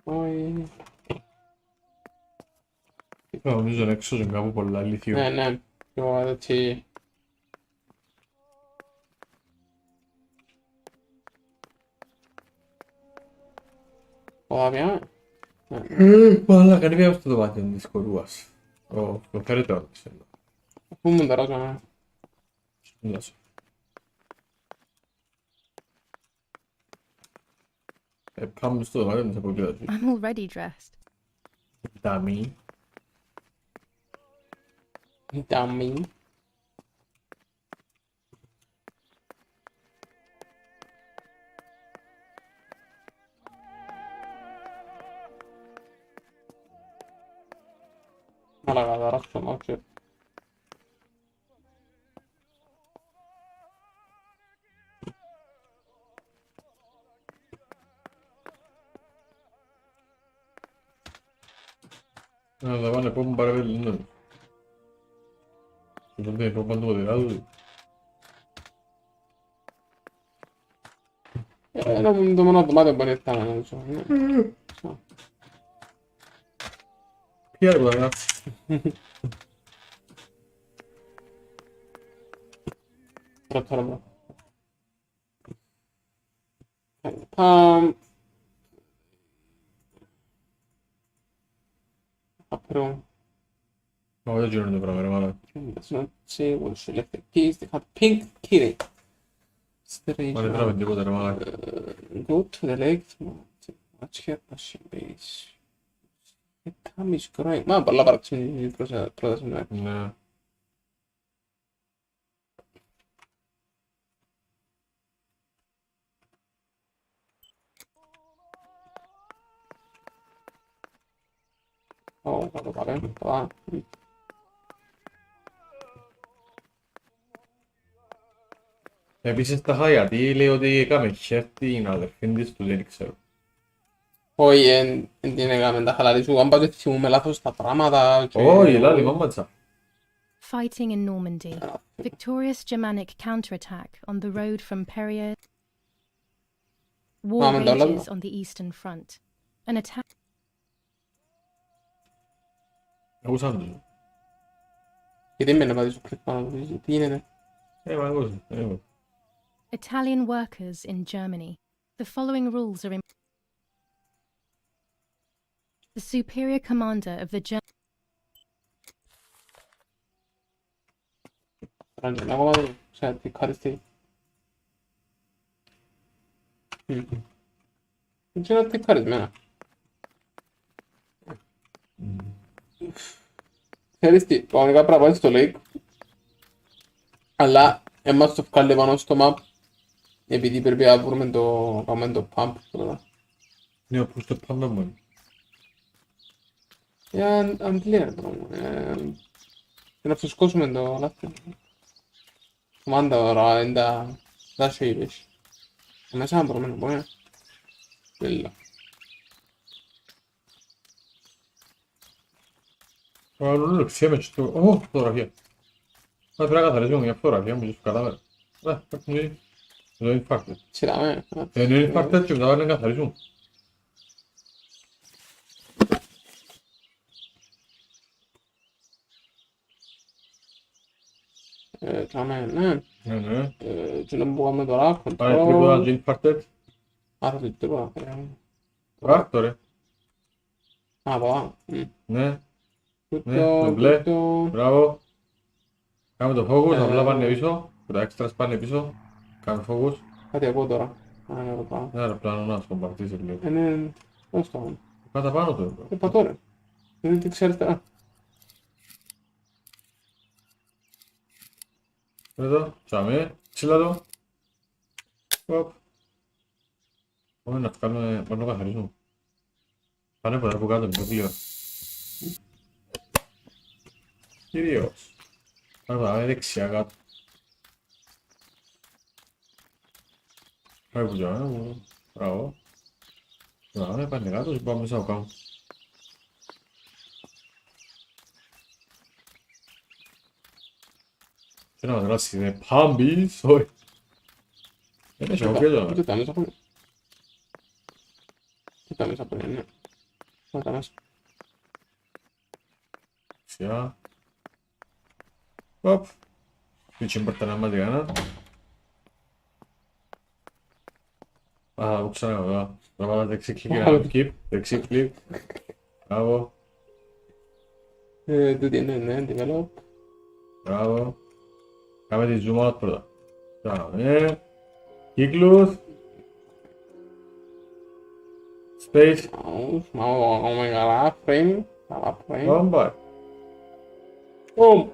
Όχι. Νομίζω είναι έξω και κάπου πολλά λιθίου. Ναι. Εγώ έτσι... Πολλά πια. Πολλά κάνει πια στο δωμάτιο της κορούας. Το φέρετε όλο ξέρω. Πού μου τεράζαμε. Δώσε. Πάμε στο δωμάτιο της αποκλείωσης. I'm already dressed. Dummy. Μαλάκα, θα ράσω μάξε. Θα πάνε πού μου παραβέλει. Δεν είναι πού παντού δειράδου. Το μόνο δωμάτιο που είναι να νομίζω. Ποια ρε πλάκα. Τώρα. Απρό. Μα δεν γίνονται πράγματα, μάλλον. Let's not say we'll select the keys. They have pink key. Μα δεν τράβει τίποτα ρε μάλλον. Go to the lake. Watch here, machine base. The time is growing. Μα πολλά παραξενή πρόταση μου. Ναι. Θα το πάρε. Καλά. Επίσης τα Χαϊατή λέει ότι έκαμε χέρ την αδερφή της του, δεν ξέρω. Όχι, δεν την έκαμε τα χαλαρή σου. Αν πάω και θυμούμε λάθος τα πράγματα. Όχι, λάλη, μάματσα. Fighting in Normandy. Victorious Germanic counterattack on the road from Perrier. War rages on the eastern front. An attack. Ακούσαν τους. Γιατί μένει να πατήσω κλικ πάνω του, τι είναι. Μα ακούσαν. Italian workers in Germany. The following rules are in. The superior commander of the German. Ράντζε, ακόμα δεν ξέρω τι ευχαριστεί. Δεν ξέρω τι ευχαριστμένα. Ξέρεις τι, κανονικά πρέπει να πάεις στο lake. Αλλά εμάς το βγάλει πάνω στο map. Επειδή πρέπει να βρούμε το, κάνουμε το pump. Ναι, πώς το πάμε μόνο. Αντιλία, και να φουσκώσουμε το λάθη. Κομμάντα τώρα, είναι τα σέιβες. Μέσα μπορούμε να πούμε. Βέλα. Αλλά ξέμε και στο... φωτογραφία. Πρέπει να καθαρίζουμε μια φωτογραφία μου και σου κατάμερα. Πρέπει να είναι. Δεν είναι φάρτες. Σειράμε. Δεν είναι φάρτες και μετά να καθαρίζουμε. Κάμε, ναι. Ναι. Τι να μπορούμε τώρα, control. Άρα τρίποδα, γίνει φάρτες. Άρα το τρίποδα. Φάρτο ρε. Α, πάω. Ναι. Ναι, μπλε. Μπράβο. Κάμε το focus, απλά πάνε πίσω. Τα extras πάνε πίσω. Κάμε focus. Κάτι ακούω τώρα. αεροπλάνο. Ένα αεροπλάνο να σκομπαρτίζει λίγο. Ναι, πώς το κάνω. Πάτα πάνω του εδώ. Πατώ ρε. Δεν τι ξέρετε. Εδώ, τσάμε, τσίλα το. Οπ. Όχι να κάνουμε, πάνω να καθαρίζουμε. Πάνε ποτέ από κάτω, πιο γλύωρα. Κυρίως. Πάμε δεξιά κάτω. Πάει που γιάμε, μπράβο. Πάμε, πάνε κάτω και πάμε μέσα από κάτω. Και να δράσεις είναι πάμπις, όχι. Δεν έχει εγώ πιέζω. Ούτε τα μέσα από είναι. Ούτε τα μέσα από είναι, ναι. Ούτε τα μέσα. Δεξιά. Οπ. Πίτσι μπερτανά μάτια. Α, ξανά εδώ. Να βάλω δεξί κλικ και να keep. Δεξί κλικ. Μπράβο. Τούτη είναι, ναι, develop. Μπράβο. Κάμε τη zoom out πρώτα. Κάμε. Κύκλους. Space. Πάμε καλά, frame. Καλά, frame. Βάμπα. Boom.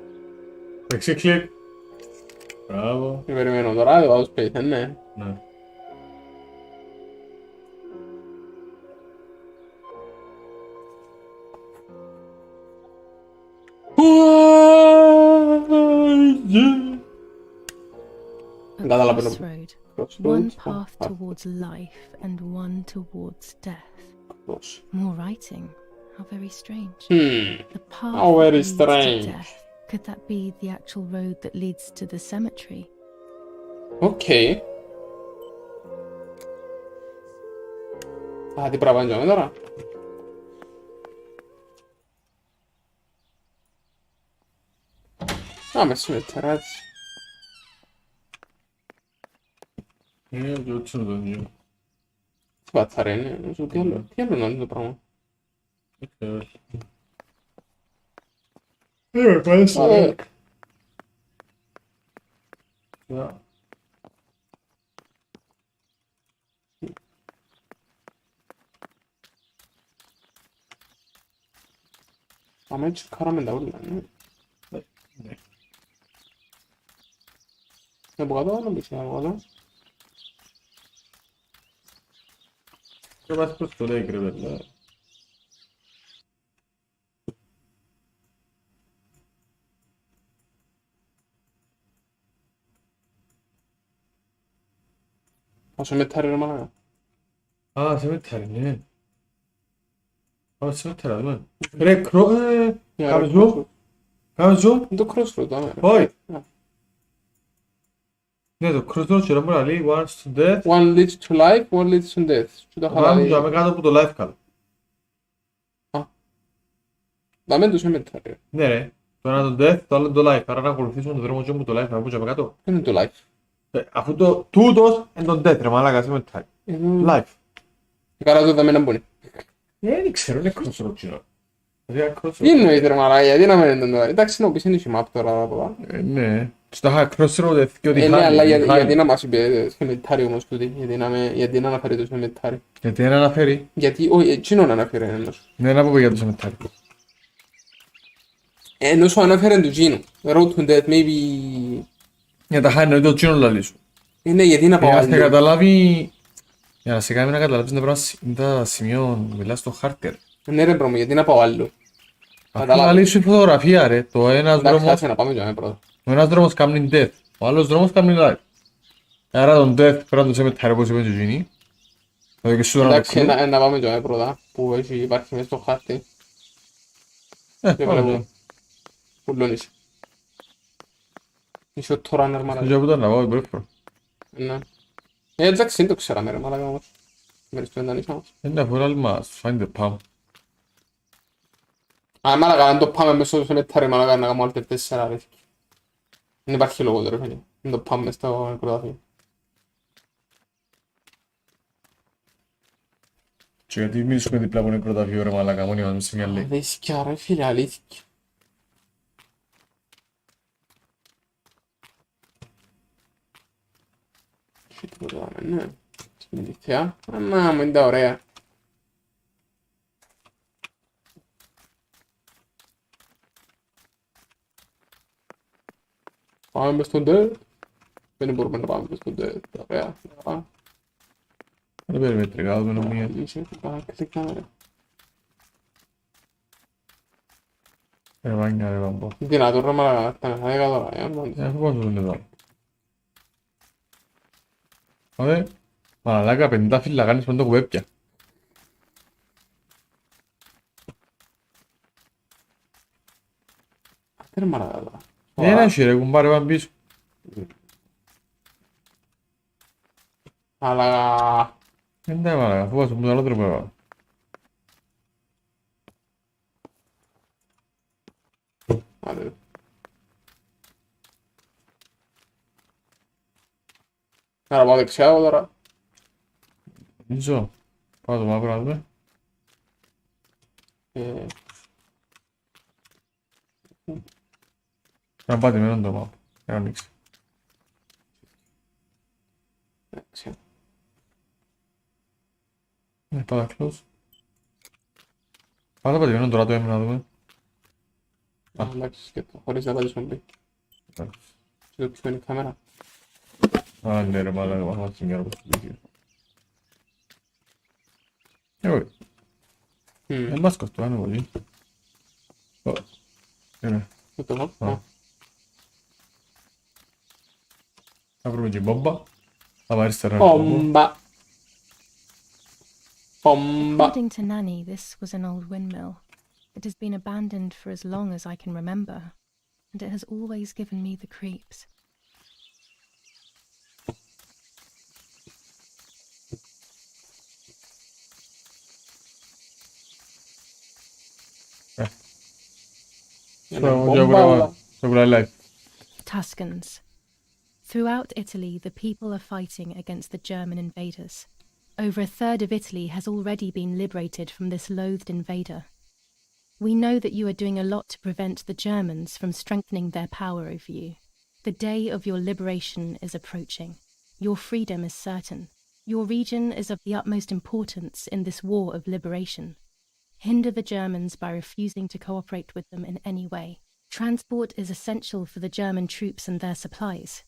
Δεξί κλικ. Μπράβο. Και περιμένω τώρα, δεν βάζω space, ναι. Ναι. A crossroad. One path towards life and one towards death. More writing. How very strange. The path How very that leads to strange. death. Could that be the actual road that leads to the cemetery? Okay. Τι πρέπει να κάνουμε τώρα. Πάμε στο μετεράκι. Και έτσι είναι το ίδιο. Τι πατσαρέ είναι, νομίζω τι άλλο να είναι το πράγμα. Όχι. Πάει στο. Πάμε έτσι κάραμε τα όλα, ναι. Ναι. Από κάτω, να μπεις από κάτω. Και βάζει προς το λέει κρεβέλα. Όσο μετάρει ρε μαλάκα. Α, σε μετάρει, ναι. Πάμε σε μετάρει, δούμε. Ρε, κάμε zoom. Κάμε zoom. Είναι το crossroad, δάμε. Όχι. Ναι, το crossroad και να μπορεί να λέει one to death. One leads to life, one leads to death. Πάμε και κάτω από το life καλό. Δάμε το σε μετάρει. Ναι ρε, το ένα το death, το άλλο το life. Άρα να ακολουθήσουμε τον δρόμο και μου το life, να πούμε κάτω. Είναι το life. Αφού το τούτος είναι τον death ρε μαλάκα, σε μετάρει. Life. Καλά το δάμε να μπουν. Δεν ξέρω, είναι crossroad κοινό. Τι εννοείται ρε μαλάκα, γιατί να μένει τον τώρα. Εντάξει, να πεις είναι η map τώρα από εδώ. Ναι. Στο crossroad και ότι ναι, αλλά γιατί να μας είπε σε μετάρει όμως τούτη, γιατί να αναφέρει το σε μετάρει. Γιατί δεν αναφέρει. Γιατί, όχι, εκείνον αναφέρει ένας. Ναι, να πω για το σε μετάρει. Ενώ σου αναφέρει του Gino. Road to death, maybe... Για τα χάρη το Gino λαλί σου. Ναι, γιατί να πάω Για να σε άλλο. καταλάβει... Για να σε κάνει να καταλάβεις είναι τα σημείο, μιλάς στο χάρτη. Ναι ρε μπρόμο, γιατί να πάω άλλο. Αφού λαλί σου η φωτογραφία ρε, το ένας Εντάξει, δρόμος... άσε να πάμε για μένα πρώτα. Ο ένας δρόμος κάνει death, ο άλλος δρόμος κάνει life. Άρα τον death πρέπει να το σε μετάρει όπως είπε ο Gini. Το και σου τώρα Εντάξει, να πάμε για μένα πρώτα, που υπάρχει μέσα στο χάρτη. Και βλέπω. Πουλόν είσαι. Είσαι ο Τωράνερ μαλάκα. Για που ήταν να πάω, μπορεί φορά. Ναι. Εντάξει, δεν το ξέραμε ρε μαλάκα όμως. Μέρες του εντανίσμα μας. Είναι αφού άλλη μας, find the palm. Α, μαλάκα, αν το πάμε μέσα στο μετάρι μαλάκα να κάνουμε alt F4 ρε. Δεν υπάρχει λόγο τώρα φίλε. Να το πάμε στο νεκροταφείο. Και γιατί μιλήσουμε διπλά από νεκροταφείο ρε μαλάκα, μόνοι μας σε μια λέει. Αλήθεια ρε φίλε, αλήθεια. Τι το κάνουμε, ναι. Inizia. Mamma, είναι τα ωραία. Πάμε στον dead. Δεν μπορούμε να πάμε στον dead. Ωραία. Δεν περιμετρικά, δεν νομίζω. Είσαι, και κάμερα. Βάνια ρε βαμπό. Δυνατό ρε μαλάκα, τα μεθάδια τώρα. Αφού πόσο είναι εδώ. Ωραία. Μαλάκα 50 φύλλα κάνεις παντό κουβέπια. Αυτή είναι μαλάκα τώρα. Ένα έχει ρε κουμπάρε πάνε πίσω. Μαλάκα. Δεν μαλάκα, αφού πόσο μου το άλλο τρόπο. Άντε. Να πάω δεξιά εγώ τώρα. Νομίζω. Πάω το μαύρο να δούμε. Να πάτε με το μαύρο. Να ανοίξει. Δεξιά. Πάω τα close. Πάω τα πατημένο τώρα το έμενα να δούμε. Εντάξει, σκέτο, χωρίς να πατήσω μπει. Και το ποιο είναι η κάμερα. Α, ναι ρε μαλάκα, πάμε στην μέρα προς το δίκαιο. Εγώ. Δεν μας κοστοβάνε πολύ. Είναι. Το έχω. Θα βρούμε και μπόμπα. Θα πάρεις τερά. Μπόμπα. Μπόμπα. According to Nanny, this was an old windmill. It has been abandoned for as long as I can remember, and it has always given me the creeps. Tuscans. Throughout Italy, the people are fighting against the German invaders. Over a third of Italy has already been liberated from this loathed invader. We know that you are doing a lot to prevent the Germans from strengthening their power over you. The day of your liberation is approaching. Your freedom is certain. Your region is of the utmost importance in this war of liberation. Hinder the Germans by refusing to cooperate with them in any way. Transport is essential for the German troops and their supplies.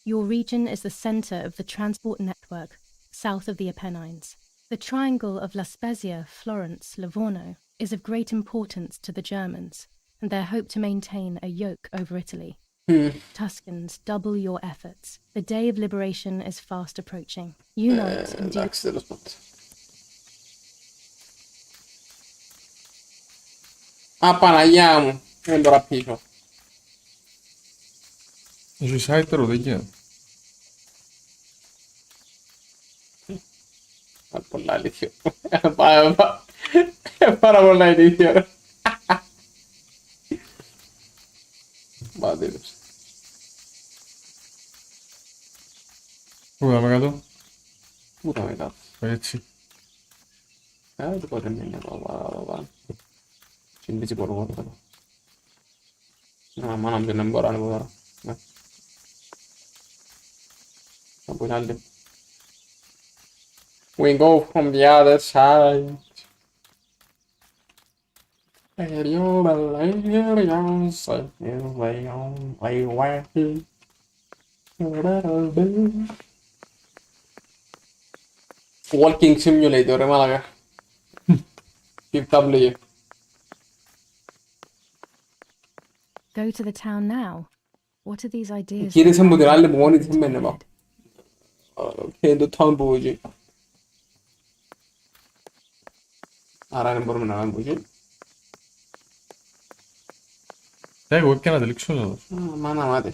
Your region is the center of the transport network south of the Apennines. The triangle of La Spezia, Florence, Livorno is of great importance to the Germans and their hope to maintain a yoke over Italy. Tuscans, double your efforts. The day of liberation is fast approaching. Unite and do... Α, Παναγιά μου. Δεν τώρα πίσω. Έχεις άιτερο δίκαια. Πολλά αλήθεια. Πάρα πολλά αλήθεια. Μα δίλεψε. Πού πάμε κάτω. Πού πάμε κάτω. Έτσι. Δεν μπορεί να είναι εδώ. Συνήθιζε μπορώ κάτω. Να μάνα μου δεν μπορώ να πω τώρα. Να πω άλλη. We go from the other side. Walking Simulator, ρε μάλακα. PW. Go to the town now. What are these ideas? Γύρισε μου την άλλη που μόνη της μένε πάω. Και είναι το town που εκεί. Άρα δεν μπορούμε να κάνουμε εκεί. Εγώ έπια να τελείξω εδώ. Μάνα μάτι.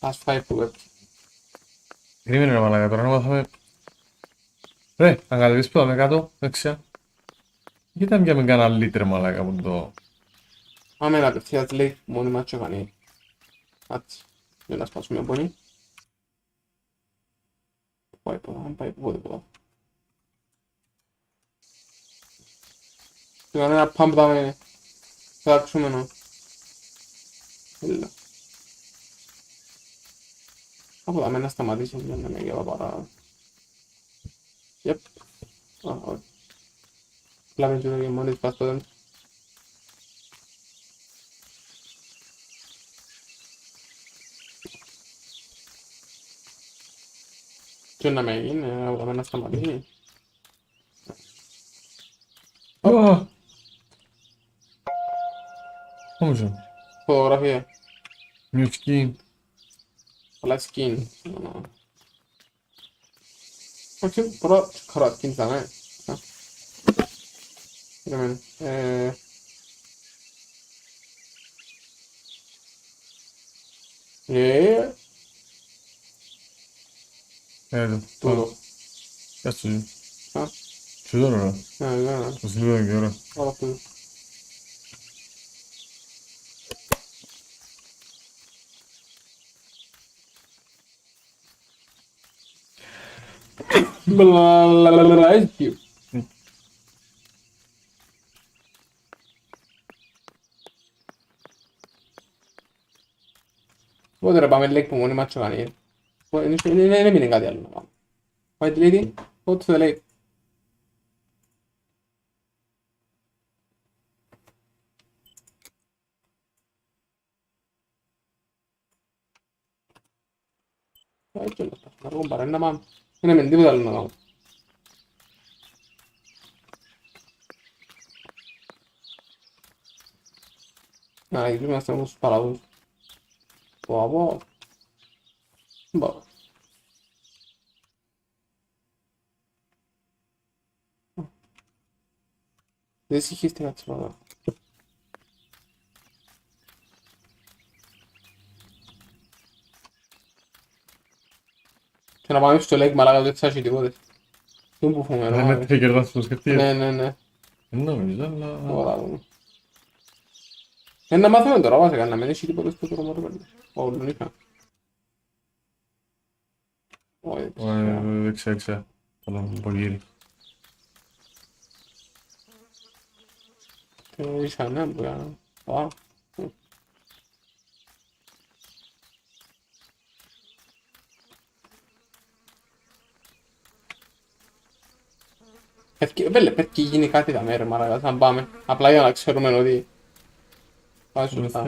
Ας φάει που έπια. Περίμενε ρε μαλάκα, τώρα να μάθαμε. Ρε, να κατεβείς που πάμε κάτω, δεξιά. Γιατί να πιάμε κανένα λίτρε μαλάκα από το... Άμα είναι απευθείας λέει, μόνοι μας τσοκανεί. Άτσι, για να σπάσουμε από πονή. Πάει ποτά, δεν πάει πότε ποτά. Και κανένα πάμπ δάμε, θα άκουσουμε να. Έλα. Από δάμε να σταματήσει να με γελά παρά. Yep. Όχι. Πλάμε και το γεμόνι της παστόδεν. Και να με γίνει, από δάμε να σταματήσει. Όμως. Φωτογραφία. New skin. Πολλά skin. Όχι, πρώτα χαρά skin θα με. Κοίταμε. Τούτο. Γεια σου. Α. Σου δω ώρα. Ναι. Σου δω και ώρα. Όλα τούτο. Poi dovremmo avere lei come un maccio cane. Poi ne viene cadi allora. Poi di lei, tutto da lei. Poi ce l'ho fatta, la roba, ma ne mendivo dal no. Nah, prima stiamo sparato. Boh. Δεν συγχύστηκα κάτι σημαντά. Και να πάμε στο leg μαλάκα, δεν θα έχει τίποτε. Δεν που φούμε, ναι. Δεν κερδάς το σκεφτείς. Ναι. Νομίζω, αλλά... Ωραία. Να μάθουμε τώρα βασικά, να μην έχει τίποτε στο τρόμο ρε παιδί. Όλων είχα. Δεξιά. Τον πογύρι. Είχα, ναι, μπορεί να... Πέτει γίνει κάτι τα μέρα, μάρακα, θα πάμε. Απλά για να ξέρουμε ότι... Πάμε σωστά.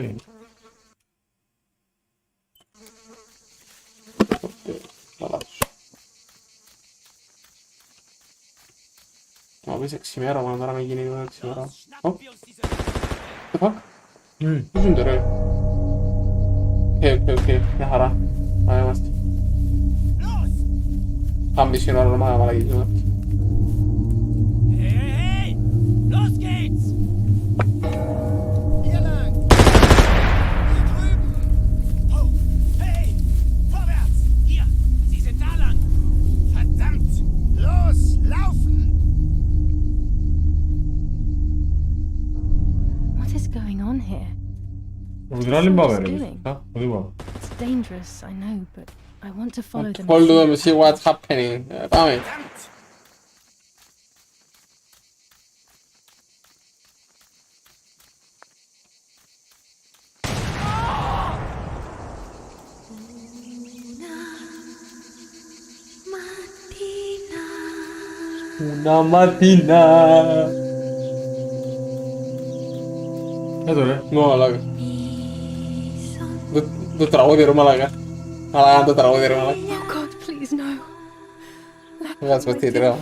Μα πεις 6 μέρα, μα τώρα με γίνει λίγο 6 μέρα. Ω! The fuck? Πώς είναι το ρε? Οκ, μια χαρά. Πάμε είμαστε. Πάμε μισή ώρα να μαλαγίζουμε. Los geht's! Hier lang! Hier drüben! Oh, hey! Vorwärts! Hier! Sie sind da lang! Verdammt! Los, laufen! What is going on here? It's dangerous, I know, but I want to follow them. Follow them and see what's happening. Πάμε. Una mattina. Εδώ ρε. No, μαλάκα. Το τραγούδι ρε μαλάκα. Μαλάκα το τραγούδι ρε μαλάκα. Oh God, please no. Βγάζεις με τίτρα.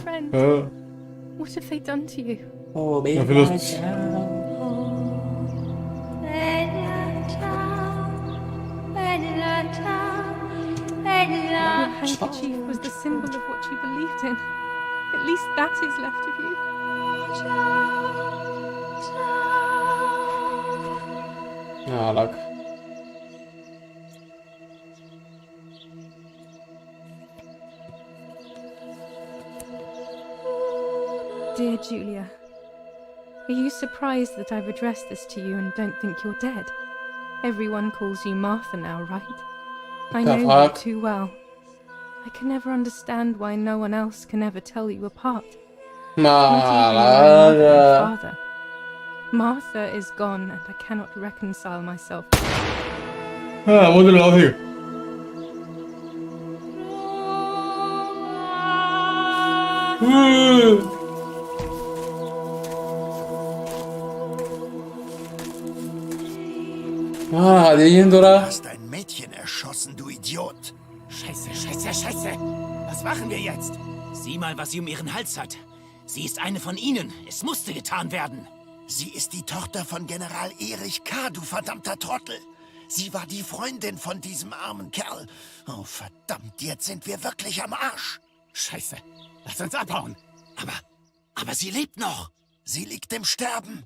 What have they done to you? Oh, baby. Ο φίλος της. Your handkerchief was the symbol of what you believed in. At least that is left of you. Μαλάκα. Dear Julia, are you surprised that I've addressed this to you and don't think you're dead? Everyone calls you Martha now, right? I know you too well. I can never understand why no one else can ever tell you apart. Not even my mother and father. Martha is gone and I cannot reconcile myself. What did I do? Ah, devi Du ora. hast ein Mädchen erschossen, du Idiot. Scheiße, scheiße, scheiße. Was machen wir jetzt? Sieh mal, was sie um ihren Hals hat. Sie ist eine von ihnen. Es musste getan werden. Sie ist die Tochter von General Erich K., du verdammter Trottel. Sie war die Freundin von diesem armen Kerl. Oh, verdammt, jetzt sind wir wirklich am Arsch. Scheiße. Lass uns abhauen. Aber sie lebt noch. Sie liegt im Sterben.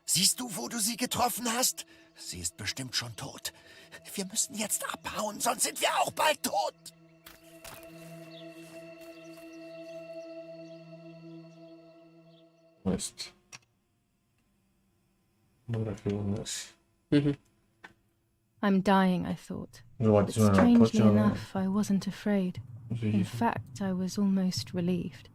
Siehst du, wo du sie getroffen hast? Sie ist bestimmt schon tot. Wir müssen jetzt abhauen, sonst sind wir auch bald tot. Mist. Miraculous. I'm dying, I thought. No, But strangely enough, I wasn't afraid. In fact, I was almost relieved.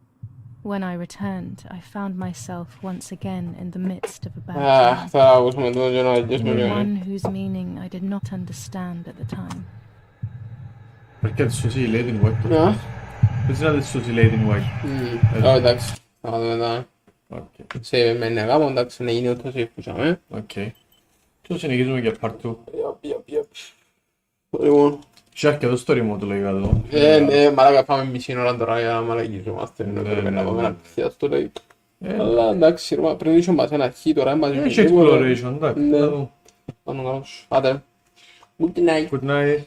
When I returned, I found myself once again in the midst of a bad time. Stavo come 2 giorni, 10 One milioni. whose meaning I did not understand at the time. Perché adesso si Lady in White? No? Così adesso si Lady in White. εντάξει. Θα δούμε τώρα. Okay. Σε με νεγάμω, εντάξει, να γίνει ούτως ήρθουσαμε. Okay. Το συνεχίζουμε για part 2. Λοιπόν. C'è anche lo story mode legato. Ναι, μαλάκα πάμε μισή ώρα τώρα για να μαλακίζομαστε. Πρέπει να πάμε να πηθεί στο λέει. Αλλά εντάξει, πριν είσαι μας ένα αρχή τώρα, μας Έχει exploration, εντάξει. Ναι. Πάνω καλώς. Άντε. Good night. Good night.